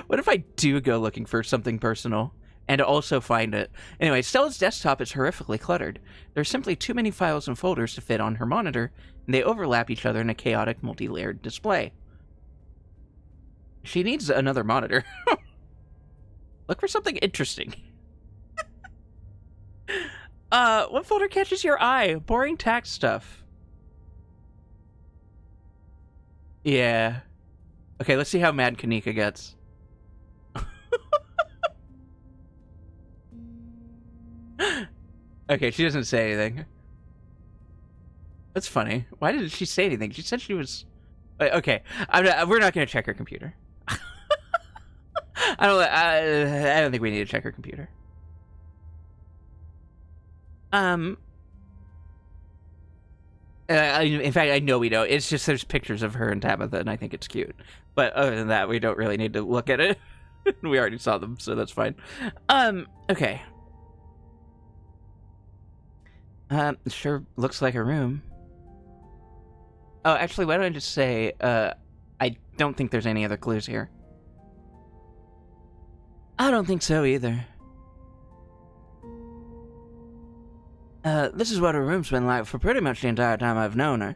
What if I do go looking for something personal and also find it? Anyway, Stella's desktop is horrifically cluttered. There's simply too many files and folders to fit on her monitor, and they overlap each other in a chaotic, multi-layered display. She needs another monitor. Look for something interesting. What folder catches your eye? Boring tax stuff. Yeah. Okay, let's see how mad Kanika gets. Okay, she doesn't say anything. That's funny. Why didn't she say anything? She said she was... Okay, we're not going to check her computer. I don't think we need to check her computer. In fact, I know we don't. It's just there's pictures of her and Tabitha, and I think it's cute. But other than that, we don't really need to look at it. We already saw them, so that's fine. Okay. Sure looks like a room. Oh, actually, why don't I just say, I don't think there's any other clues here. I don't think so either. This is what her room's been like for pretty much the entire time I've known her.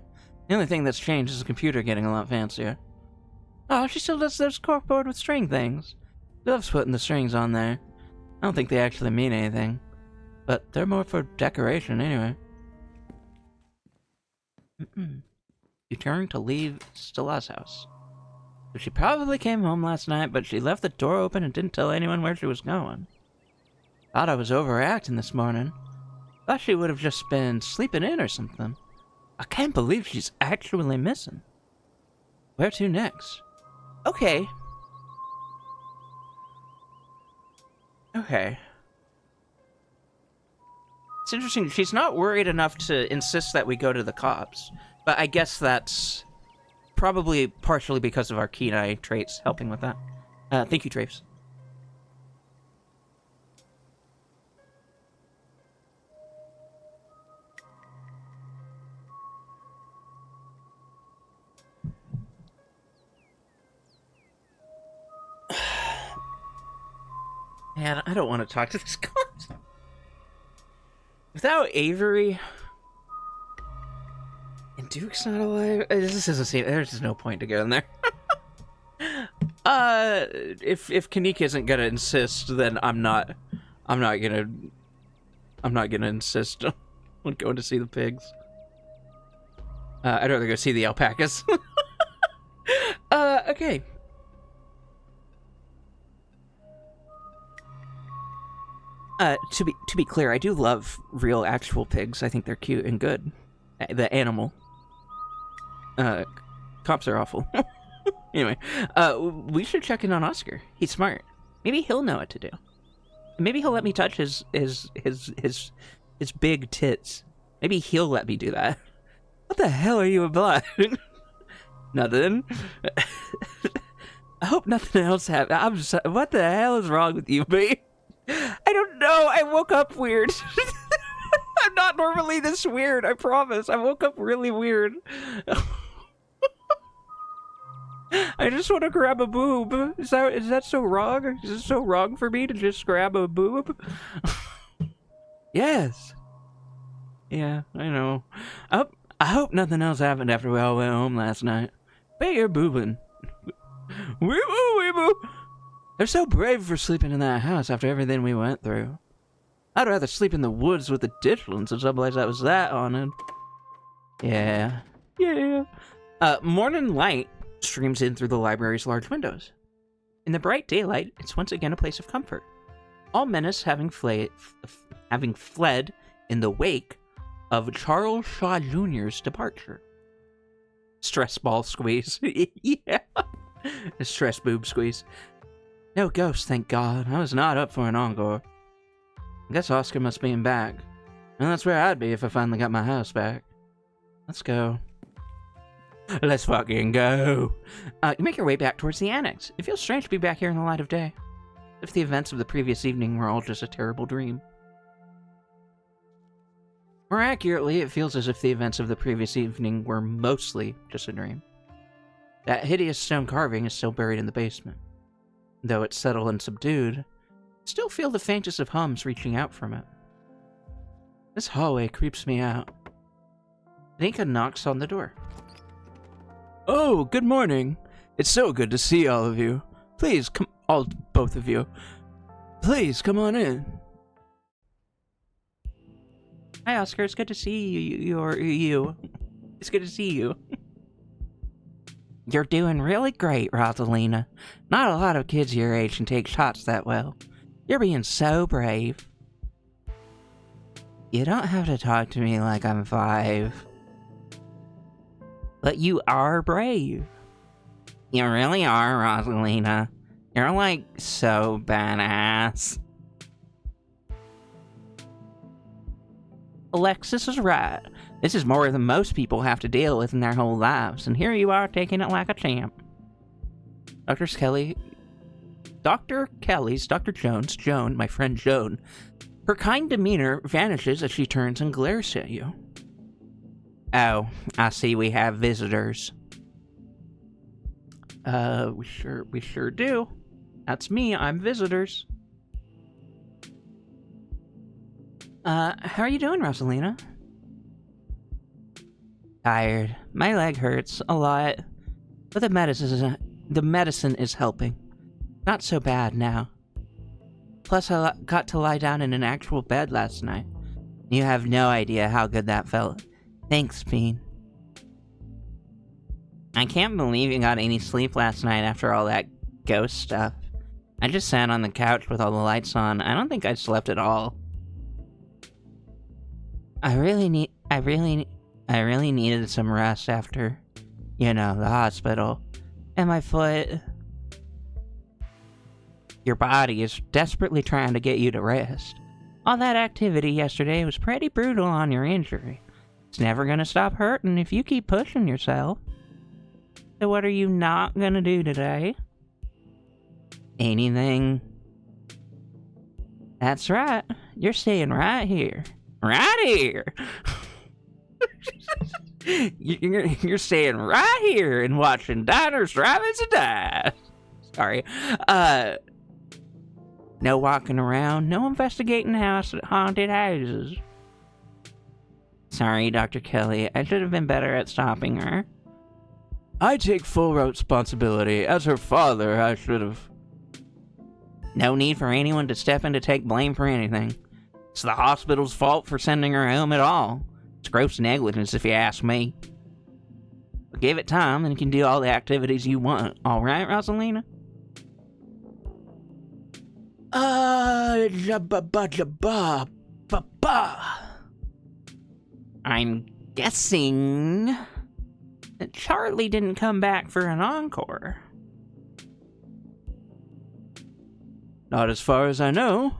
The only thing that's changed is the computer getting a lot fancier. Oh, she still does those corkboard with string things. Loves putting the strings on there. I don't think they actually mean anything. But they're more for decoration anyway. You turn to leave Stella's house. So she probably came home last night, but she left the door open and didn't tell anyone where she was going. Thought I was overreacting this morning. Thought she would have just been sleeping in or something. I can't believe she's actually missing. Where to next? Okay. Okay. It's interesting, she's not worried enough to insist that we go to the cops. But I guess that's probably partially because of our keen eye traits helping with that. Thank you, Trace. Man, I don't want to talk to this cop. Without Avery... And Duke's not alive? This doesn't seem... There's just no point to go in there. If Kanika isn't gonna insist, then I'm not gonna insist on going to see the pigs. I'd rather go see the alpacas. Okay. To be clear, I do love real actual pigs. I think they're cute and good. The animal. Cops are awful. Anyway, we should check in on Oscar. He's smart. Maybe he'll know what to do. Maybe he'll let me touch his big tits. Maybe he'll let me do that. What the hell are you about? Nothing. I hope nothing else happened. What the hell is wrong with you, babe? I don't know. I woke up weird. I'm not normally this weird, I promise. I woke up really weird. I just want to grab a boob. Is that so wrong? Is it so wrong for me to just grab a boob? Yes. Yeah, I know. I hope nothing else happened after we all went home last night. Bet you're boobing. Weeboo. They're so brave for sleeping in that house after everything we went through. I'd rather sleep in the woods with the Ditchlands than someplace that was that haunted. Yeah. Morning light streams in through the library's large windows. In the bright daylight, it's once again a place of comfort. All menace having fled in the wake of Charles Shaw Jr.'s departure. Stress ball squeeze. Yeah. A stress boob squeeze. No ghost, thank God. I was not up for an encore. I guess Oscar must be in back. And that's where I'd be if I finally got my house back. Let's go. Let's fucking go. You make your way back towards the annex. It feels strange to be back here in the light of day. If the events of the previous evening were all just a terrible dream. More accurately, it feels as if the events of the previous evening were mostly just a dream. That hideous stone carving is still buried in the basement. Though it's settled and subdued, I still feel the faintest of hums reaching out from it. This hallway creeps me out. Nika knocks on the door. Oh, good morning. It's so good to see all of you. Please, both of you. Please, come on in. Hi, Oscar. It's good to see you. It's good to see you. You're doing really great, Rosalina. Not a lot of kids your age can take shots that well. You're being so brave. You don't have to talk to me like I'm 5. But you are brave. You really are, Rosalina. You're like so badass. Alexis is right. This is more than most people have to deal with in their whole lives, and here you are taking it like a champ. Dr. Jones, Joan, my friend Joan. Her kind demeanor vanishes as she turns and glares at you. Oh, I see we have visitors. We sure do. That's me, I'm visitors. How are you doing, Rosalina? Tired. My leg hurts a lot, but the medicine is helping. Not so bad now. Plus, I got to lie down in an actual bed last night. You have no idea how good that felt. Thanks, Bean. I can't believe you got any sleep last night after all that ghost stuff. I just sat on the couch with all the lights on. I don't think I slept at all. I really needed some rest after, the hospital. And my foot... Your body is desperately trying to get you to rest. All that activity yesterday was pretty brutal on your injury. It's never gonna stop hurting if you keep pushing yourself. So what are you not gonna do today? Anything? That's right. You're staying right here. Right here! You're staying right here and watching diners, drive-ins, and dives. Sorry. No walking around, no investigating haunted houses. Sorry, Dr. Kelly. I should have been better at stopping her. I take full responsibility. As her father, I should have. No need for anyone to step in to take blame for anything. It's the hospital's fault for sending her home at all. It's gross negligence if you ask me. But give it time and you can do all the activities you want. Alright, Rosalina? I'm guessing that Charlie didn't come back for an encore. Not as far as I know.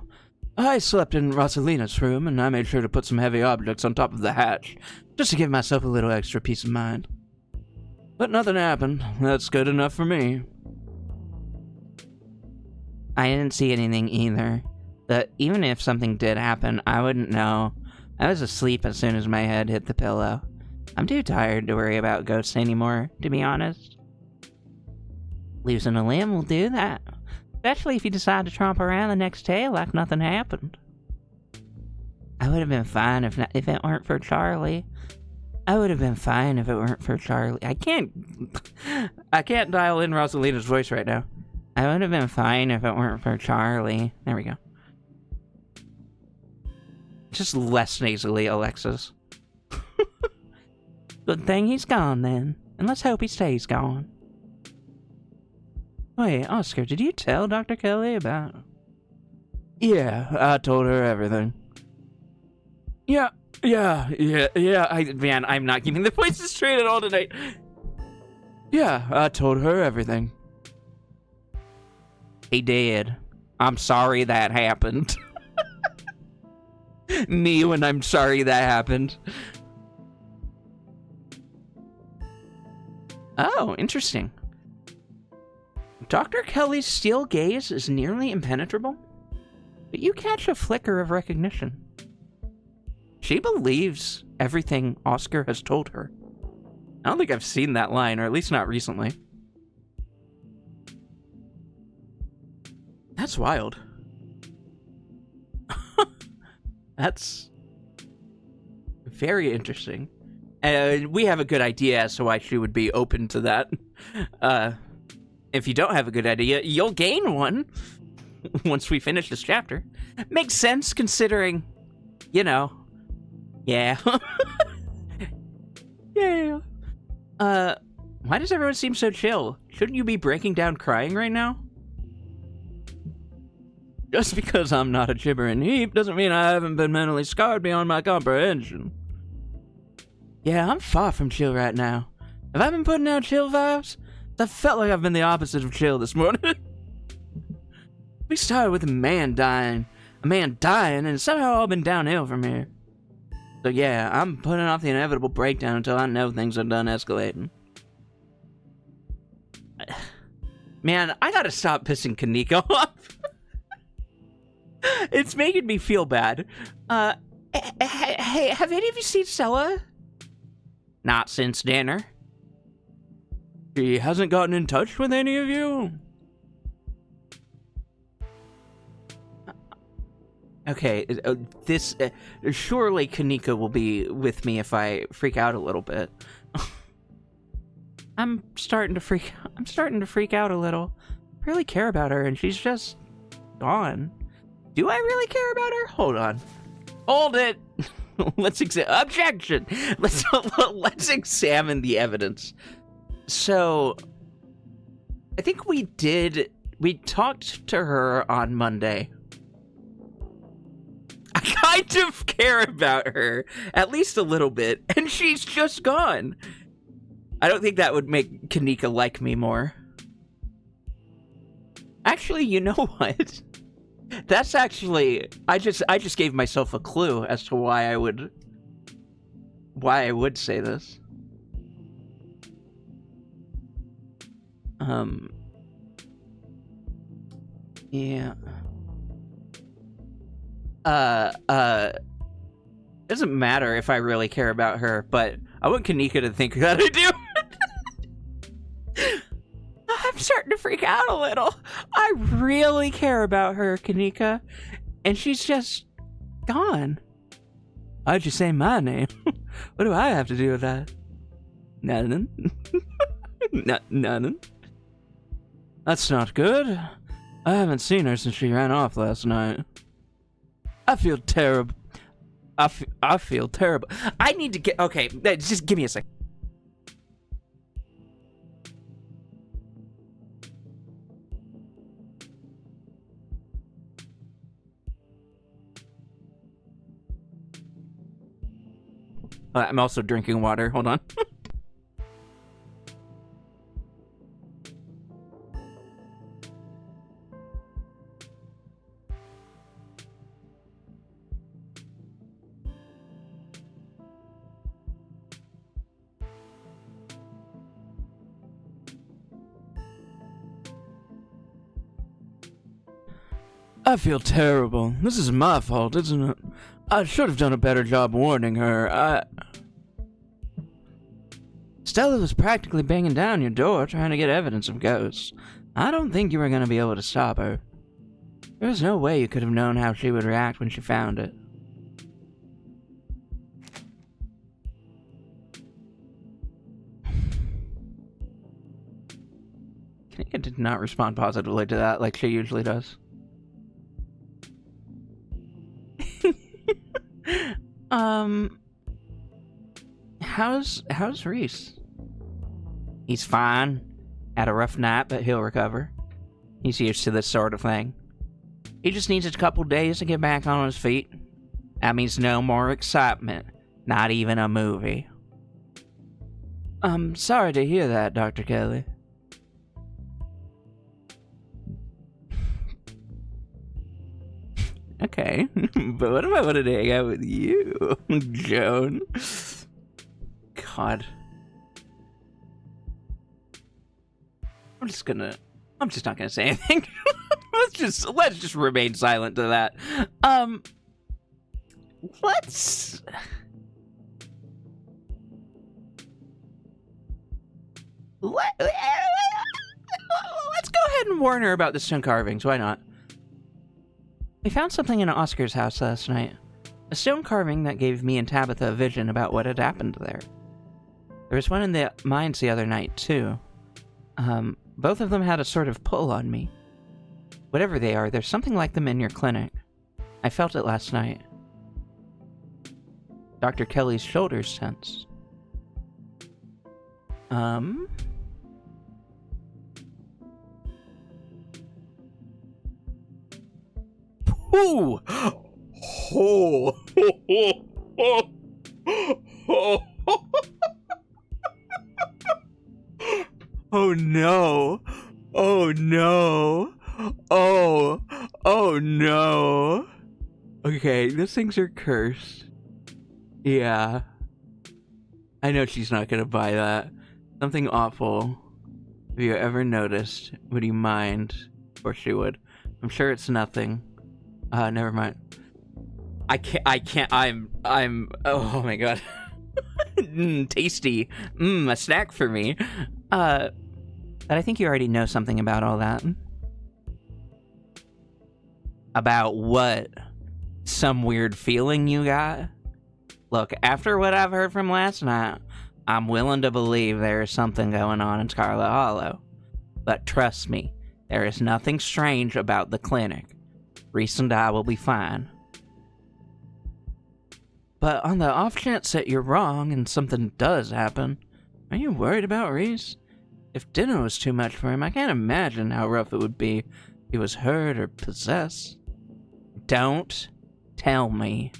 I slept in Rosalina's room, and I made sure to put some heavy objects on top of the hatch, just to give myself a little extra peace of mind. But nothing happened. That's good enough for me. I didn't see anything either. But even if something did happen, I wouldn't know. I was asleep as soon as my head hit the pillow. I'm too tired to worry about ghosts anymore, to be honest. Losing a limb will do that. Especially if you decide to tromp around the next day like nothing happened. I would have been fine if it weren't for Charlie. I would have been fine if it weren't for Charlie. I can't dial in Rosalina's voice right now. I would have been fine if it weren't for Charlie. There we go. Just less nasally, Alexis. Good thing he's gone then. And let's hope he stays gone. Wait, Oscar, did you tell Dr. Kelly about... Yeah, I told her everything. Yeah, man, I'm not keeping the voices straight at all tonight. Yeah, I told her everything. He did. I'm sorry that happened. Me when I'm sorry that happened. Oh, interesting. Dr. Kelly's steel gaze is nearly impenetrable, but you catch a flicker of recognition. She believes everything Oscar has told her. I don't think I've seen that line, or at least not recently. That's wild. That's very interesting. We have a good idea as to why she would be open to that. If you don't have a good idea, you'll gain one once we finish this chapter. Makes sense considering, you know. Yeah. Yeah. Why does everyone seem so chill? Shouldn't you be breaking down crying right now? Just because I'm not a gibbering heap doesn't mean I haven't been mentally scarred beyond my comprehension. Yeah, I'm far from chill right now. Have I been putting out chill vibes? I felt like I've been the opposite of chill this morning. We started with a man dying, and it's somehow all been downhill from here. So yeah, I'm putting off the inevitable breakdown until I know things are done escalating. Man, I gotta stop pissing Kaneko off. It's making me feel bad. Hey, have any of you seen Stella? Not since dinner. She hasn't gotten in touch with any of you? Okay, surely Kaneko will be with me if I freak out a little bit. I'm starting to freak out a little. I really care about her, and she's just gone. Do I really care about her? Hold on. Hold it. Objection. Let's examine the evidence. So, I think we talked to her on Monday. I kind of care about her, at least a little bit, and she's just gone. I don't think that would make Kaneko like me more. Actually, you know what? That's actually, I just gave myself a clue as to why I would say this. Yeah. Doesn't matter if I really care about her, but I want Kaneko to think that I do. I'm starting to freak out a little. I really care about her, Kaneko, and she's just gone. Why'd you say my name? What do I have to do with that? Nothing. Nothing. That's not good. I haven't seen her since she ran off last night. I feel terrible. I feel terrible. I need to get... Okay, just give me a sec. I'm also drinking water. Hold on. I feel terrible. This is my fault, isn't it? I should have done a better job warning her. Stella was practically banging down your door trying to get evidence of ghosts. I don't think you were going to be able to stop her. There's no way you could have known how she would react when she found it. Kanika did not respond positively to that like she usually does. How's Reese? He's fine. Had a rough night, but he'll recover. He's used to this sort of thing. He just needs a couple days to get back on his feet. That means no more excitement. Not even a movie. I'm sorry to hear that, Dr. Kelly. Okay, but what if I wanted to hang out with you, Joan? God. I'm just not gonna say anything. let's just remain silent to that. Let's go ahead and warn her about the stone carvings. Why not? We found something in Oscar's house last night. A stone carving that gave me and Tabitha a vision about what had happened there. There was one in the mines the other night, too. Both of them had a sort of pull on me. Whatever they are, there's something like them in your clinic. I felt it last night. Dr. Kelly's shoulders tensed. Ooh! Oh! Oh no! Oh no! Oh no! Okay, those things are cursed. Yeah. I know she's not gonna buy that. Something awful. Have you ever noticed? Would you mind? Or she would. I'm sure it's nothing. Never mind. I can't, oh my god. Tasty. A snack for me. But I think you already know something about all that. About what? Some weird feeling you got? Look, after what I've heard from last night, I'm willing to believe there is something going on in Scarlet Hollow. But trust me, there is nothing strange about the clinic. Reese and I will be fine. But on the off chance that you're wrong and something does happen, are you worried about Reese? If dinner was too much for him, I can't imagine how rough it would be if he was hurt or possessed. Don't tell me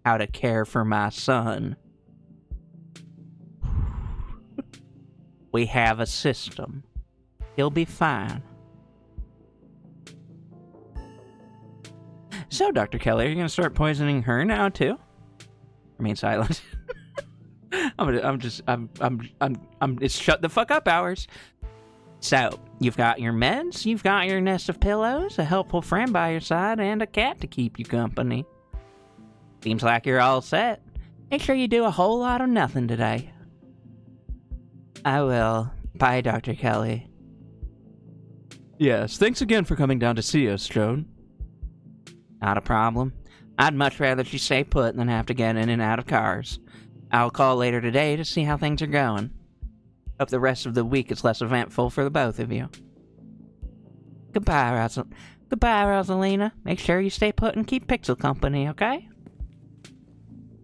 how to care for my son. We have a system. He'll be fine. So, Dr. Kelly, are you gonna start poisoning her now too? Remain silent. It's shut the fuck up hours. So, you've got your meds, you've got your nest of pillows, a helpful friend by your side, and a cat to keep you company. Seems like you're all set. Make sure you do a whole lot of nothing today. I will. Bye, Dr. Kelly. Yes, thanks again for coming down to see us, Joan. Not a problem. I'd much rather she stay put than have to get in and out of cars. I'll call later today to see how things are going. Hope the rest of the week is less eventful for the both of you. Goodbye, Rosalina. Make sure you stay put and keep Pixel company, okay?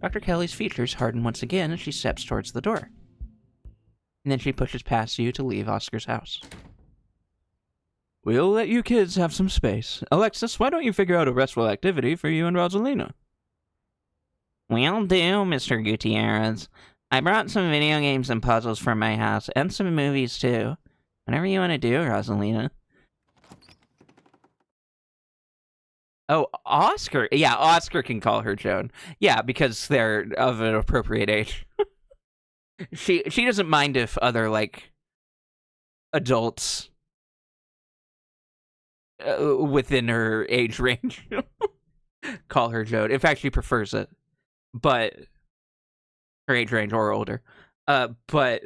Dr. Kelly's features harden once again as she steps towards the door. And then she pushes past you to leave Oscar's house. We'll let you kids have some space. Alexis, why don't you figure out a restful activity for you and Rosalina? Will do, Mr. Gutierrez. I brought some video games and puzzles from my house, and some movies too. Whatever you want to do, Rosalina. Oh, Oscar. Yeah, Oscar can call her Joan. Yeah, because they're of an appropriate age. She doesn't mind if other, like, adults within her age range. Call her Joan. In fact, she prefers it, but her age range or older. But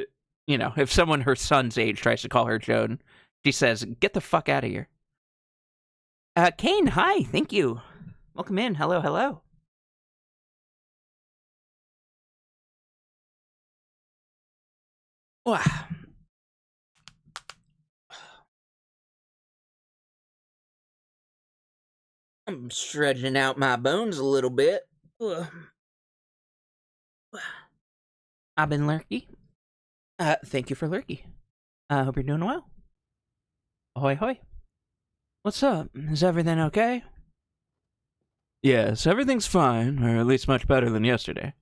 you know, if someone her son's age tries to call her Joan, she says, "Get the fuck out of here." Kane, hi, thank you. Welcome in. Hello, hello. Wow. I'm stretching out my bones a little bit. I've been Lurky. Thank you for Lurky. I hope you're doing well. Ahoy, hoy. What's up? Is everything okay? Yes, everything's fine, or at least much better than yesterday.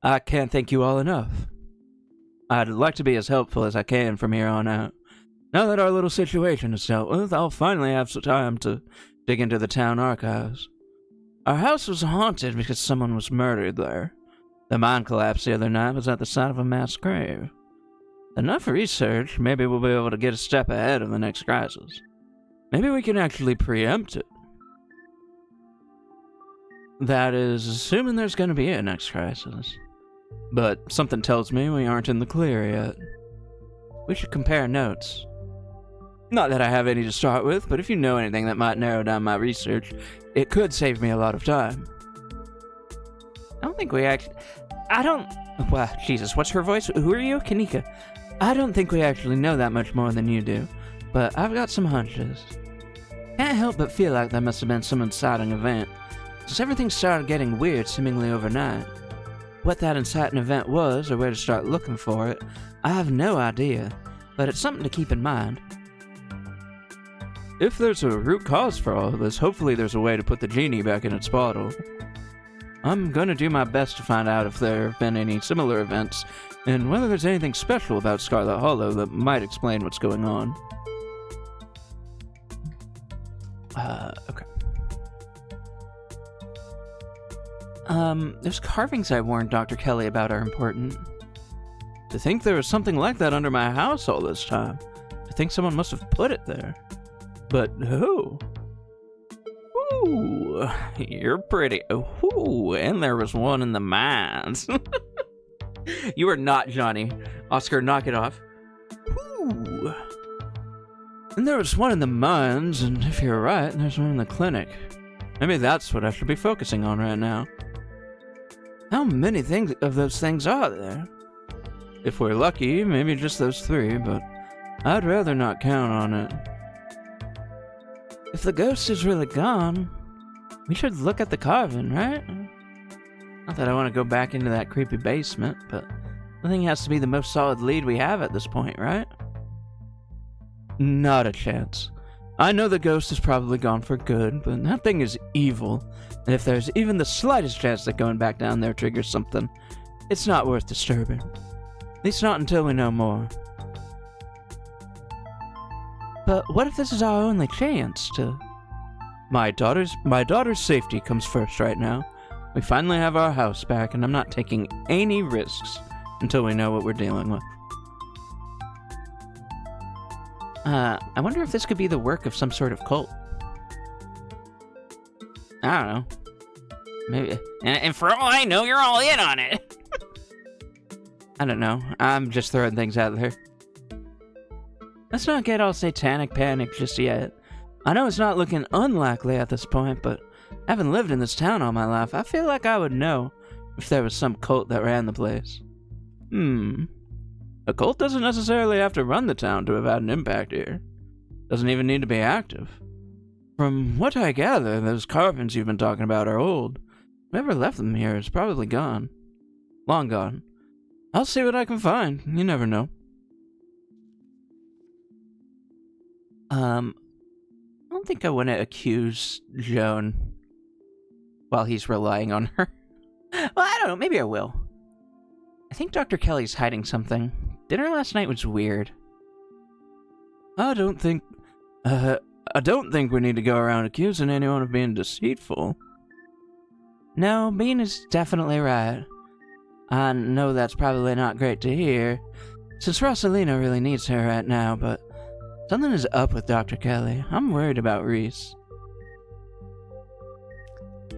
I can't thank you all enough. I'd like to be as helpful as I can from here on out. Now that our little situation is dealt with, I'll finally have some time to dig into the town archives. Our house was haunted because someone was murdered there. The mine collapse the other night was at the site of a mass grave. Enough research, maybe we'll be able to get a step ahead of the next crisis. Maybe we can actually preempt it. That is, assuming there's going to be a next crisis. But something tells me we aren't in the clear yet. We should compare notes. Not that I have any to start with, but if you know anything that might narrow down my research, it could save me a lot of time. I don't think we actually... Well, Jesus, what's her voice? Who are you? Kanika. I don't think we actually know that much more than you do, but I've got some hunches. Can't help but feel like there must have been some inciting event, since everything started getting weird seemingly overnight. What that inciting event was, or where to start looking for it, I have no idea, but it's something to keep in mind. If there's a root cause for all of this, hopefully there's a way to put the genie back in its bottle. I'm gonna do my best to find out if there have been any similar events, and whether there's anything special about Scarlet Hollow that might explain what's going on. Okay. Those carvings I warned Dr. Kelly about are important. To think there was something like that under my house all this time. To think someone must have put it there. But who? Ooh, you're pretty. Ooh, and there was one in the mines. You are not Johnny. Oscar, knock it off. Ooh. And there was one in the mines, and if you're right, there's one in the clinic. Maybe that's what I should be focusing on right now. How many of those things are there? If we're lucky, maybe just those 3, but I'd rather not count on it. If the ghost is really gone, we should look at the carving, right? Not that I want to go back into that creepy basement, but I think it has to be the most solid lead we have at this point, right? Not a chance. I know the ghost is probably gone for good, but that thing is evil, and if there's even the slightest chance that going back down there triggers something, it's not worth disturbing. At least not until we know more. But what if this is our only chance to... My daughter's safety comes first right now. We finally have our house back, and I'm not taking any risks until we know what we're dealing with. I wonder if this could be the work of some sort of cult. I don't know. Maybe. And for all I know, you're all in on it. I don't know. I'm just throwing things out there. Let's not get all satanic panic just yet. I know it's not looking unlikely at this point, but having lived in this town all my life, I feel like I would know if there was some cult that ran the place. A cult doesn't necessarily have to run the town to have had an impact here. Doesn't even need to be active. From what I gather, those carvings you've been talking about are old. Whoever left them here is probably gone. Long gone. I'll see what I can find. You never know. I don't think I want to accuse Joan while he's relying on her. Well, I don't know. Maybe I will. I think Dr. Kelly's hiding something. Dinner last night was weird. I don't think we need to go around accusing anyone of being deceitful. No, Bean is definitely right. I know that's probably not great to hear, since Rosalina really needs her right now, but Something is up with Dr. Kelly. I'm worried about Reese.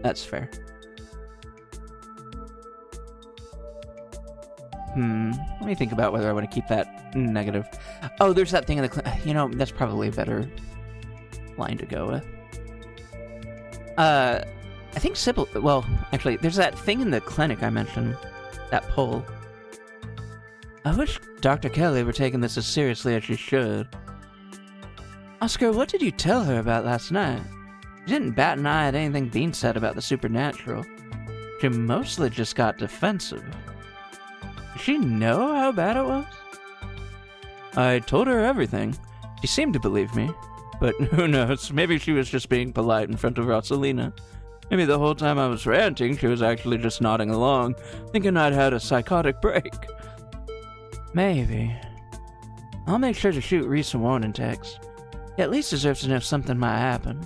That's fair. Let me think about whether I want to keep that negative. Oh, there's that thing in the you know, that's probably a better line to go with. I think Sybil... Well, actually, there's that thing in the clinic I mentioned. That poll. I wish Dr. Kelly were taking this as seriously as she should. Oscar, what did you tell her about last night? She didn't bat an eye at anything being said about the supernatural. She mostly just got defensive. Did she know how bad it was? I told her everything. She seemed to believe me. But who knows, maybe she was just being polite in front of Rosalina. Maybe the whole time I was ranting, she was actually just nodding along, thinking I'd had a psychotic break. Maybe. I'll make sure to shoot Reese a warning text. He at least deserves to know something might happen.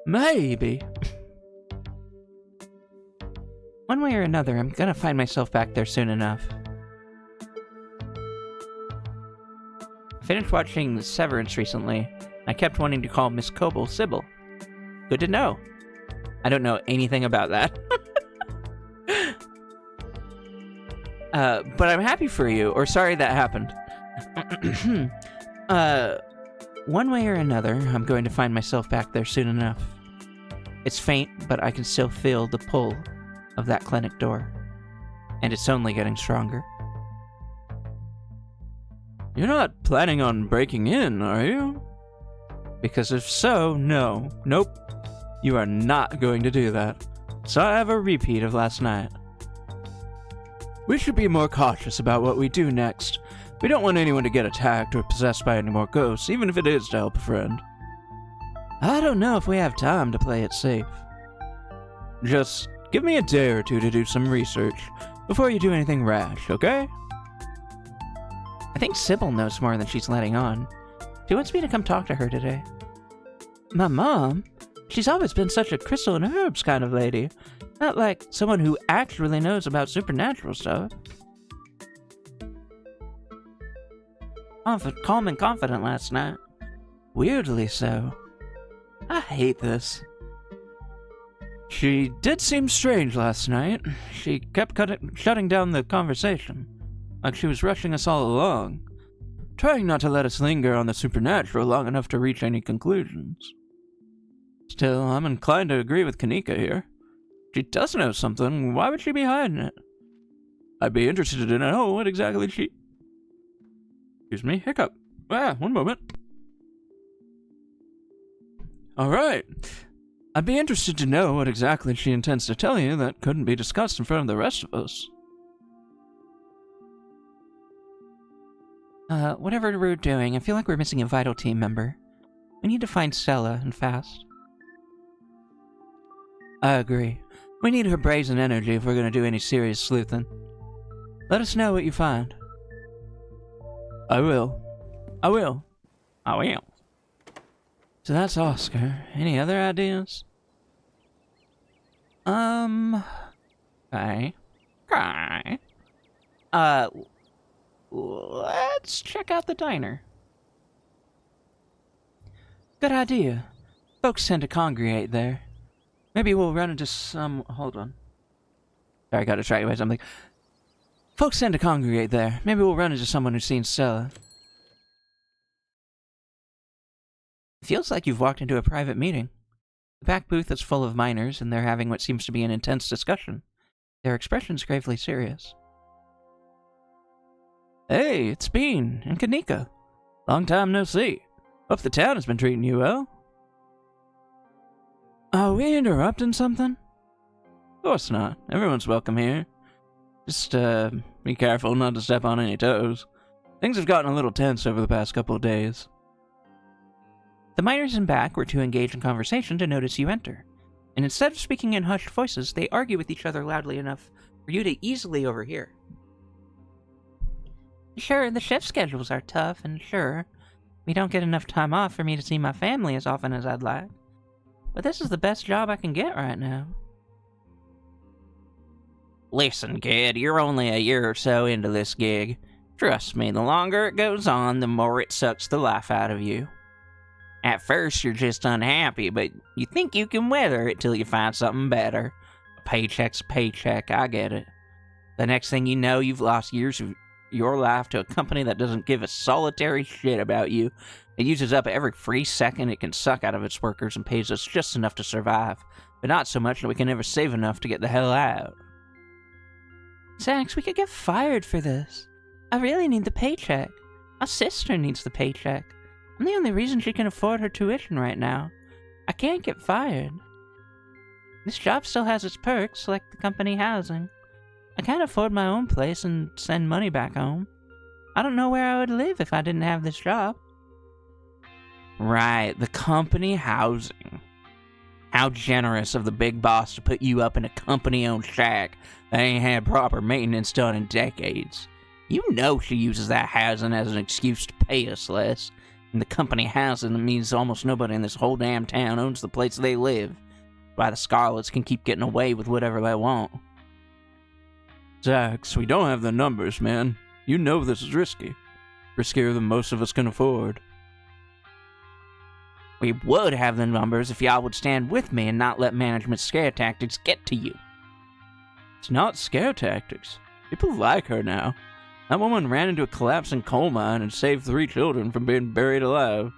Maybe. One way or another, I'm gonna find myself back there soon enough. I finished watching Severance recently. I kept wanting to call Miss Coble Sybil. Good to know. I don't know anything about that. But I'm happy for you, or sorry that happened. One way or another, I'm going to find myself back there soon enough. It's faint, but I can still feel the pull of that clinic door. And it's only getting stronger. You're not planning on breaking in, are you? Because if so, no. Nope. You are not going to do that. So I have a repeat of last night. We should be more cautious about what we do next. We don't want anyone to get attacked or possessed by any more ghosts, even if it is to help a friend. I don't know if we have time to play it safe. Just give me a day or two to do some research before you do anything rash, okay? I think Sybil knows more than she's letting on. She wants me to come talk to her today. My mom? She's always been such a crystal and herbs kind of lady. Not like someone who actually knows about supernatural stuff. Calm and confident last night. Weirdly so. I hate this. She did seem strange last night. She kept shutting down the conversation, like she was rushing us all along, trying not to let us linger on the supernatural long enough to reach any conclusions. Still, I'm inclined to agree with Kanika here. She does know something, why would she be hiding it? I'd be interested to know what exactly she... Excuse me, hiccup. One moment. Alright. I'd be interested to know what exactly she intends to tell you that couldn't be discussed in front of the rest of us. Whatever we're doing, I feel like we're missing a vital team member. We need to find Stella, and fast. I agree. We need her brazen energy if we're going to do any serious sleuthing. Let us know what you find. I will. I will. I will. So that's Oscar. Any other ideas? Okay. Okay. Let's check out the diner. Good idea. Folks tend to congregate there. Maybe we'll run into some... Hold on. Sorry, I got distracted by something. Folks tend to congregate there. Maybe we'll run into someone who's seen Stella. Feels like you've walked into a private meeting. The back booth is full of miners, and they're having what seems to be an intense discussion. Their expressions gravely serious. Hey, it's Bean and Kanika. Long time no see. Hope the town has been treating you well. Are we interrupting something? Of course not. Everyone's welcome here. Just, be careful not to step on any toes. Things have gotten a little tense over the past couple of days. The miners in back were too engaged in conversation to notice you enter, and instead of speaking in hushed voices, they argue with each other loudly enough for you to easily overhear. Sure, the shift schedules are tough, and sure, we don't get enough time off for me to see my family as often as I'd like. But this is the best job I can get right now. Listen, kid, you're only a year or so into this gig. Trust me, the longer it goes on, the more it sucks the life out of you. At first, you're just unhappy, but you think you can weather it till you find something better. A paycheck's a paycheck, I get it. The next thing you know, you've lost years of your life to a company that doesn't give a solitary shit about you. It uses up every free second it can suck out of its workers and pays us just enough to survive, but not so much that we can never save enough to get the hell out. Zax, we could get fired for this. I really need the paycheck. My sister needs the paycheck. I'm the only reason she can afford her tuition right now. I can't get fired. This job still has its perks, like the company housing. I can't afford my own place and send money back home. I don't know where I would live if I didn't have this job. Right, the company housing. How generous of the big boss to put you up in a company-owned shack that ain't had proper maintenance done in decades. You know she uses that housing as an excuse to pay us less. And the company housing means almost nobody in this whole damn town owns the place they live. Why the Scarlets can keep getting away with whatever they want. Zax, we don't have the numbers, man. You know this is risky. Riskier than most of us can afford. We would have the numbers if y'all would stand with me and not let management's scare tactics get to you. It's not scare tactics. People like her now. That woman ran into a collapsing coal mine and saved 3 children from being buried alive.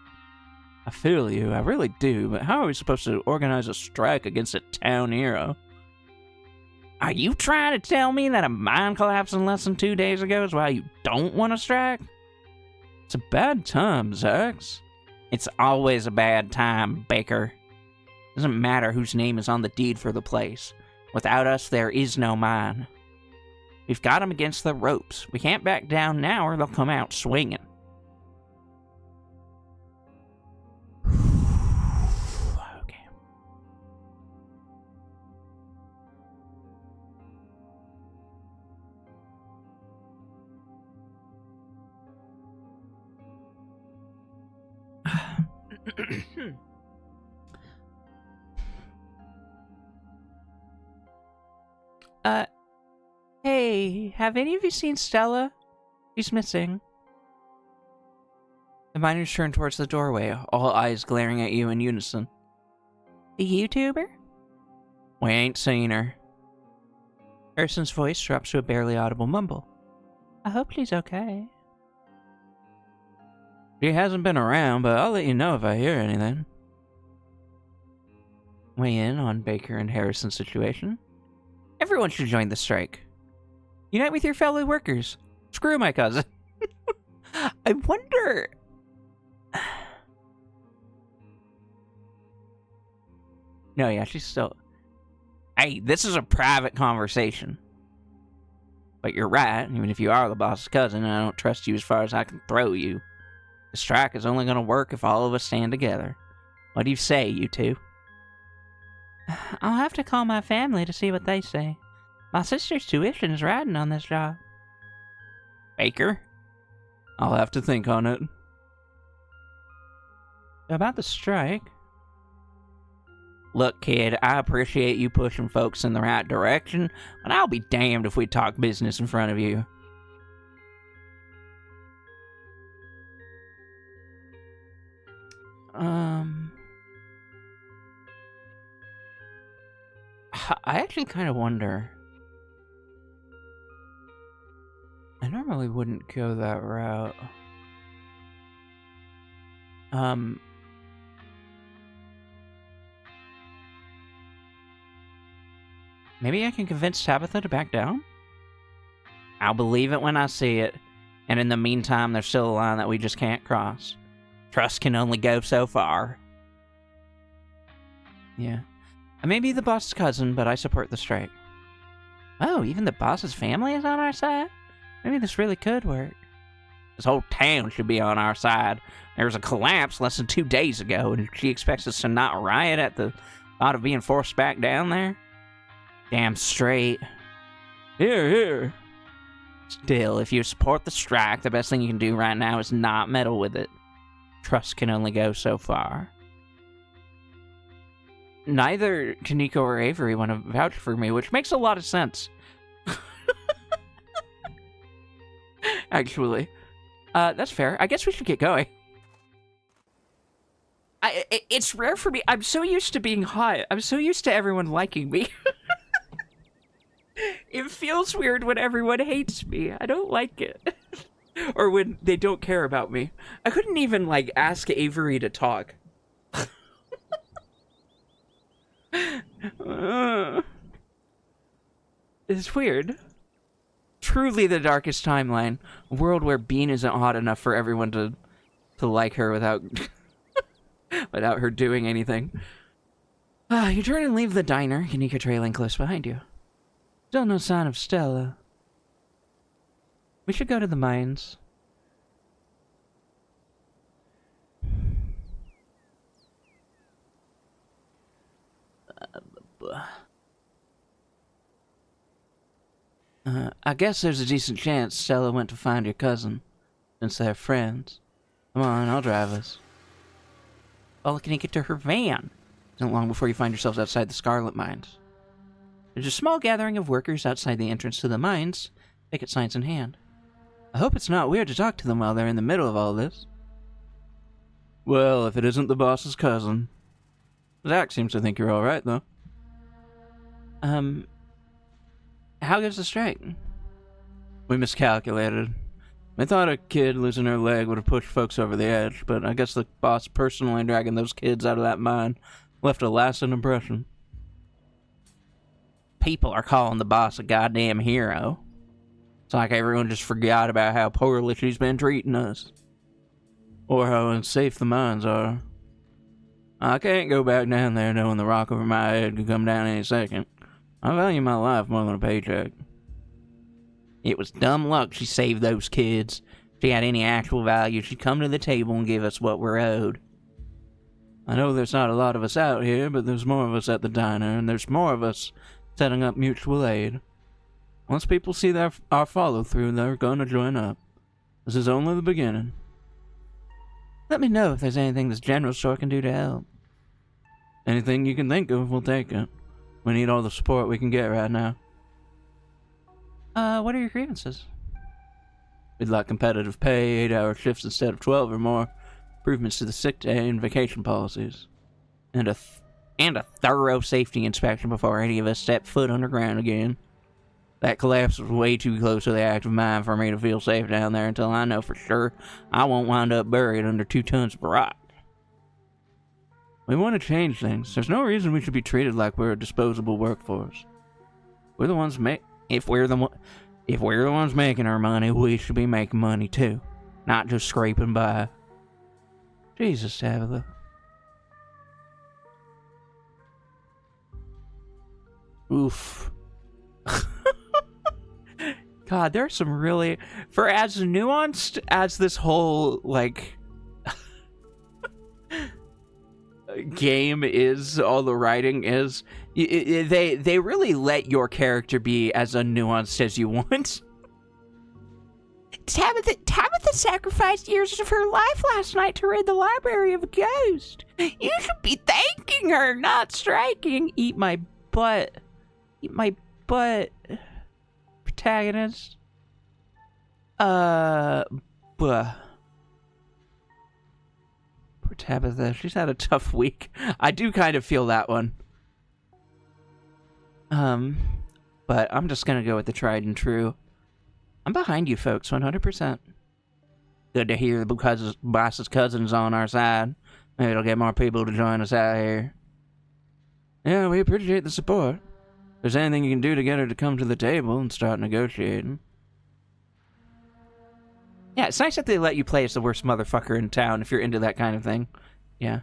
I feel you, I really do, but how are we supposed to organize a strike against a town hero? Are you trying to tell me that a mine collapsing less than 2 days ago is why you don't want to strike? It's a bad time, Zax. It's always a bad time, Baker. Doesn't matter whose name is on the deed for the place. Without us, there is no mine. We've got them against the ropes. We can't back down now or they'll come out swinging. Okay. Hey, have any of you seen Stella? She's missing. The miners turn towards the doorway, all eyes glaring at you in unison. The YouTuber? We ain't seen her. Harrison's voice drops to a barely audible mumble. I hope she's okay. She hasn't been around, but I'll let you know if I hear anything. Weigh in on Baker and Harrison's situation. Everyone should join the strike. Unite with your fellow workers. Screw my cousin. I wonder... No, yeah, she's still... Hey, this is a private conversation. But you're right, even if you are the boss's cousin, I don't trust you as far as I can throw you. The strike is only going to work if all of us stand together. What do you say, you two? I'll have to call my family to see what they say. My sister's tuition is riding on this job. Baker? I'll have to think on it. About the strike? Look, kid, I appreciate you pushing folks in the right direction, but I'll be damned if we talk business in front of you. I actually kind of wonder. I normally wouldn't go that route. Maybe I can convince Tabitha to back down? I'll believe it when I see it. And in the meantime, there's still a line that we just can't cross. Trust can only go so far. Yeah. I may be the boss's cousin, but I support the strike. Oh, even the boss's family is on our side? Maybe this really could work. This whole town should be on our side. There was a collapse less than 2 days ago, and she expects us to not riot at the thought of being forced back down there? Damn straight. Here, here. Still, if you support the strike, the best thing you can do right now is not meddle with it. Trust can only go so far. Neither Kaneko or Avery want to vouch for me, which makes a lot of sense. actually. That's fair. I guess we should get going. It's rare for me. I'm so used to being hot. I'm so used to everyone liking me. It feels weird when everyone hates me. I don't like it. Or when they don't care about me. I couldn't even, like, ask Avery to talk. It's weird. Truly the darkest timeline. A world where Bean isn't hot enough for everyone to like her without without her doing anything. You turn and leave the diner, Kanika trailing close behind you. Still no sign of Stella. We should go to the mines. I guess there's a decent chance Stella went to find your cousin, since they're friends. Come on, I'll drive us. Well, can you get to her van? Isn't long before you find yourselves outside the Scarlet Mines. There's a small gathering of workers outside the entrance to the mines, picket signs in hand. I hope it's not weird to talk to them while they're in the middle of all this. Well, if it isn't the boss's cousin. Zach seems to think you're alright, though. How goes the strike? We miscalculated. I thought a kid losing her leg would have pushed folks over the edge, but I guess the boss personally dragging those kids out of that mine left a lasting impression. People are calling the boss a goddamn hero. It's like everyone just forgot about how poorly she's been treating us. Or how unsafe the mines are. I can't go back down there knowing the rock over my head could come down any second. I value my life more than a paycheck. It was dumb luck she saved those kids. If she had any actual value, she'd come to the table and give us what we're owed. I know there's not a lot of us out here, but there's more of us at the diner, and there's more of us setting up mutual aid. Once people see our follow-through, they're going to join up. This is only the beginning. Let me know if there's anything this general store can do to help. Anything you can think of, we'll take it. We need all the support we can get right now. What are your grievances? We'd like competitive pay, 8-hour shifts instead of 12 or more, improvements to the sick day and vacation policies, and a thorough safety inspection before any of us step foot underground again. That collapse was way too close to the active mine for me to feel safe down there until I know for sure I won't wind up buried under 2 tons of rock. We want to change things. There's no reason we should be treated like we're a disposable workforce. We're the ones if we're the ones making our money, we should be making money too, not just scraping by. Jesus, Tabitha. Oof. God, there's some really, for as nuanced as this whole, like, game is, all the writing is, they really let your character be as unnuanced as you want. Tabitha sacrificed years of her life last night to rid the library of a ghost. You should be thanking her, not striking. Eat my butt. Eat my butt. Protagonist. Poor Tabitha, she's had a tough week. I do kind of feel that one. But I'm just gonna go with the tried and true. I'm behind you folks, 100%. Good to hear the boss's cousin's on our side. Maybe it'll get more people to join us out here. Yeah, we appreciate the support. If there's anything you can do to get her to come to the table and start negotiating. Yeah, it's nice that they let you play as the worst motherfucker in town if you're into that kind of thing. Yeah.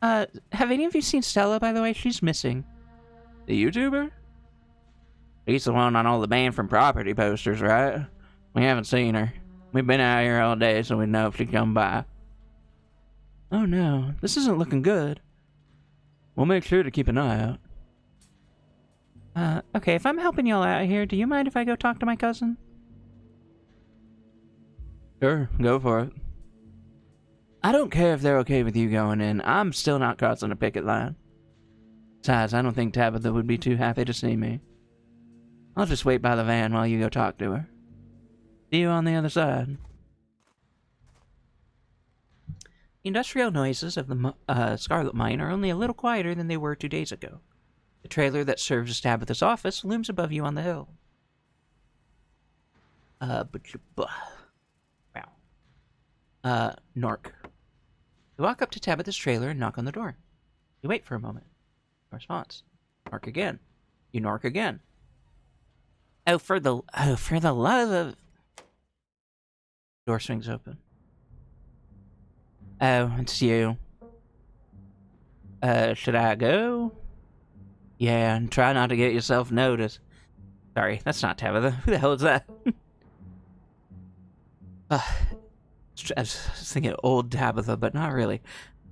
Have any of you seen Stella, by the way? She's missing. The YouTuber? He's the one on all the banned from property posters, right? We haven't seen her. We've been out here all day, so we know if she'd come by. Oh no, this isn't looking good. We'll make sure to keep an eye out. Okay, if I'm helping y'all out here, do you mind if I go talk to my cousin? Sure, go for it. I don't care if they're okay with you going in. I'm still not crossing a picket line. Besides, I don't think Tabitha would be too happy to see me. I'll just wait by the van while you go talk to her. See you on the other side. The industrial noises of the Scarlet Mine are only a little quieter than they were 2 days ago. The trailer that serves as Tabitha's office looms above you on the hill. Wow. Nork. You walk up to Tabitha's trailer and knock on the door. You wait for a moment. No response. Nork again. You nork again. Oh, for the love of... Door swings open. Oh, it's you. Should I go? Yeah, and try not to get yourself noticed. Sorry, that's not Tabitha. Who the hell is that? I was thinking old Tabitha, but not really.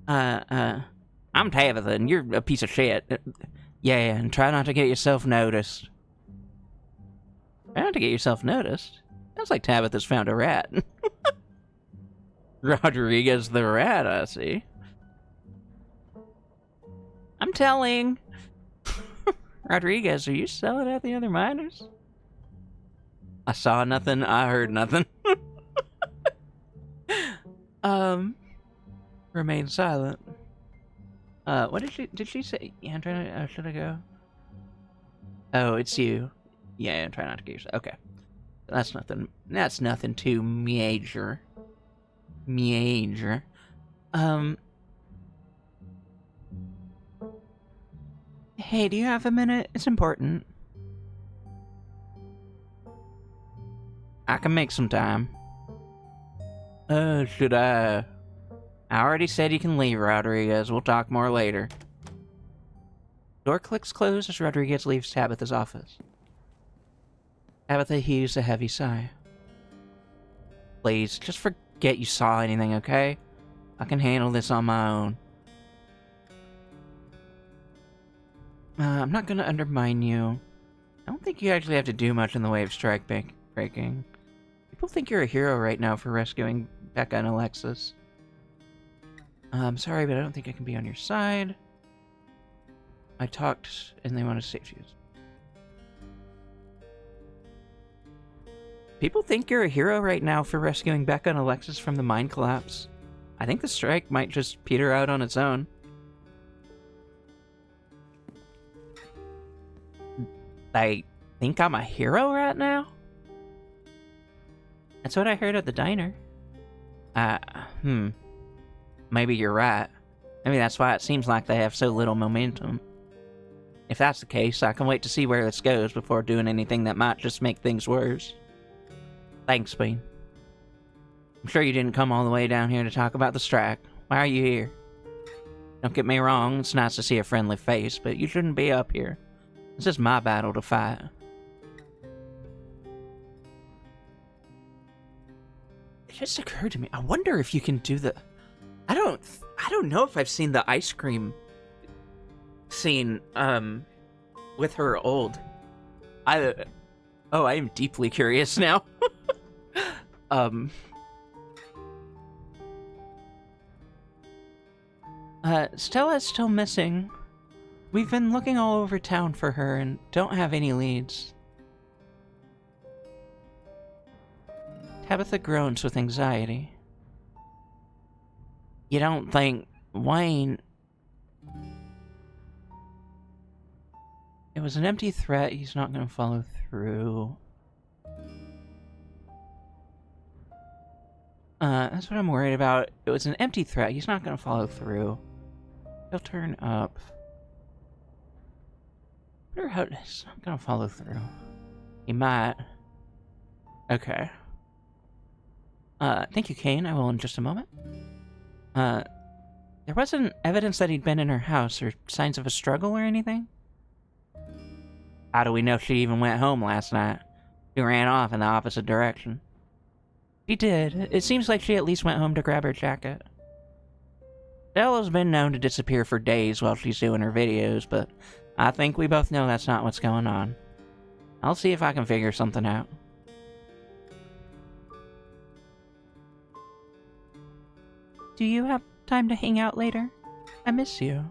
I'm Tabitha, and you're a piece of shit. Yeah, and try not to get yourself noticed. Try not to get yourself noticed? Sounds like Tabitha's found a rat. Rodriguez the rat, I see. I'm telling. Rodriguez, are you selling at the other miners? I saw nothing, I heard nothing. Remain silent. What did she say? Yeah, I'm trying to, should I go? Oh, it's you. Yeah, I'm trying not to get yourself. Okay. That's nothing too major. Hey, do you have a minute? It's important. I can make some time. Should I? I already said you can leave, Rodriguez. We'll talk more later. Door clicks closed as Rodriguez leaves Tabitha's office. Tabitha heaves a heavy sigh. Please, just forget you saw anything, okay? I can handle this on my own. I'm not gonna undermine you. I don't think you actually have to do much in the way of strike breaking. People think you're a hero right now for rescuing Becca and Alexis. I'm sorry, but I don't think I can be on your side. I talked, and they want to save you. People think you're a hero right now for rescuing Becca and Alexis from the mine collapse. I think the strike might just peter out on its own. They think I'm a hero right now? That's what I heard at the diner. Maybe you're right. Maybe that's why it seems like they have so little momentum. If that's the case, I can wait to see where this goes before doing anything that might just make things worse. Thanks, Bean. I'm sure you didn't come all the way down here to talk about the strike. Why are you here? Don't get me wrong, it's nice to see a friendly face, but you shouldn't be up here. This is my battle to fight. It just occurred to me, I wonder if you can do the... I don't know if I've seen the ice cream scene, with her old. I am deeply curious now. Stella's still missing. We've been looking all over town for her and don't have any leads. Tabitha groans with anxiety. You don't think Wayne... It was an empty threat, he's not gonna follow through. That's what I'm worried about. It was an empty threat, he's not gonna follow through. He'll turn up. I wonder how he's not gonna follow through. He might. Okay. Thank you, Kane. I will in just a moment. There wasn't evidence that he'd been in her house or signs of a struggle or anything? How do we know she even went home last night? She ran off in the opposite direction. She did. It seems like she at least went home to grab her jacket. Stella's been known to disappear for days while she's doing her videos, but I think we both know that's not what's going on. I'll see if I can figure something out. Do you have time to hang out later? I miss you.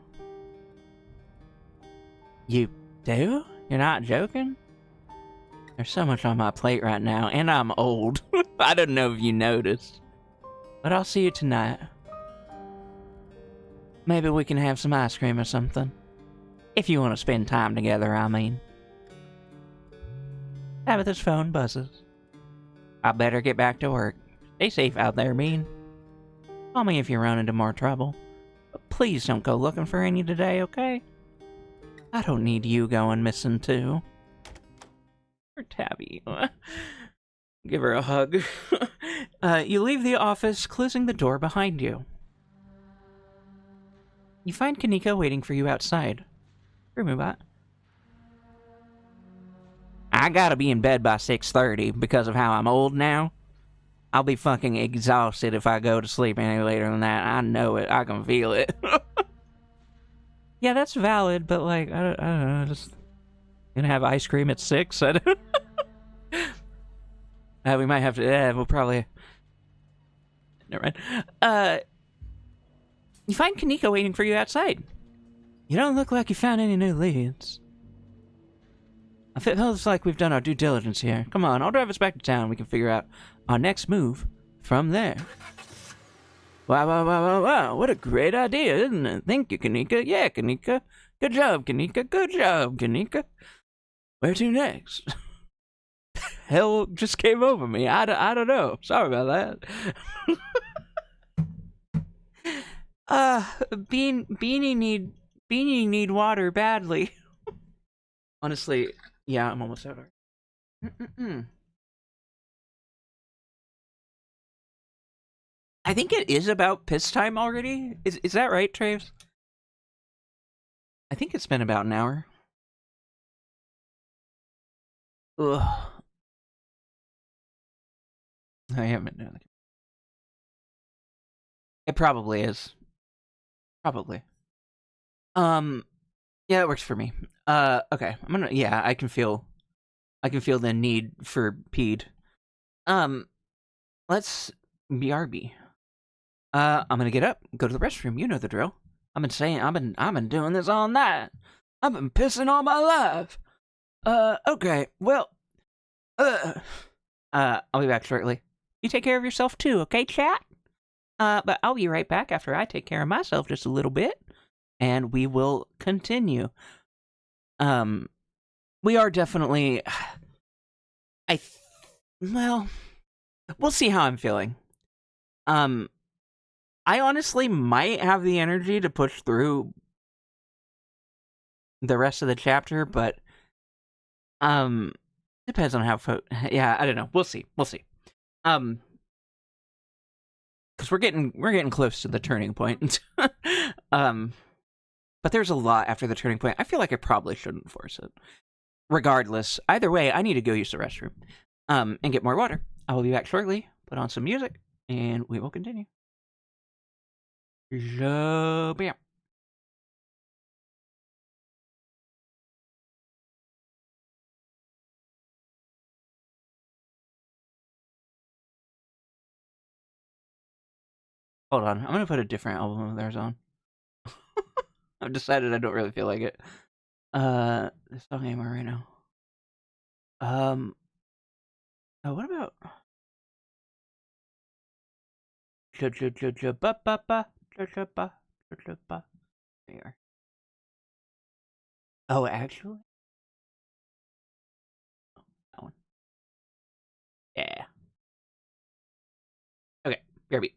You do? You're not joking? There's so much on my plate right now, and I'm old. I don't know if you noticed. But I'll see you tonight. Maybe we can have some ice cream or something. If you want to spend time together, I mean. Tabitha's phone buzzes. I better get back to work. Stay safe out there, Bean. Call me if you run into more trouble. But please don't go looking for any today, okay? I don't need you going missing, too. Or Tabby. Give her a hug. You leave the office, closing the door behind you. You find Kanika waiting for you outside. Remubot. I gotta be in bed by 6:30 because of how I'm old now. I'll be fucking exhausted if I go to sleep any later than that. I know it. I can feel it. Yeah, that's valid, but like, I don't know, just gonna have ice cream at 6? I don't we might have to, we'll probably... Never mind. You find Kanika waiting for you outside. You don't look like you found any new leads. I feel feels like we've done our due diligence here. Come on, I'll drive us back to town. We can figure out our next move from there. Wow, wow, wow, wow, wow. What a great idea, isn't it? Thank you, Kanika. Yeah, Kanika. Good job, Kanika. Good job, Kanika. Where to next? Hell just came over me. I don't know. Sorry about that. Beanie need water badly. Honestly, yeah, I'm almost out of... I think it is about piss time already. Is that right, Traves? I think it's been about an hour. Ugh. I haven't done it. It probably is. Probably. Yeah, it works for me. Okay. Yeah, I can feel the need for peed. Let's BRB. I'm gonna get up, go to the restroom. You know the drill. I've been doing this all night. I've been pissing all my life. Okay. Well, I'll be back shortly. You take care of yourself too, okay, chat? But I'll be right back after I take care of myself just a little bit, and we will continue. We are definitely... well, we'll see how I'm feeling. I honestly might have the energy to push through the rest of the chapter, but depends on how yeah, I don't know. We'll see. Because we're getting close to the turning point. But there's a lot after the turning point. I feel like I probably shouldn't force it. Regardless, either way, I need to go use the restroom and get more water. I will be back shortly, put on some music, and we will continue. Bam. Hold on, I'm gonna put a different album of theirs on. I've decided I don't really feel like it. This song anymore right now. Oh, what about? There you are. Oh, actually, that one. Yeah. Okay, BRB.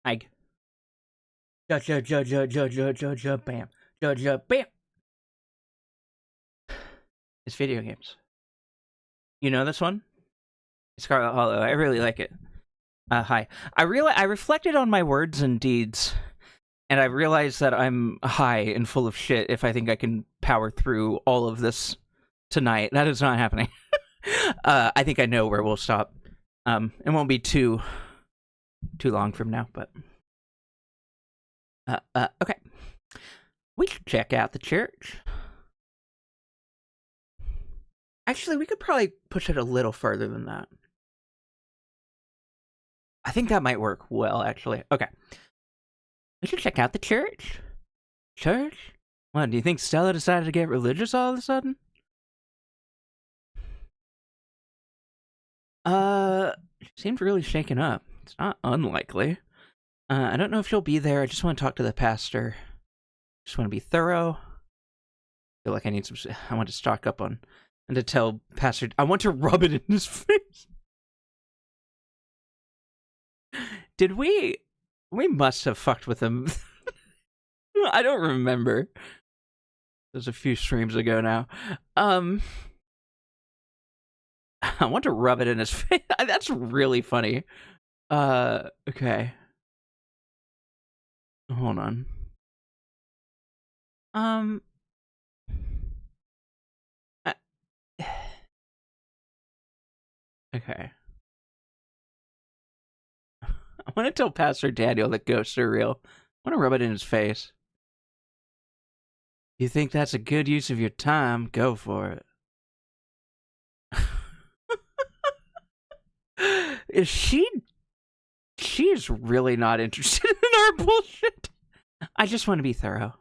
I bam. Bam. It's video games. You know this one? Scarlet Hollow. I really like it. Hi. I reflected on my words and deeds, and I realized that I'm high and full of shit if I think I can power through all of this tonight. That is not happening. I think I know where we'll stop. It won't be too long from now, but okay. We should check out the church. Actually, we could probably push it a little further than that. I think that might work well, actually. Okay. We should check out the church. Church? What, do you think Stella decided to get religious all of a sudden? She seemed really shaken up. It's not unlikely. I don't know if she'll be there. I just want to talk to the pastor. Just want to be thorough. I feel like I need some... I want to stock up on... And to tell Pastor... I want to rub it in his face. Did we... We must have fucked with him. I don't remember. It was a few streams ago now. I want to rub it in his face. That's really funny. Okay. Hold on. Okay. I want to tell Pastor Daniel that ghosts are real. I want to rub it in his face. You think that's a good use of your time? Go for it. She's really not interested in our bullshit. I just want to be thorough.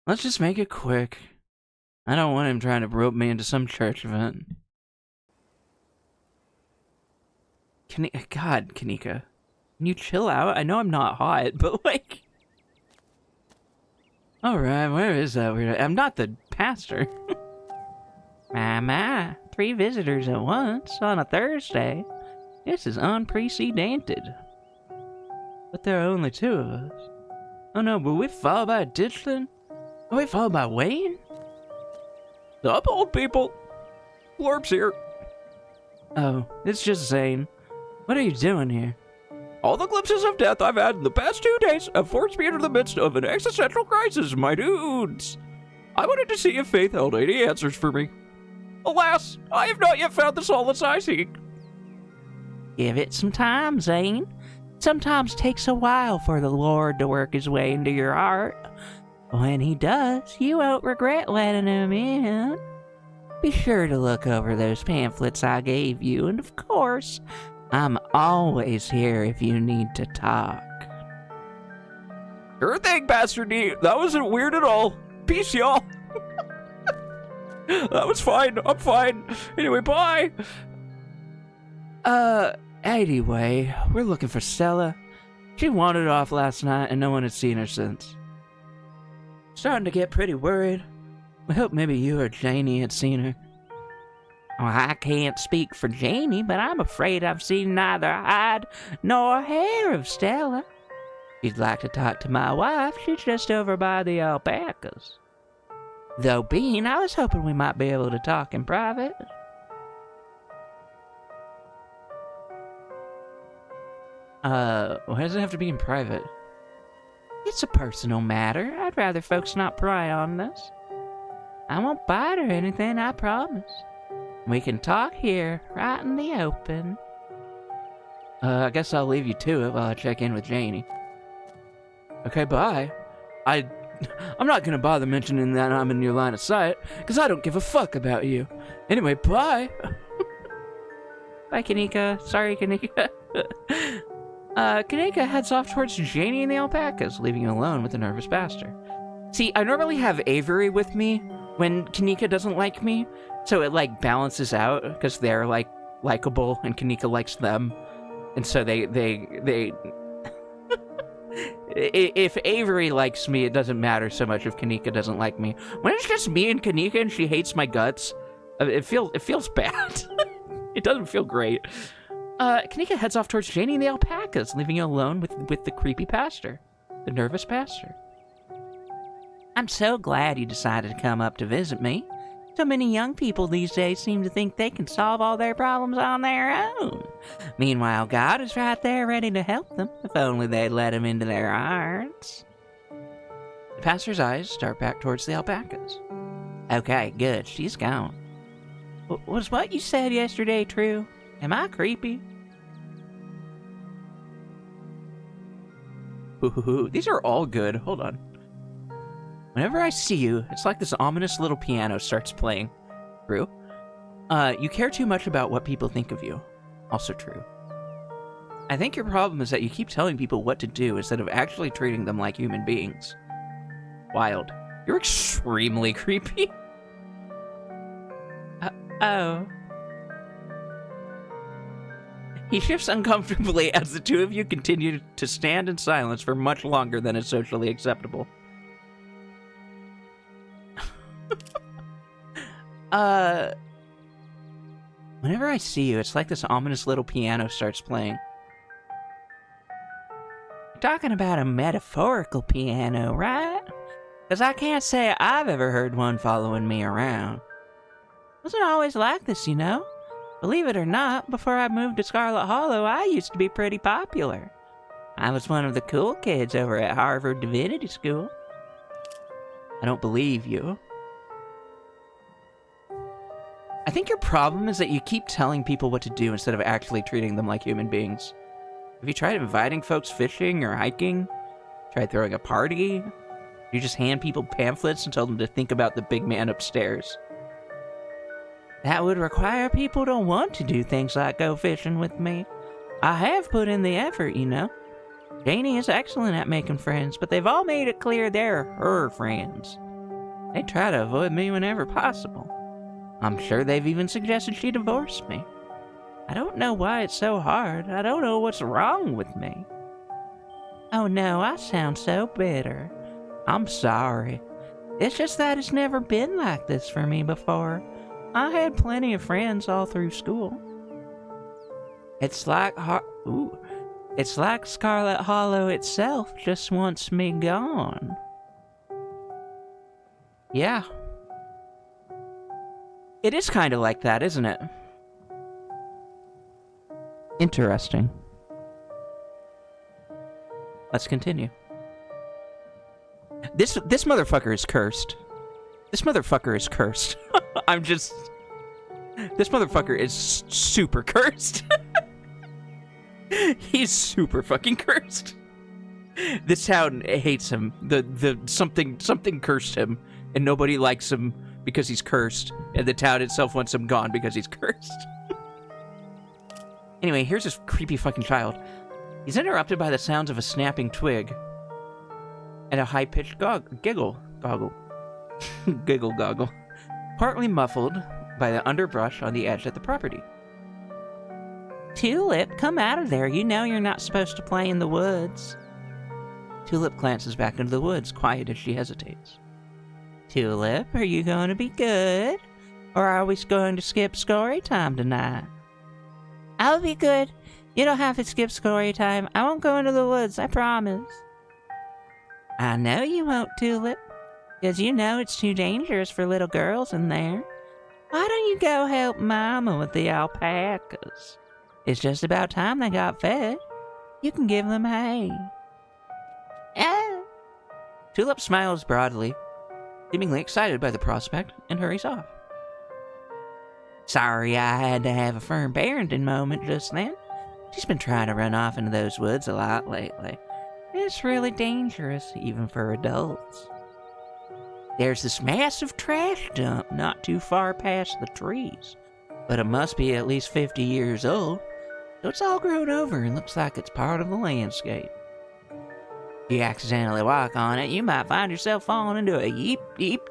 Let's just make it quick. I don't want him trying to rope me into some church event. God, Kanika. Can you chill out? I know I'm not hot, but like... Alright, where is that weirdo? I'm not the pastor. My, 3 visitors at once on a Thursday. This is unprecedented. But there are only 2 of us. Oh no, were we followed by a ditch then? Are we followed by Wayne? Up, old people. Blorp's here. Oh, it's just Zane. What are you doing here? All the glimpses of death I've had in the past 2 days have forced me into the midst of an existential crisis, my dudes. I wanted to see if Faith held any answers for me. Alas, I have not yet found the solace I seek. Give it some time, Zane. Sometimes takes a while for the Lord to work his way into your heart. When he does, you won't regret letting him in. Be sure to look over those pamphlets I gave you, and of course, I'm always here if you need to talk. Sure thing, Pastor D. That wasn't weird at all. Peace, y'all. That was fine. I'm fine. Anyway, bye. Anyway, we're looking for Stella. She wandered off last night and no one had seen her since. Starting to get pretty worried. I hope maybe you or Janie had seen her. Well, I can't speak for Janie, but I'm afraid I've seen neither hide nor hair of Stella. If you'd like to talk to my wife, she's just over by the alpacas. Though, Bean, I was hoping we might be able to talk in private. Why does it have to be in private? It's a personal matter. I'd rather folks not pry on this. I won't bite or anything, I promise. We can talk here, right in the open. I guess I'll leave you to it while I check in with Janie. Okay, bye. I'm not gonna bother mentioning that I'm in your line of sight, because I don't give a fuck about you. Anyway, bye. Bye, Kanika. Sorry, Kanika. Kanika heads off towards Janie and the alpacas, leaving you alone with the nervous pastor. See, I normally have Avery with me when Kanika doesn't like me, so it, like, balances out, because they're, like, likable, and Kanika likes them. And so they if Avery likes me, it doesn't matter so much if Kanika doesn't like me. When it's just me and Kanika and she hates my guts, it feels bad. It doesn't feel great. Kanika heads off towards Janie and the alpacas, leaving you alone with the creepy pastor. The nervous pastor. I'm so glad you decided to come up to visit me. So many young people these days seem to think they can solve all their problems on their own. Meanwhile, God is right there ready to help them, if only they'd let him into their hearts. The pastor's eyes start back towards the alpacas. Okay, good, she's gone. Was what you said yesterday true? Am I creepy? Ooh, these are all good. Hold on. Whenever I see you, it's like this ominous little piano starts playing. True. You care too much about what people think of you. Also true. I think your problem is that you keep telling people what to do instead of actually treating them like human beings. Wild. You're extremely creepy. Oh. He shifts uncomfortably as the two of you continue to stand in silence for much longer than is socially acceptable. Whenever I see you, it's like this ominous little piano starts playing. You're talking about a metaphorical piano, right? Because I can't say I've ever heard one following me around. Wasn't always like this, you know? Believe it or not, before I moved to Scarlet Hollow, I used to be pretty popular. I was one of the cool kids over at Harvard Divinity School. I don't believe you. I think your problem is that you keep telling people what to do instead of actually treating them like human beings. Have you tried inviting folks fishing or hiking? Tried throwing a party? You just hand people pamphlets and tell them to think about the big man upstairs. That would require people to want to do things like go fishing with me. I have put in the effort, you know. Janie is excellent at making friends, but they've all made it clear they're her friends. They try to avoid me whenever possible. I'm sure they've even suggested she divorce me. I don't know why it's so hard. I don't know what's wrong with me. Oh no, I sound so bitter. I'm sorry. It's just that it's never been like this for me before. I had plenty of friends all through school. It's like Scarlet Hollow itself just wants me gone. Yeah. It is kind of like that, isn't it? Interesting. Let's continue. This motherfucker is cursed. This motherfucker is cursed. This motherfucker is super cursed. He's super fucking cursed. This town hates him. Something cursed him, and nobody likes him because he's cursed, and the town itself wants him gone because he's cursed. Anyway, here's this creepy fucking child. He's interrupted by the sounds of a snapping twig and a high-pitched giggle goggle, partly muffled by the underbrush on the edge of the property. Tulip, come out of there. You know you're not supposed to play in the woods. Tulip glances back into the woods, quiet as she hesitates. Tulip, are you going to be good? Or are we going to skip story time tonight? I'll be good. You don't have to skip story time. I won't go into the woods, I promise. I know you won't, Tulip. Because you know it's too dangerous for little girls in there. Why don't you go help Mama with the alpacas? It's just about time they got fed. You can give them hay. Ah. Tulip smiles broadly, seemingly excited by the prospect, and hurries off. Sorry I had to have a firm parenting moment just then. She's been trying to run off into those woods a lot lately. It's really dangerous, even for adults. There's this massive trash dump not too far past the trees, but it must be at least 50 years old, so it's all grown over and looks like it's part of the landscape. If you accidentally walk on it, you might find yourself falling into a heap deep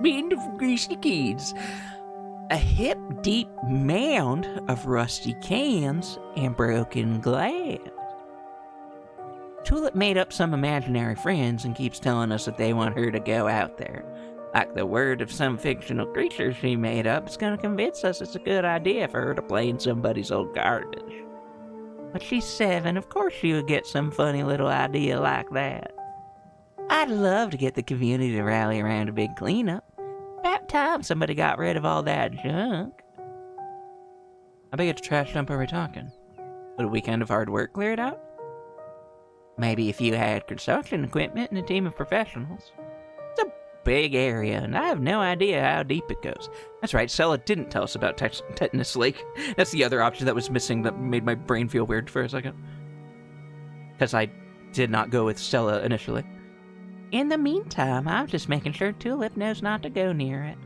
bin of greasy kids. A hip deep mound of rusty cans and broken glass. Tulip made up some imaginary friends and keeps telling us that they want her to go out there. Like the word of some fictional creature she made up is gonna convince us it's a good idea for her to play in somebody's old garbage. But she's 7, of course she would get some funny little idea like that. I'd love to get the community to rally around a big cleanup. About time somebody got rid of all that junk. How big a trash dump are we talking? Would a weekend of hard work clear it out? Maybe if you had construction equipment and a team of professionals. It's a big area, and I have no idea how deep it goes. That's right, Stella didn't tell us about Tetanus Lake. That's the other option that was missing that made my brain feel weird for a second. Because I did not go with Stella initially. In the meantime, I'm just making sure Tulip knows not to go near it.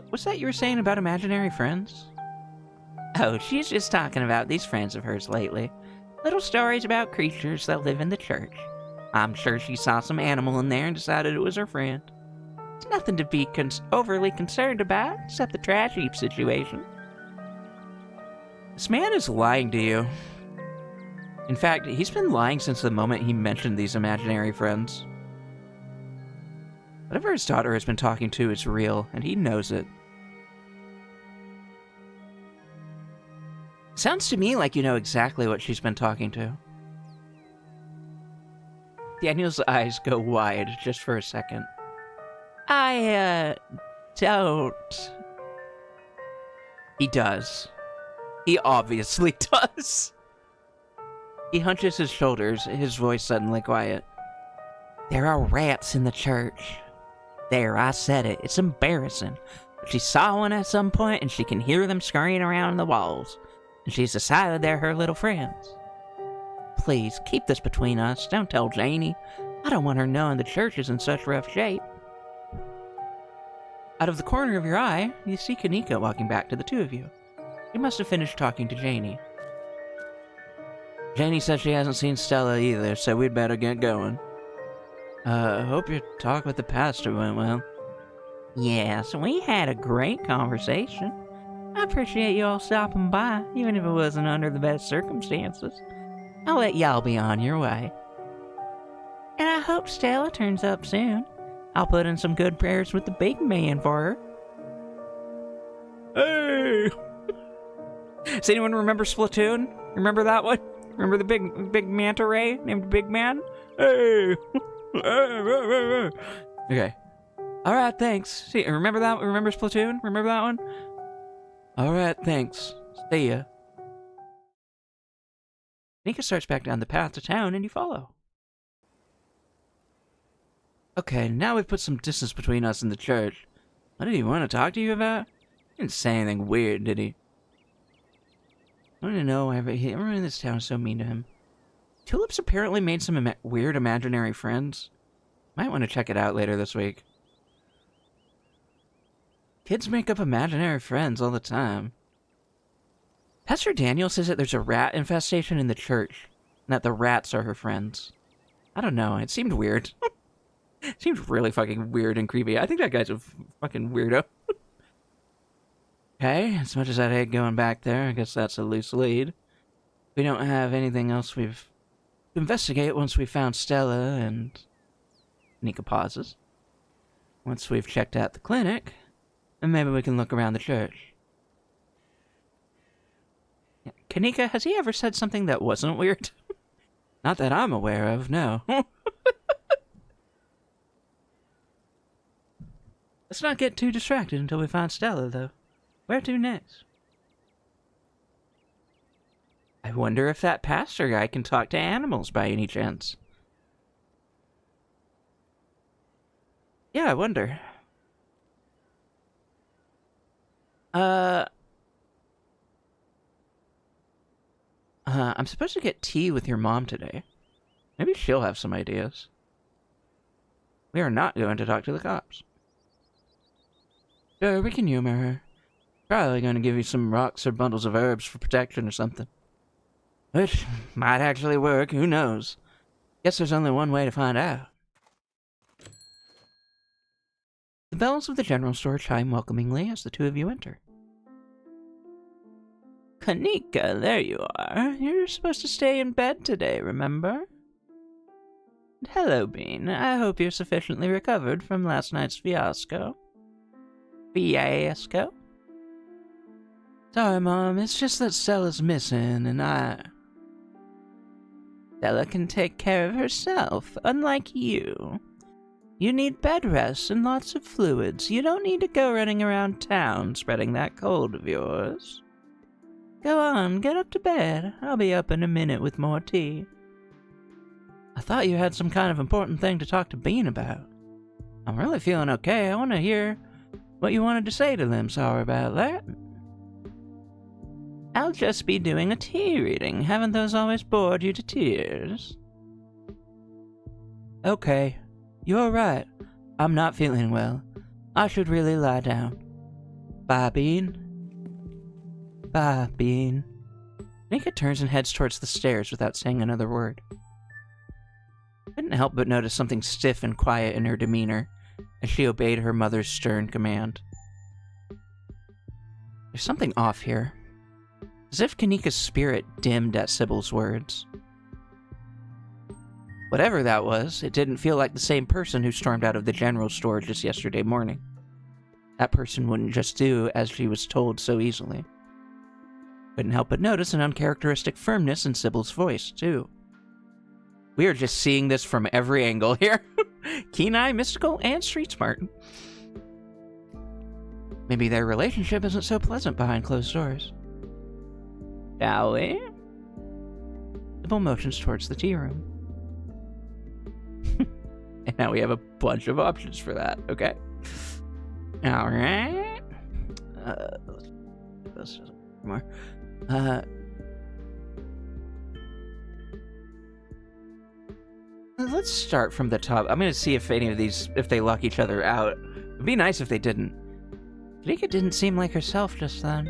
What's that you were saying about imaginary friends? Oh, she's just talking about these friends of hers lately. Little stories about creatures that live in the church. I'm sure she saw some animal in there and decided it was her friend. It's nothing to be overly concerned about, except the trash heap situation. This man is lying to you. In fact, he's been lying since the moment he mentioned these imaginary friends. Whatever his daughter has been talking to is real, and he knows it. Sounds to me like you know exactly what she's been talking to. Daniel's eyes go wide just for a second. I, don't... He does. He obviously does. He hunches his shoulders, his voice suddenly quiet. There are rats in the church. There, I said it. It's embarrassing. But she saw one at some point, and she can hear them scurrying around the walls. And she's decided they're her little friends. Please, keep this between us. Don't tell Janie. I don't want her knowing the church is in such rough shape. Out of the corner of your eye, you see Kanika walking back to the two of you. She must have finished talking to Janie. Janie says she hasn't seen Stella either, so we'd better get going. Hope your talk with the pastor went well. Yes, we had a great conversation. I appreciate you all stopping by, even if it wasn't under the best circumstances. I'll let y'all be on your way. And I hope Stella turns up soon. I'll put in some good prayers with the big man for her. Hey! Does anyone remember Splatoon? Remember that one? Remember the big manta ray named Big Man? Hey! Okay. Alright, thanks. See, remember that? Remember Splatoon? Remember that one? Alright, thanks. See ya. Nika starts back down the path to town and you follow. Okay, now we've put some distance between us and the church. What did he want to talk to you about? He didn't say anything weird, did he? I don't know why everyone in this town is so mean to him. Tulip's apparently made some weird imaginary friends. Might want to check it out later this week. Kids make up imaginary friends all the time. Pastor Daniel says that there's a rat infestation in the church, and that the rats are her friends. I don't know, it seemed weird. It seemed really fucking weird and creepy. I think that guy's a fucking weirdo. Okay, as much as I'd hate going back there, I guess that's a loose lead. We don't have anything else we've to investigate once we found Stella and... Nika pauses. Once we've checked out the clinic, then maybe we can look around the church. Yeah. Kanika, has he ever said something that wasn't weird? Not that I'm aware of, no. Let's not get too distracted until we find Stella, though. Where to next? I wonder if that pastor guy can talk to animals by any chance. Yeah, I wonder. I'm supposed to get tea with your mom today. Maybe she'll have some ideas. We are not going to talk to the cops. Sure, we can humor her. Probably going to give you some rocks or bundles of herbs for protection or something. Which might actually work, who knows? Guess there's only one way to find out. The bells of the general store chime welcomingly as the two of you enter. Kanika, there you are. You're supposed to stay in bed today, remember? Hello, Bean. I hope you're sufficiently recovered from last night's fiasco. Fiasco? Sorry, Mom. It's just that Stella's missing, and Stella can take care of herself, unlike you. You need bed rest and lots of fluids. You don't need to go running around town spreading that cold of yours. Go on, get up to bed. I'll be up in a minute with more tea. I thought you had some kind of important thing to talk to Bean about. I'm really feeling okay. I want to hear what you wanted to say to them. Sorry about that. I'll just be doing a tea reading. Haven't those always bored you to tears? Okay. You're right. I'm not feeling well. I should really lie down. Bye, Bean. Bye, Bean. Nika turns and heads towards the stairs without saying another word. I couldn't help but notice something stiff and quiet in her demeanor as she obeyed her mother's stern command. There's something off here. As if Kanika's spirit dimmed at Sybil's words. Whatever that was, it didn't feel like the same person who stormed out of the general store just yesterday morning. That person wouldn't just do as she was told so easily. Couldn't help but notice an uncharacteristic firmness in Sybil's voice, too. We are just seeing this from every angle here. Keen-eye, mystical, and street-smart. Maybe their relationship isn't so pleasant behind closed doors. Shall we? Sybil motions towards the tea room. And now we have a bunch of options for that, okay? Alright. Let's just more. Let's start from the top. I'm gonna see if any of these, if they lock each other out. It'd be nice if they didn't. Rika didn't seem like herself just then.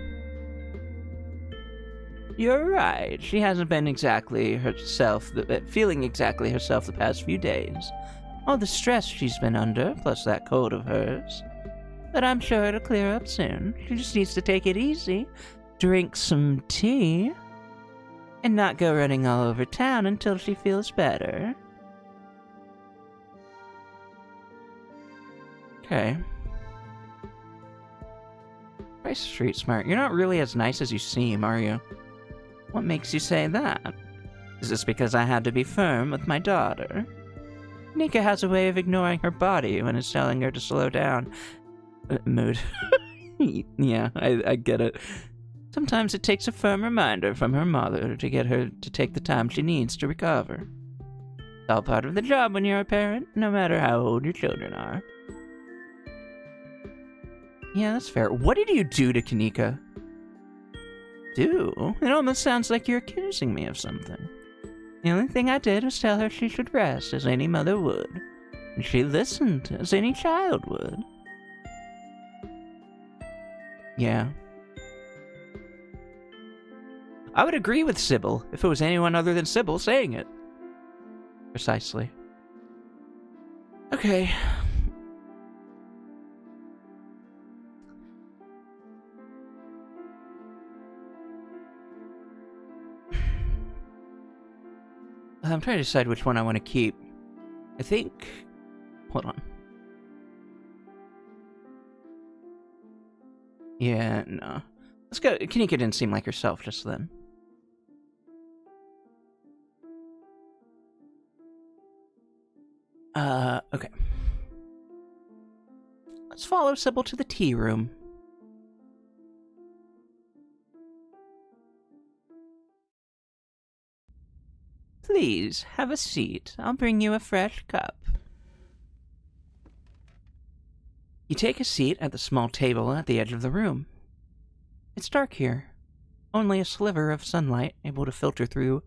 You're right. She hasn't been exactly herself, feeling exactly herself the past few days. All the stress she's been under, plus that cold of hers. But I'm sure it'll clear up soon. She just needs to take it easy, drink some tea, and not go running all over town until she feels better. Okay. Very street smart. You're not really as nice as you seem, are you? What makes you say that? Is this because I had to be firm with my daughter? Nika has a way of ignoring her body when it's telling her to slow down. Mood. Yeah, I get it. Sometimes it takes a firm reminder from her mother to get her to take the time she needs to recover. It's all part of the job when you're a parent, no matter how old your children are. Yeah, that's fair. What did you do to Kanika? Do? It almost sounds like you're accusing me of something. The only thing I did was tell her she should rest, as any mother would. And she listened, as any child would. Yeah. I would agree with Sybil, if it was anyone other than Sybil saying it. Precisely. Okay. I'm trying to decide which one I want to keep. I think... Hold on. Yeah, no. Let's go. Kanika didn't seem like herself just then. Okay. Let's follow Sybil to the tea room. Please, have a seat. I'll bring you a fresh cup. You take a seat at the small table at the edge of the room. It's dark here. Only a sliver of sunlight able to filter through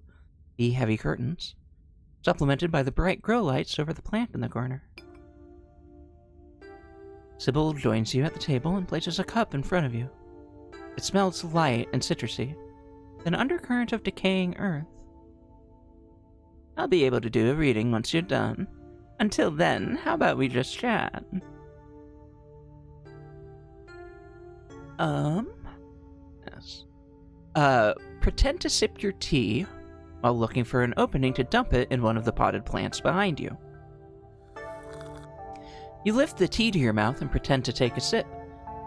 the heavy curtains, supplemented by the bright grow lights over the plant in the corner. Sybil joins you at the table and places a cup in front of you. It smells light and citrusy, an undercurrent of decaying earth. I'll be able to do a reading once you're done. Until then, how about we just chat? Yes. Pretend to sip your tea while looking for an opening to dump it in one of the potted plants behind you. You lift the tea to your mouth and pretend to take a sip,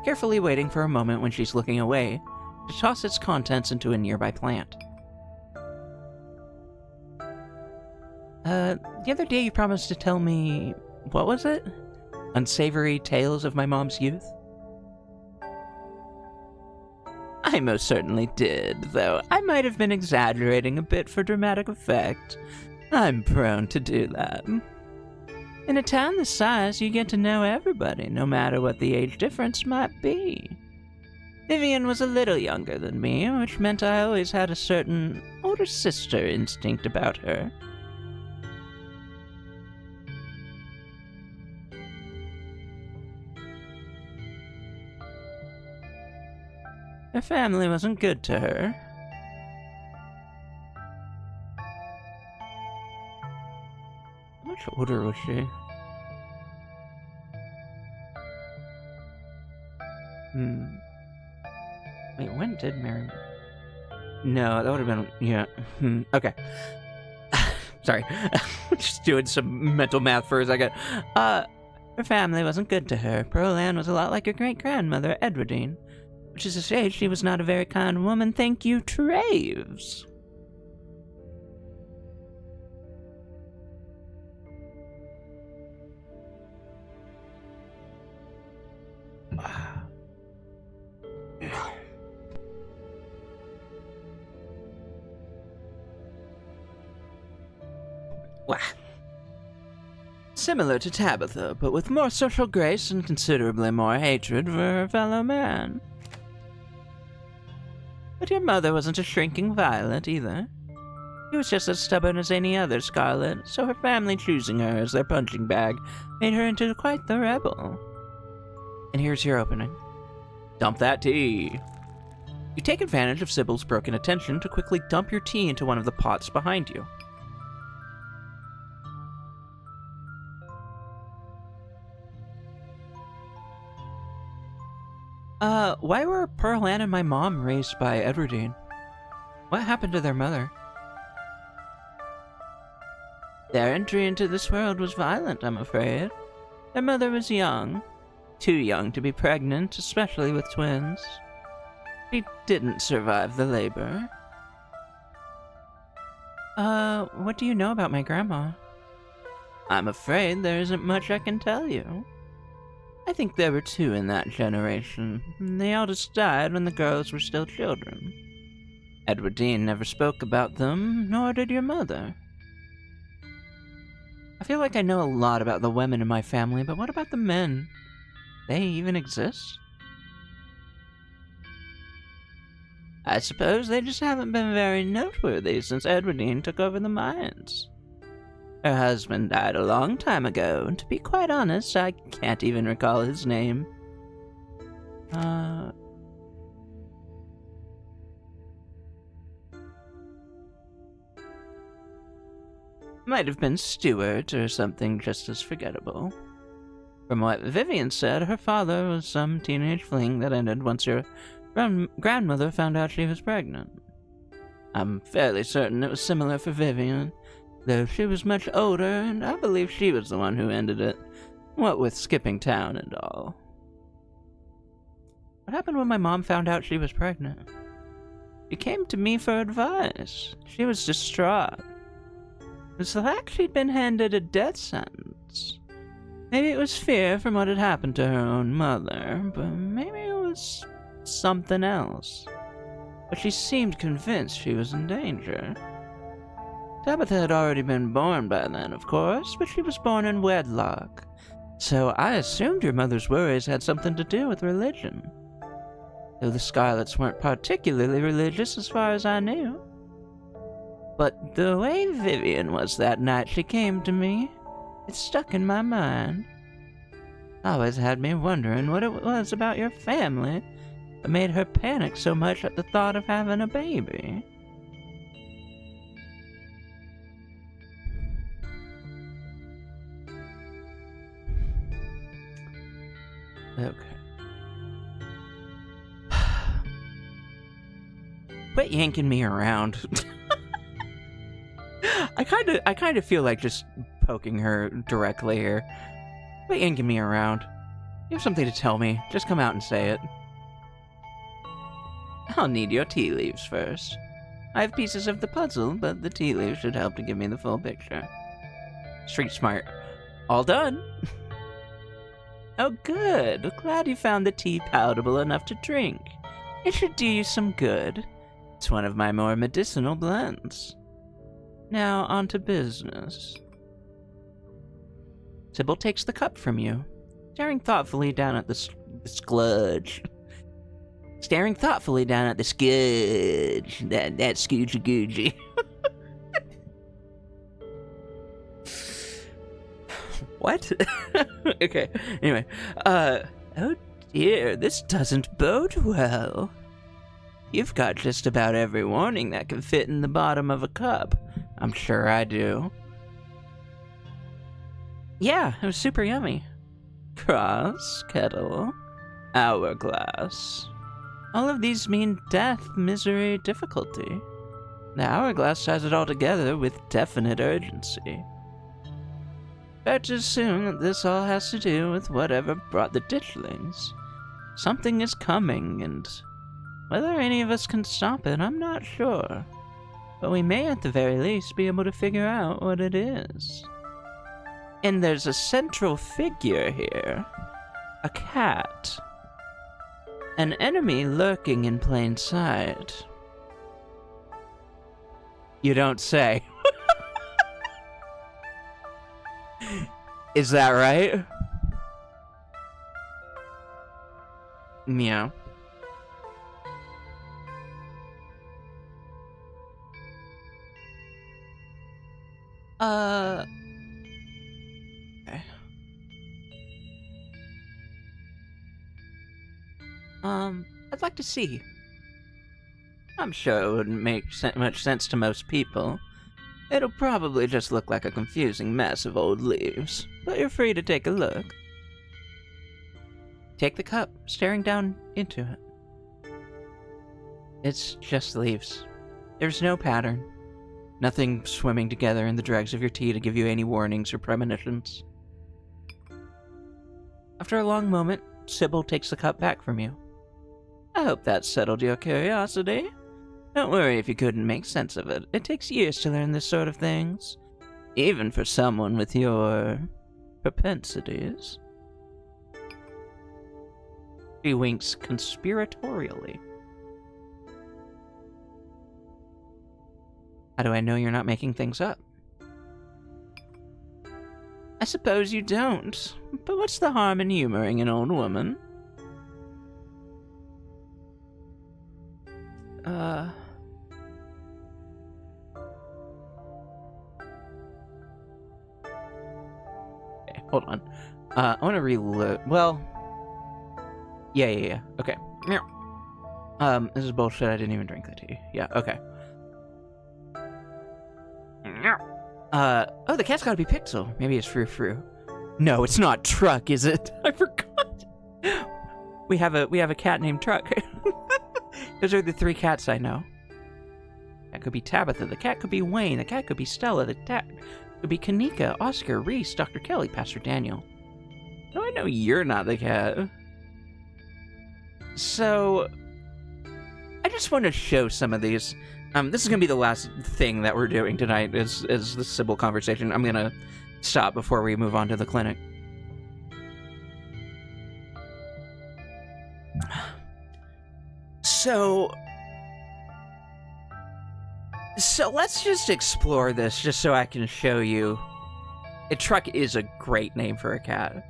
carefully waiting for a moment when she's looking away to toss its contents into a nearby plant. The other day you promised to tell me... what was it? Unsavory tales of my mom's youth? I most certainly did, though I might have been exaggerating a bit for dramatic effect. I'm prone to do that. In a town this size, you get to know everybody, no matter what the age difference might be. Vivian was a little younger than me, which meant I always had a certain older sister instinct about her. Her family wasn't good to her. How much older was she? Wait, when did Mary... No, that would have been... yeah. Okay. Sorry. Just doing some mental math for a second. Her family wasn't good to her. Pearl Ann was a lot like her great-grandmother, Edwardine. Which is to say, she was not a very kind woman. Thank you, Traves. Similar to Tabitha, but with more social grace and considerably more hatred for her fellow man. But your mother wasn't a shrinking violet, either. She was just as stubborn as any other Scarlet, so her family choosing her as their punching bag made her into quite the rebel. And here's your opening. Dump that tea. You take advantage of Sybil's broken attention to quickly dump your tea into one of the pots behind you. Why were Pearl Ann and my mom raised by Edwardine? What happened to their mother? Their entry into this world was violent, I'm afraid. Their mother was young. Too young to be pregnant, especially with twins. She didn't survive the labor. What do you know about my grandma? I'm afraid there isn't much I can tell you. I think there were two in that generation. The eldest died when the girls were still children. Edwardine never spoke about them, nor did your mother. I feel like I know a lot about the women in my family, but what about the men? They even exist? I suppose they just haven't been very noteworthy since Edwardine took over the mines. Her husband died a long time ago, and to be quite honest, I can't even recall his name. Might have been Stuart or something just as forgettable. From what Vivian said, her father was some teenage fling that ended once your grandmother found out she was pregnant. I'm fairly certain it was similar for Vivian, though she was much older, and I believe she was the one who ended it, what with skipping town and all. What happened when my mom found out she was pregnant? She came to me for advice. She was distraught. It's like she'd been handed a death sentence. Maybe it was fear from what had happened to her own mother, but maybe it was something else. But she seemed convinced she was in danger. Tabitha had already been born by then, of course, but she was born in wedlock, so I assumed your mother's worries had something to do with religion. Though the Scarlets weren't particularly religious as far as I knew. But the way Vivian was that night she came to me, it stuck in my mind. Always had me wondering what it was about your family that made her panic so much at the thought of having a baby. Okay. Quit yanking me around. I kind of feel like just poking her directly here. Quit yanking me around. You have something to tell me. Just come out and say it. I'll need your tea leaves first. I have pieces of the puzzle, but the tea leaves should help to give me the full picture. Street smart. All done. Oh, good. Glad you found the tea palatable enough to drink. It should do you some good. It's one of my more medicinal blends. Now, on to business. Sybil takes the cup from you, staring thoughtfully down at the skludge. Staring thoughtfully down at the skudge. That scoogy-googy. What? Okay, anyway. Oh dear, this doesn't bode well. You've got just about every warning that can fit in the bottom of a cup. I'm sure I do. Yeah, it was super yummy. Cross, kettle, hourglass. All of these mean death, misery, difficulty. The hourglass ties it all together with definite urgency. Fair to assume that this all has to do with whatever brought the ditchlings. Something is coming, and whether any of us can stop it, I'm not sure. But we may at the very least be able to figure out what it is. And there's a central figure here. A cat. An enemy lurking in plain sight. You don't say. Is that right? Meow. Okay. I'd like to see. I'm sure it wouldn't make much sense to most people. It'll probably just look like a confusing mess of old leaves, but you're free to take a look. Take the cup, staring down into it. It's just leaves. There's no pattern. Nothing swimming together in the dregs of your tea to give you any warnings or premonitions. After a long moment, Sybil takes the cup back from you. I hope that settled your curiosity. Don't worry if you couldn't make sense of it. It takes years to learn this sort of things. Even for someone with your propensities. She winks conspiratorially. How do I know you're not making things up? I suppose you don't. But what's the harm in humoring an old woman? Okay, hold on. I want to reload. Well, yeah. Okay. This is bullshit. I didn't even drink the tea. Yeah, okay. Oh, the cat's gotta be Pixel. Maybe it's Frou. No, it's not Truck, is it? I forgot. We have a cat named Truck. Those are the 3 cats I know. That could be Tabitha. The cat could be Wayne. The cat could be Stella. The cat could be Kanika, Oscar, Reese, Dr. Kelly, Pastor Daniel. How do I know you're not the cat? So, I just want to show some of these. This is gonna be the last thing that we're doing tonight. Is the Sybil conversation. I'm gonna stop before we move on to the clinic. So let's just explore this, just so I can show you. A Truck is a great name for a cat.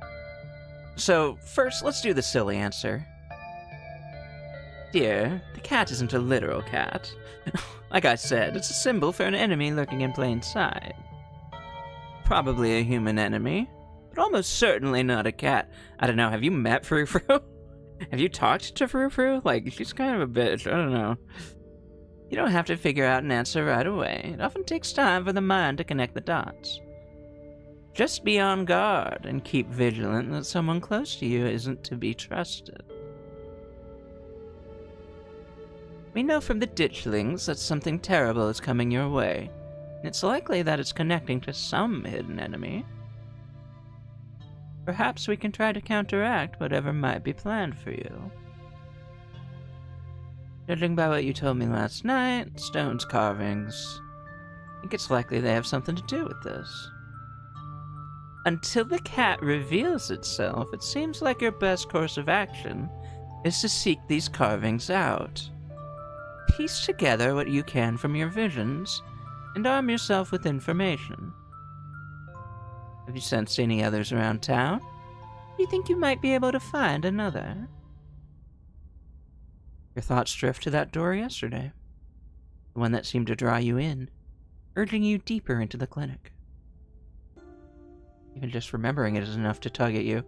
So first, let's do the silly answer. Dear, the cat isn't a literal cat. Like I said, it's a symbol for an enemy lurking in plain sight. Probably a human enemy, but almost certainly not a cat. I don't know, have you met Frou? Have you talked to Frou? Like, she's kind of a bitch, I don't know. You don't have to figure out an answer right away. It often takes time for the mind to connect the dots. Just be on guard and keep vigilant that someone close to you isn't to be trusted. We know from the ditchlings that something terrible is coming your way. It's likely that it's connecting to some hidden enemy. Perhaps we can try to counteract whatever might be planned for you. Judging by what you told me last night, stone's carvings, I think it's likely they have something to do with this. Until the cat reveals itself, it seems like your best course of action is to seek these carvings out. Piece together what you can from your visions, and arm yourself with information. Have you sensed any others around town? Do you think you might be able to find another? Your thoughts drift to that door yesterday, the one that seemed to draw you in, urging you deeper into the clinic. Even just remembering it is enough to tug at you,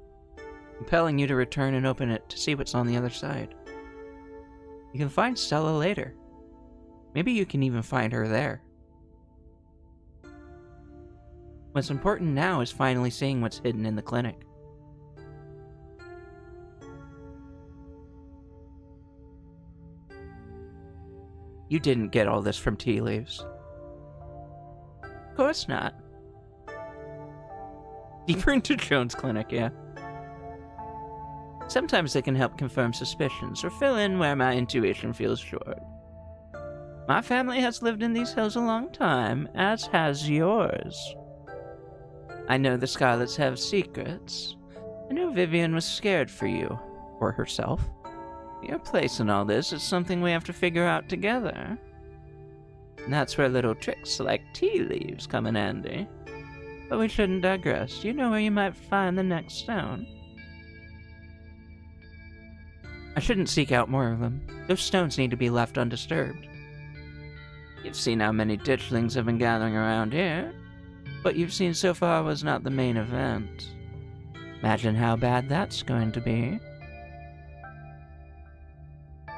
compelling you to return and open it to see what's on the other side. You can find Stella later. Maybe you can even find her there. What's important now is finally seeing what's hidden in the clinic. You didn't get all this from tea leaves. Of course not. Deeper into Joan's clinic, yeah. Sometimes they can help confirm suspicions or fill in where my intuition feels short. My family has lived in these hills a long time, as has yours. I know the Scarlets have secrets. I know Vivian was scared for you, or herself. Your place in all this is something we have to figure out together. And that's where little tricks like tea leaves come in handy. But we shouldn't digress. You know where you might find the next stone. I shouldn't seek out more of them. Those stones need to be left undisturbed. You've seen how many ditchlings have been gathering around here. What you've seen so far was not the main event. Imagine how bad that's going to be.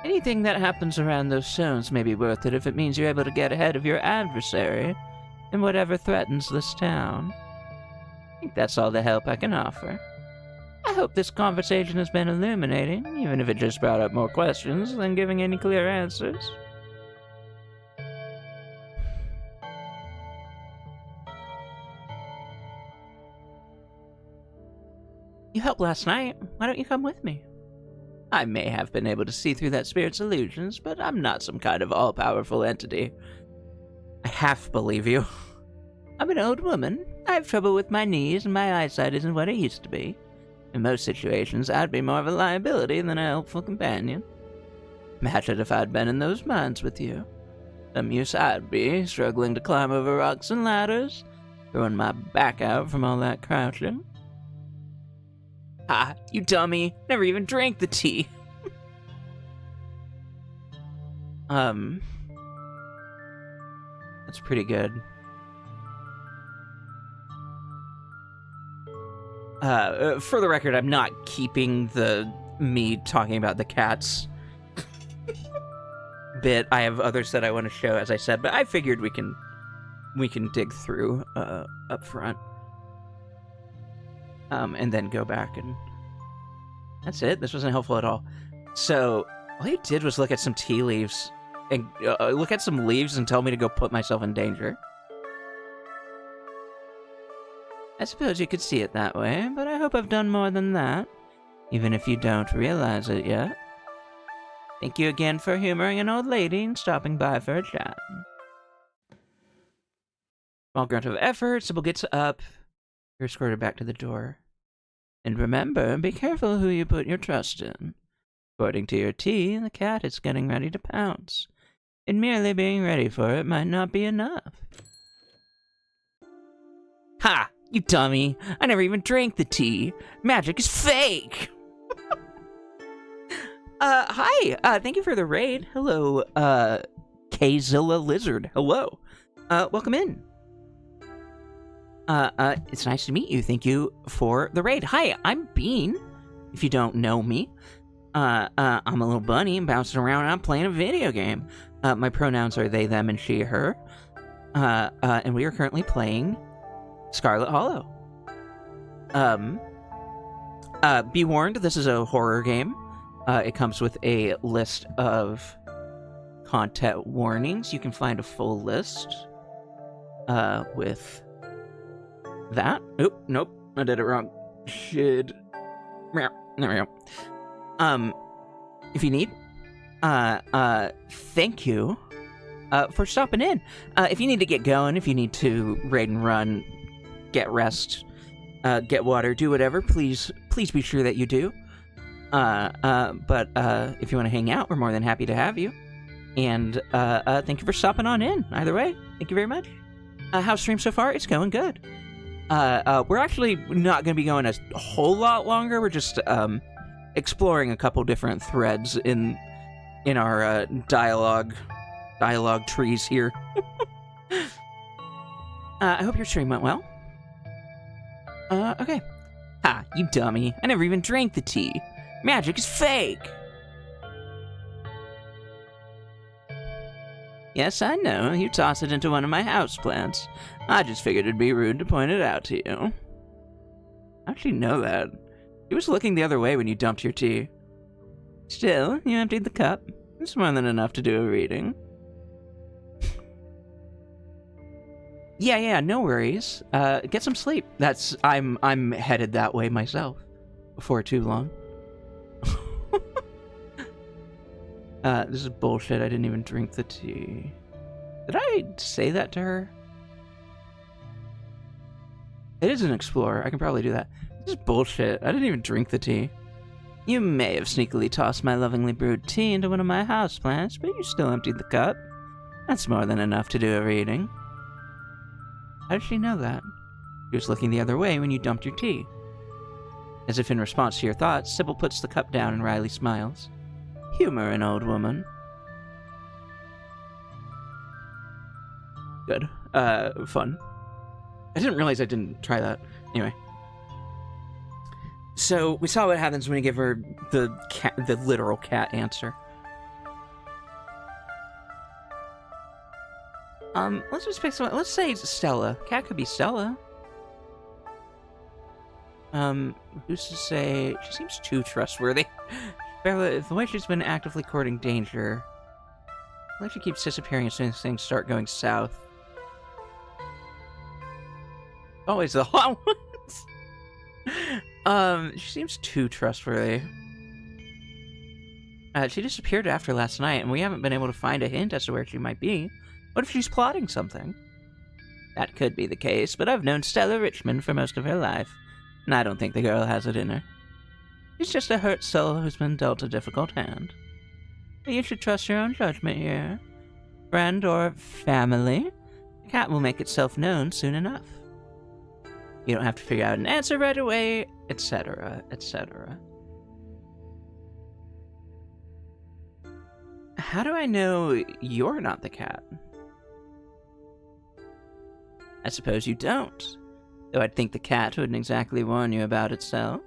Anything that happens around those stones may be worth it if it means you're able to get ahead of your adversary and whatever threatens this town. I think that's all the help I can offer. I hope this conversation has been illuminating, even if it just brought up more questions than giving any clear answers. You helped last night. Why don't you come with me? I may have been able to see through that spirit's illusions, but I'm not some kind of all-powerful entity. I half believe you. I'm an old woman. I have trouble with my knees, and my eyesight isn't what it used to be. In most situations, I'd be more of a liability than a helpful companion. Imagine if I'd been in those mines with you. Some use I'd be, struggling to climb over rocks and ladders, throwing my back out from all that crouching. Ah, you dummy. Never even drank the tea. That's pretty good. For the record, I'm not keeping me talking about the cats bit. I have others that I want to show, as I said, but I figured we can dig through up front. And then go back, and that's it. This wasn't helpful at all. So, all you did was look at some tea leaves, and look at some leaves and tell me to go put myself in danger. I suppose you could see it that way, but I hope I've done more than that, even if you don't realize it yet. Thank you again for humoring an old lady and stopping by for a chat. Small grunt of effort, Sybil gets up. You're escorted back to the door. And remember, be careful who you put your trust in. According to your tea, the cat is getting ready to pounce. And merely being ready for it might not be enough. Ha! You dummy! I never even drank the tea! Magic is fake! Hi! Thank you for the raid. Hello, Kzilla Lizard. Hello. Welcome in. It's nice to meet you. Thank you for the raid. Hi, I'm Bean, if you don't know me. I'm a little bunny and bouncing around and I'm playing a video game. My pronouns are they, them, and she, her. And we are currently playing Scarlet Hollow. Be warned, this is a horror game. It comes with a list of content warnings. You can find a full list with that. Oop, nope, I did it wrong. Shit. There we go. If you need, thank you, for stopping in. If you need to get going, if you need to raid and run, get rest, get water, do whatever, please be sure that you do. But if you want to hang out, we're more than happy to have you. And, thank you for stopping on in. Either way, thank you very much. How's stream so far? It's going good. We're actually not going to be going a whole lot longer. We're just, exploring a couple different threads in our, dialogue trees here. I hope your stream went well. Okay. Ha, you dummy. I never even drank the tea. Magic is fake! Yes, I know. You tossed it into one of my houseplants. I just figured it'd be rude to point it out to you. How'd you know that? He was looking the other way when you dumped your tea. Still, you emptied the cup. It's more than enough to do a reading. Yeah, no worries. Get some sleep. I'm headed that way myself. Before too long. This is bullshit. I didn't even drink the tea. Did I say that to her? It is an explorer. I can probably do that. This is bullshit. I didn't even drink the tea. You may have sneakily tossed my lovingly brewed tea into one of my houseplants, but you still emptied the cup. That's more than enough to do a reading. How did she know that? She was looking the other way when you dumped your tea. As if in response to your thoughts, Sybil puts the cup down and Riley smiles. Humor an old woman. Good. Fun. I didn't realize I didn't try that. Anyway. So, we saw what happens when you give her the literal cat answer. Let's just pick someone. Let's say Stella. Cat could be Stella. Who's to say? She seems too trustworthy. The way she's been actively courting danger. I like she keeps disappearing as soon as things start going south. Always the hot ones. She seems too trustworthy. She disappeared after last night, and we haven't been able to find a hint as to where she might be. What if she's plotting something? That could be the case, but I've known Stella Richmond for most of her life, and I don't think the girl has it in her. She's just a hurt soul who's been dealt a difficult hand. But you should trust your own judgment here. Friend or family, the cat will make itself known soon enough. You don't have to figure out an answer right away, etc., etc. How do I know you're not the cat? I suppose you don't, though I'd think the cat wouldn't exactly warn you about itself.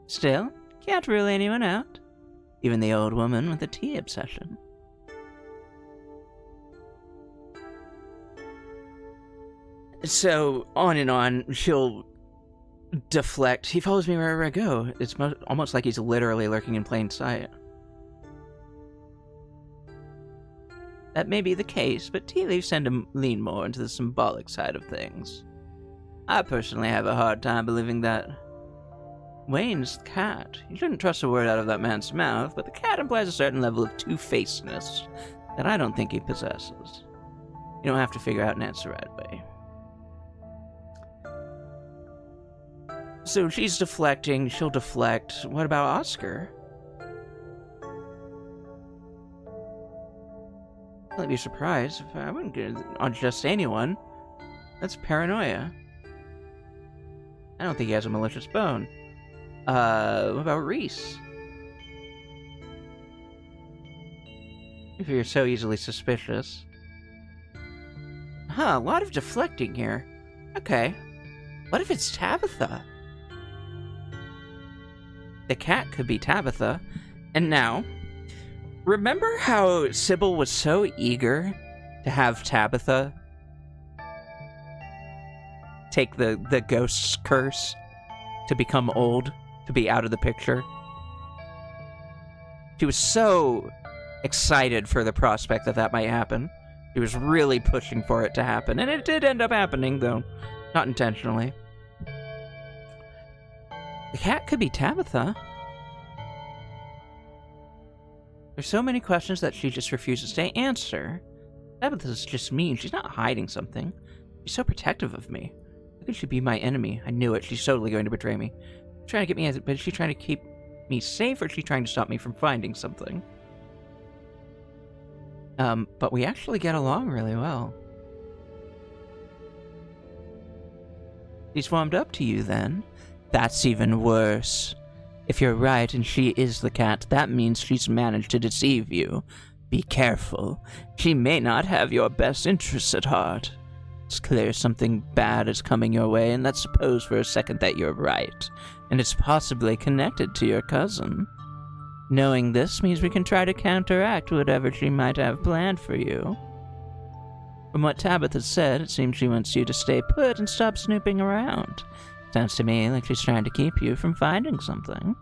Still, can't rule anyone out, even the old woman with the tea obsession. So, on and on, she'll deflect. He follows me wherever I go. It's almost like he's literally lurking in plain sight. That may be the case, but tea leaves tend to lean more into the symbolic side of things. I personally have a hard time believing that Wayne's the cat. You shouldn't trust a word out of that man's mouth, but the cat implies a certain level of two-facedness that I don't think he possesses. You don't have to figure out an answer right away. So she's deflecting, she'll deflect. What about Oscar? I'd be surprised if I wouldn't get on just anyone. That's paranoia. I don't think he has a malicious bone. What about Reese? If you're so easily suspicious. Huh, a lot of deflecting here. Okay. What if it's Tabitha? The cat could be Tabitha. And now, remember how Sybil was so eager to have Tabitha take the ghost's curse to become old, to be out of the picture? She was so excited for the prospect that might happen. She was really pushing for it to happen, and it did end up happening, though not intentionally. The cat could be Tabitha. There's so many questions that she just refuses to answer. Tabitha's just mean. She's not hiding something. She's so protective of me. How could she be my enemy? I knew it. She's totally going to betray me. She's trying to get me, but is she trying to keep me safe, or is she trying to stop me from finding something? But we actually get along really well. She's warmed up to you, then? That's even worse. If you're right and she is the cat, that means she's managed to deceive you. Be careful. She may not have your best interests at heart. It's clear something bad is coming your way, and let's suppose for a second that you're right, and it's possibly connected to your cousin. Knowing this means we can try to counteract whatever she might have planned for you. From what Tabitha said, it seems she wants you to stay put and stop snooping around. Sounds to me like she's trying to keep you from finding something.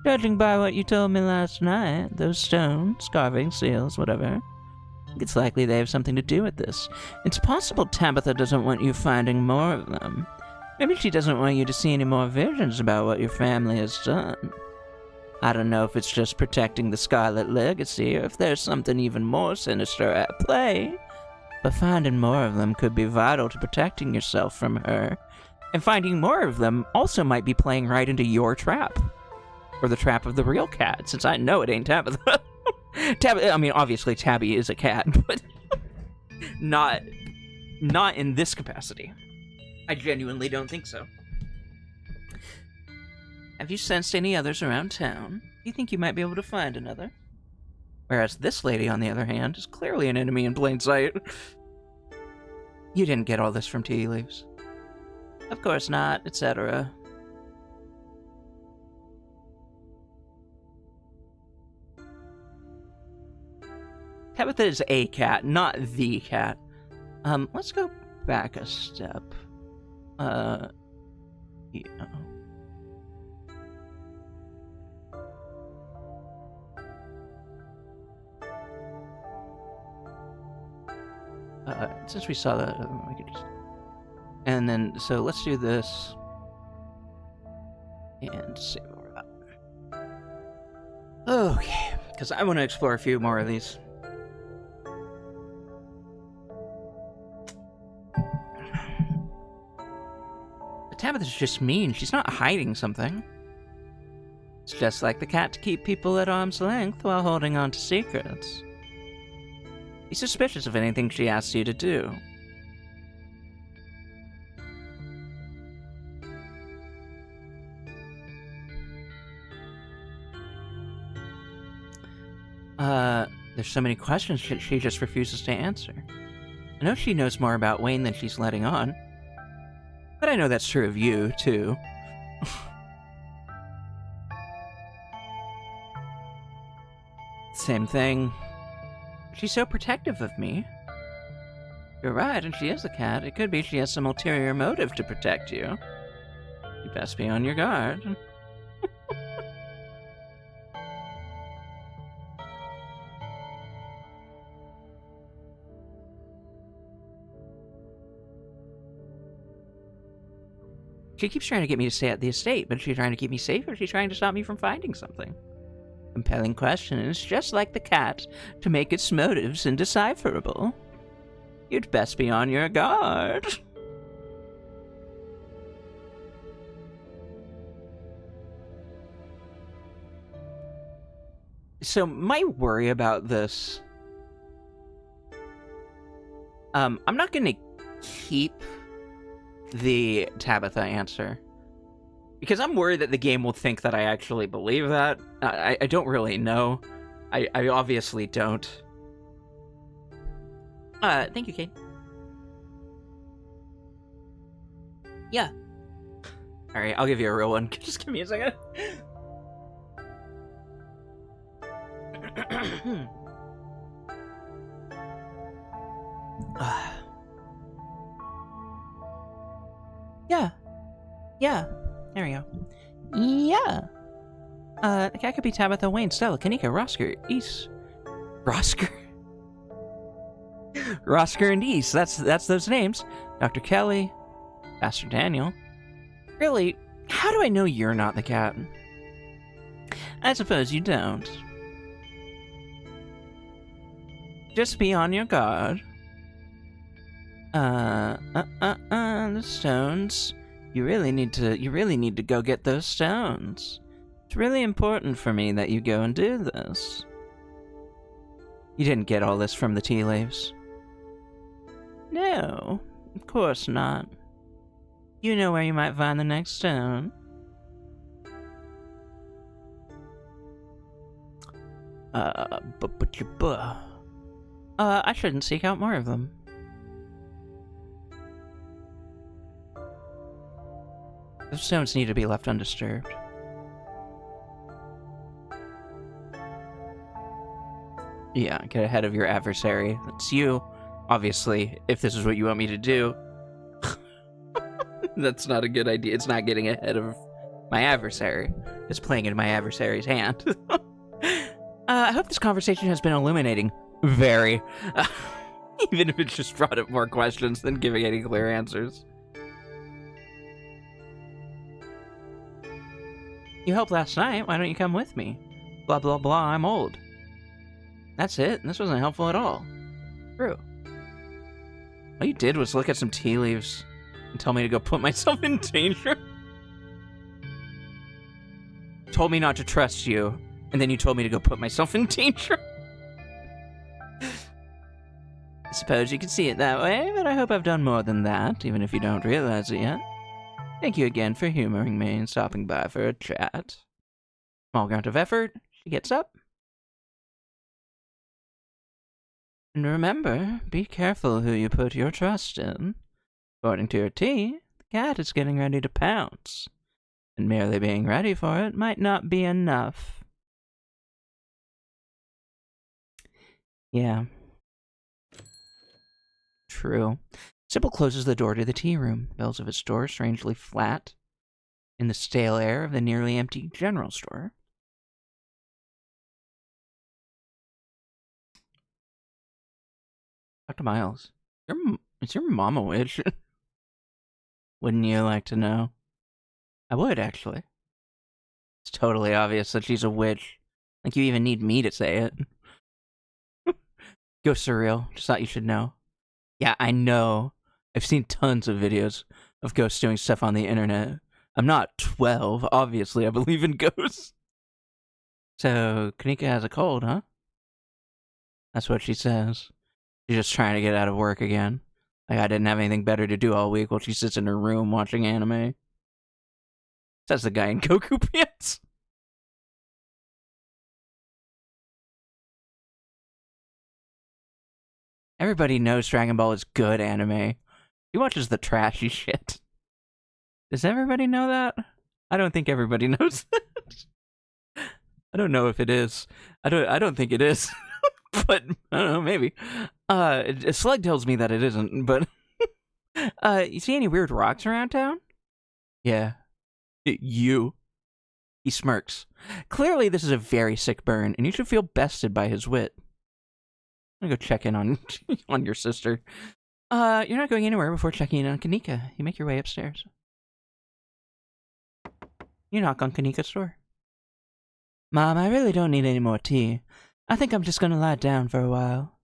Judging by what you told me last night, those stones, carvings, seals, whatever, it's likely they have something to do with this. It's possible Tabitha doesn't want you finding more of them. Maybe she doesn't want you to see any more visions about what your family has done. I don't know if it's just protecting the Scarlet Legacy, or if there's something even more sinister at play. But finding more of them could be vital to protecting yourself from her. And finding more of them also might be playing right into your trap. Or the trap of the real cat, since I know it ain't Tabitha. I mean, obviously Tabby is a cat, but not in this capacity. I genuinely don't think so. Have you sensed any others around town? Do you think you might be able to find another? Whereas this lady, on the other hand, is clearly an enemy in plain sight. You didn't get all this from tea leaves. Of course not, etc. Tabitha is a cat, not the cat. Let's go back a step. Yeah. Since we saw that, we could just... And then, so let's do this. And see where we're at. Okay, because I want to explore a few more of these. But Tabitha's just mean. She's not hiding something. It's just like the cat to keep people at arm's length while holding on to secrets. Be suspicious of anything she asks you to do. There's so many questions she just refuses to answer. I know she knows more about Wayne than she's letting on. But I know that's true of you, too. Same thing. She's so protective of me. You're right, and she is a cat. It could be she has some ulterior motive to protect you. You best be on your guard. She keeps trying to get me to stay at the estate, but is she trying to keep me safe, or is she trying to stop me from finding something? Compelling question, and it's just like the cat, to make its motives indecipherable. You'd best be on your guard. So, my worry about this... I'm not gonna keep the Tabitha answer. Because I'm worried that the game will think that I actually believe that. I don't really know. I obviously don't. Thank you, Kate. Yeah. Alright, I'll give you a real one. Just give me a second. Yeah. Yeah. There we go. Yeah. The cat could be Tabitha, Wayne, Stella, Kanika, Rosker, East. Rosker? Rosker and East. That's those names. Dr. Kelly, Pastor Daniel. Really, how do I know you're not the cat? I suppose you don't. Just be on your guard. The stones. You really need to go get those stones. It's really important for me that you go and do this. You didn't get all this from the tea leaves. No, of course not. You know where you might find the next stone. I shouldn't seek out more of them. The stones need to be left undisturbed. Yeah, get ahead of your adversary. That's you, obviously, if this is what you want me to do. That's not a good idea. It's not getting ahead of my adversary. It's playing into my adversary's hand. I hope this conversation has been illuminating. Very. Even if it's just brought up more questions than giving any clear answers. You helped last night. Why don't you come with me? Blah, blah, blah. I'm old. That's it. This wasn't helpful at all. True. All you did was look at some tea leaves and tell me to go put myself in danger. Told me not to trust you, and then you told me to go put myself in danger. I suppose you can see it that way, but I hope I've done more than that, even if you don't realize it yet. Thank you again for humoring me and stopping by for a chat. Small grunt of effort, she gets up. And remember, be careful who you put your trust in. According to your tea, the cat is getting ready to pounce. And merely being ready for it might not be enough. Yeah. True. Sybil closes the door to the tea room. Bells of its door strangely flat in the stale air of the nearly empty general store. Dr. Miles, is your mom a witch? Wouldn't you like to know? I would, actually. It's totally obvious that she's a witch. Like you even need me to say it. Go surreal. Just thought you should know. Yeah, I know. I've seen tons of videos of ghosts doing stuff on the internet. I'm not 12, obviously. I believe in ghosts. So, Kanika has a cold, huh? That's what she says. She's just trying to get out of work again. Like I didn't have anything better to do all week while she sits in her room watching anime. Says the guy in Goku pants. Everybody knows Dragon Ball is good anime. He watches the trashy shit. Does everybody know that? I don't think everybody knows that. I don't know if it is. I don't think it is. But I don't know, maybe. Slug tells me that it isn't, but you see any weird rocks around town? Yeah. You. He smirks. Clearly this is a very sick burn, and you should feel bested by his wit. I'm gonna go check in on on your sister. You're not going anywhere before checking in on Kanika. You make your way upstairs. You knock on Kanika's door. Mom, I really don't need any more tea. I think I'm just gonna lie down for a while.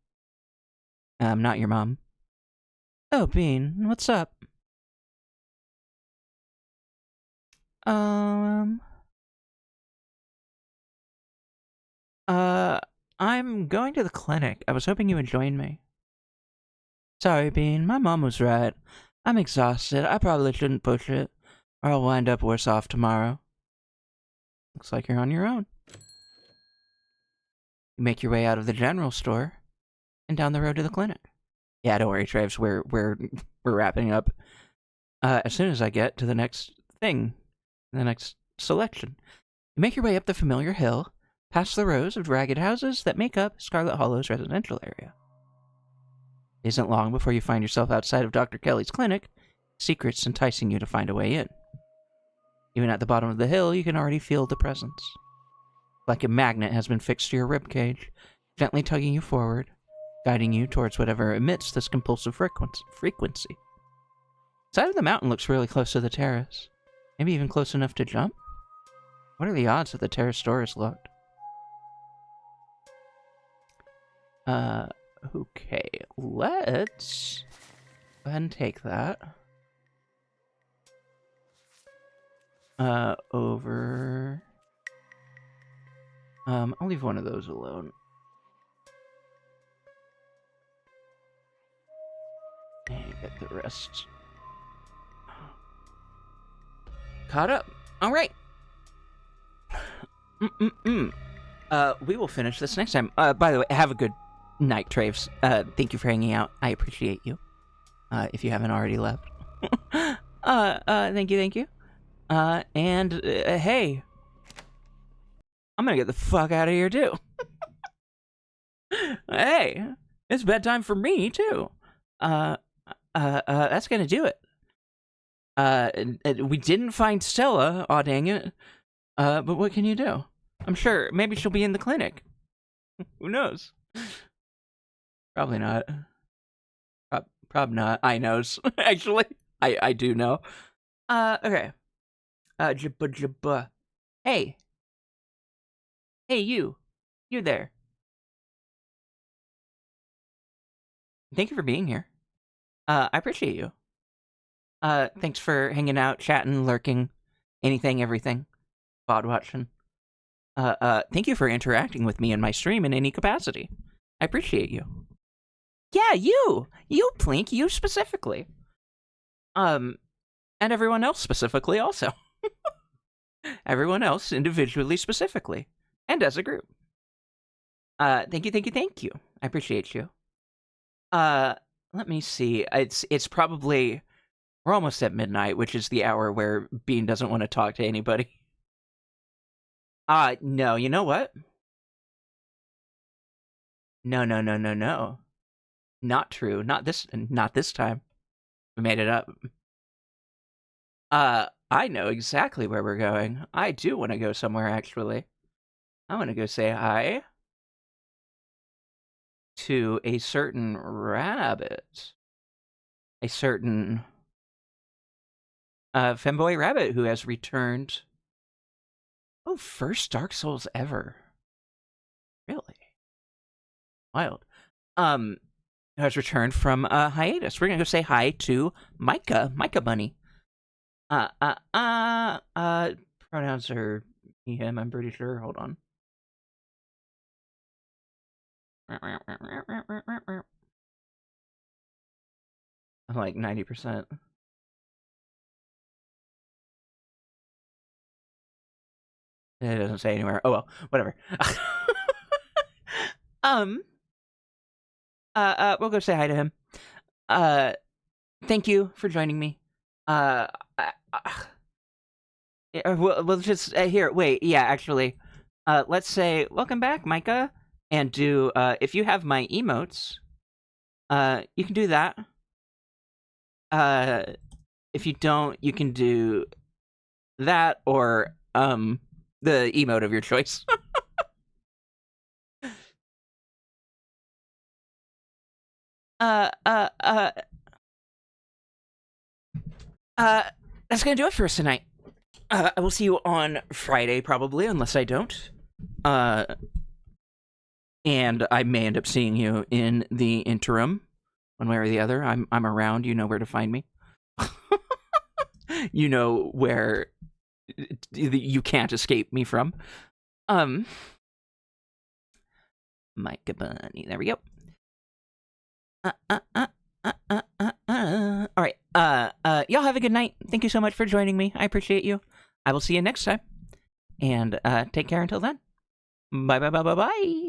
I'm not your mom. Oh, Bean, what's up? I'm going to the clinic. I was hoping you would join me. Sorry, Bean, my mom was right. I'm exhausted. I probably shouldn't push it, or I'll wind up worse off tomorrow. Looks like you're on your own. You make your way out of the general store and down the road to the clinic. Yeah, don't worry, Traves. We're wrapping up. As soon as I get to the next thing, the next selection, you make your way up the familiar hill, past the rows of ragged houses that make up Scarlet Hollow's residential area. It isn't long before you find yourself outside of Dr. Kelly's clinic, secrets enticing you to find a way in. Even at the bottom of the hill, you can already feel the presence. Like a magnet has been fixed to your ribcage, gently tugging you forward, guiding you towards whatever emits this compulsive frequency. The side of the mountain looks really close to the terrace. Maybe even close enough to jump? What are the odds that the terrace door is locked? Okay, let's go ahead and take that. Over... I'll leave one of those alone. And get the rest caught up. All right. We will finish this next time. By the way, have a good night, Traves. Thank you for hanging out. I appreciate you. If you haven't already left. Thank you. And hey, I'm gonna get the fuck out of here too. Hey, it's bedtime for me too. That's gonna do it. We didn't find Stella. Aw, dang it. But what can you do? I'm sure maybe she'll be in the clinic. Who knows? Probably not. Probably not. I knows. Actually, I do know. Okay. Jabba. Hey. Hey, you. You there. Thank you for being here. I appreciate you. Thanks for hanging out, chatting, lurking, anything, everything. VOD watching. Thank you for interacting with me in my stream in any capacity. I appreciate you. Yeah, you! You, Plink, you specifically. And everyone else specifically also. Everyone else individually specifically. And as a group. Thank you. I appreciate you. Let me see. It's probably... We're almost at midnight, which is the hour where Bean doesn't want to talk to anybody. No, you know what? No. Not true. Not this time. We made it up. I know exactly where we're going. I do want to go somewhere, actually. I want to go say hi to a certain rabbit. A certain femboy rabbit who has returned. Oh, first Dark Souls ever. Really? Wild. Has returned from hiatus. We're gonna go say hi to Micah Bunny. Pronouns are he, him, I'm pretty sure. Hold on. I'm like 90%. It doesn't say anywhere. Oh well, whatever. We'll go say hi to him. Thank you for joining me. We'll just here. Wait, yeah, actually, let's say welcome back, Micah, and do if you have my emotes, you can do that. If you don't, you can do that or the emote of your choice. That's gonna do it for us tonight. I will see you on Friday, probably, unless I don't. And I may end up seeing you in the interim, one way or the other. I'm around. You know where to find me. You know where you can't escape me from. Micah Bunny. There we go. All right. Y'all have a good night. Thank you so much for joining me. I appreciate you. I will see you next time. And take care until then. Bye.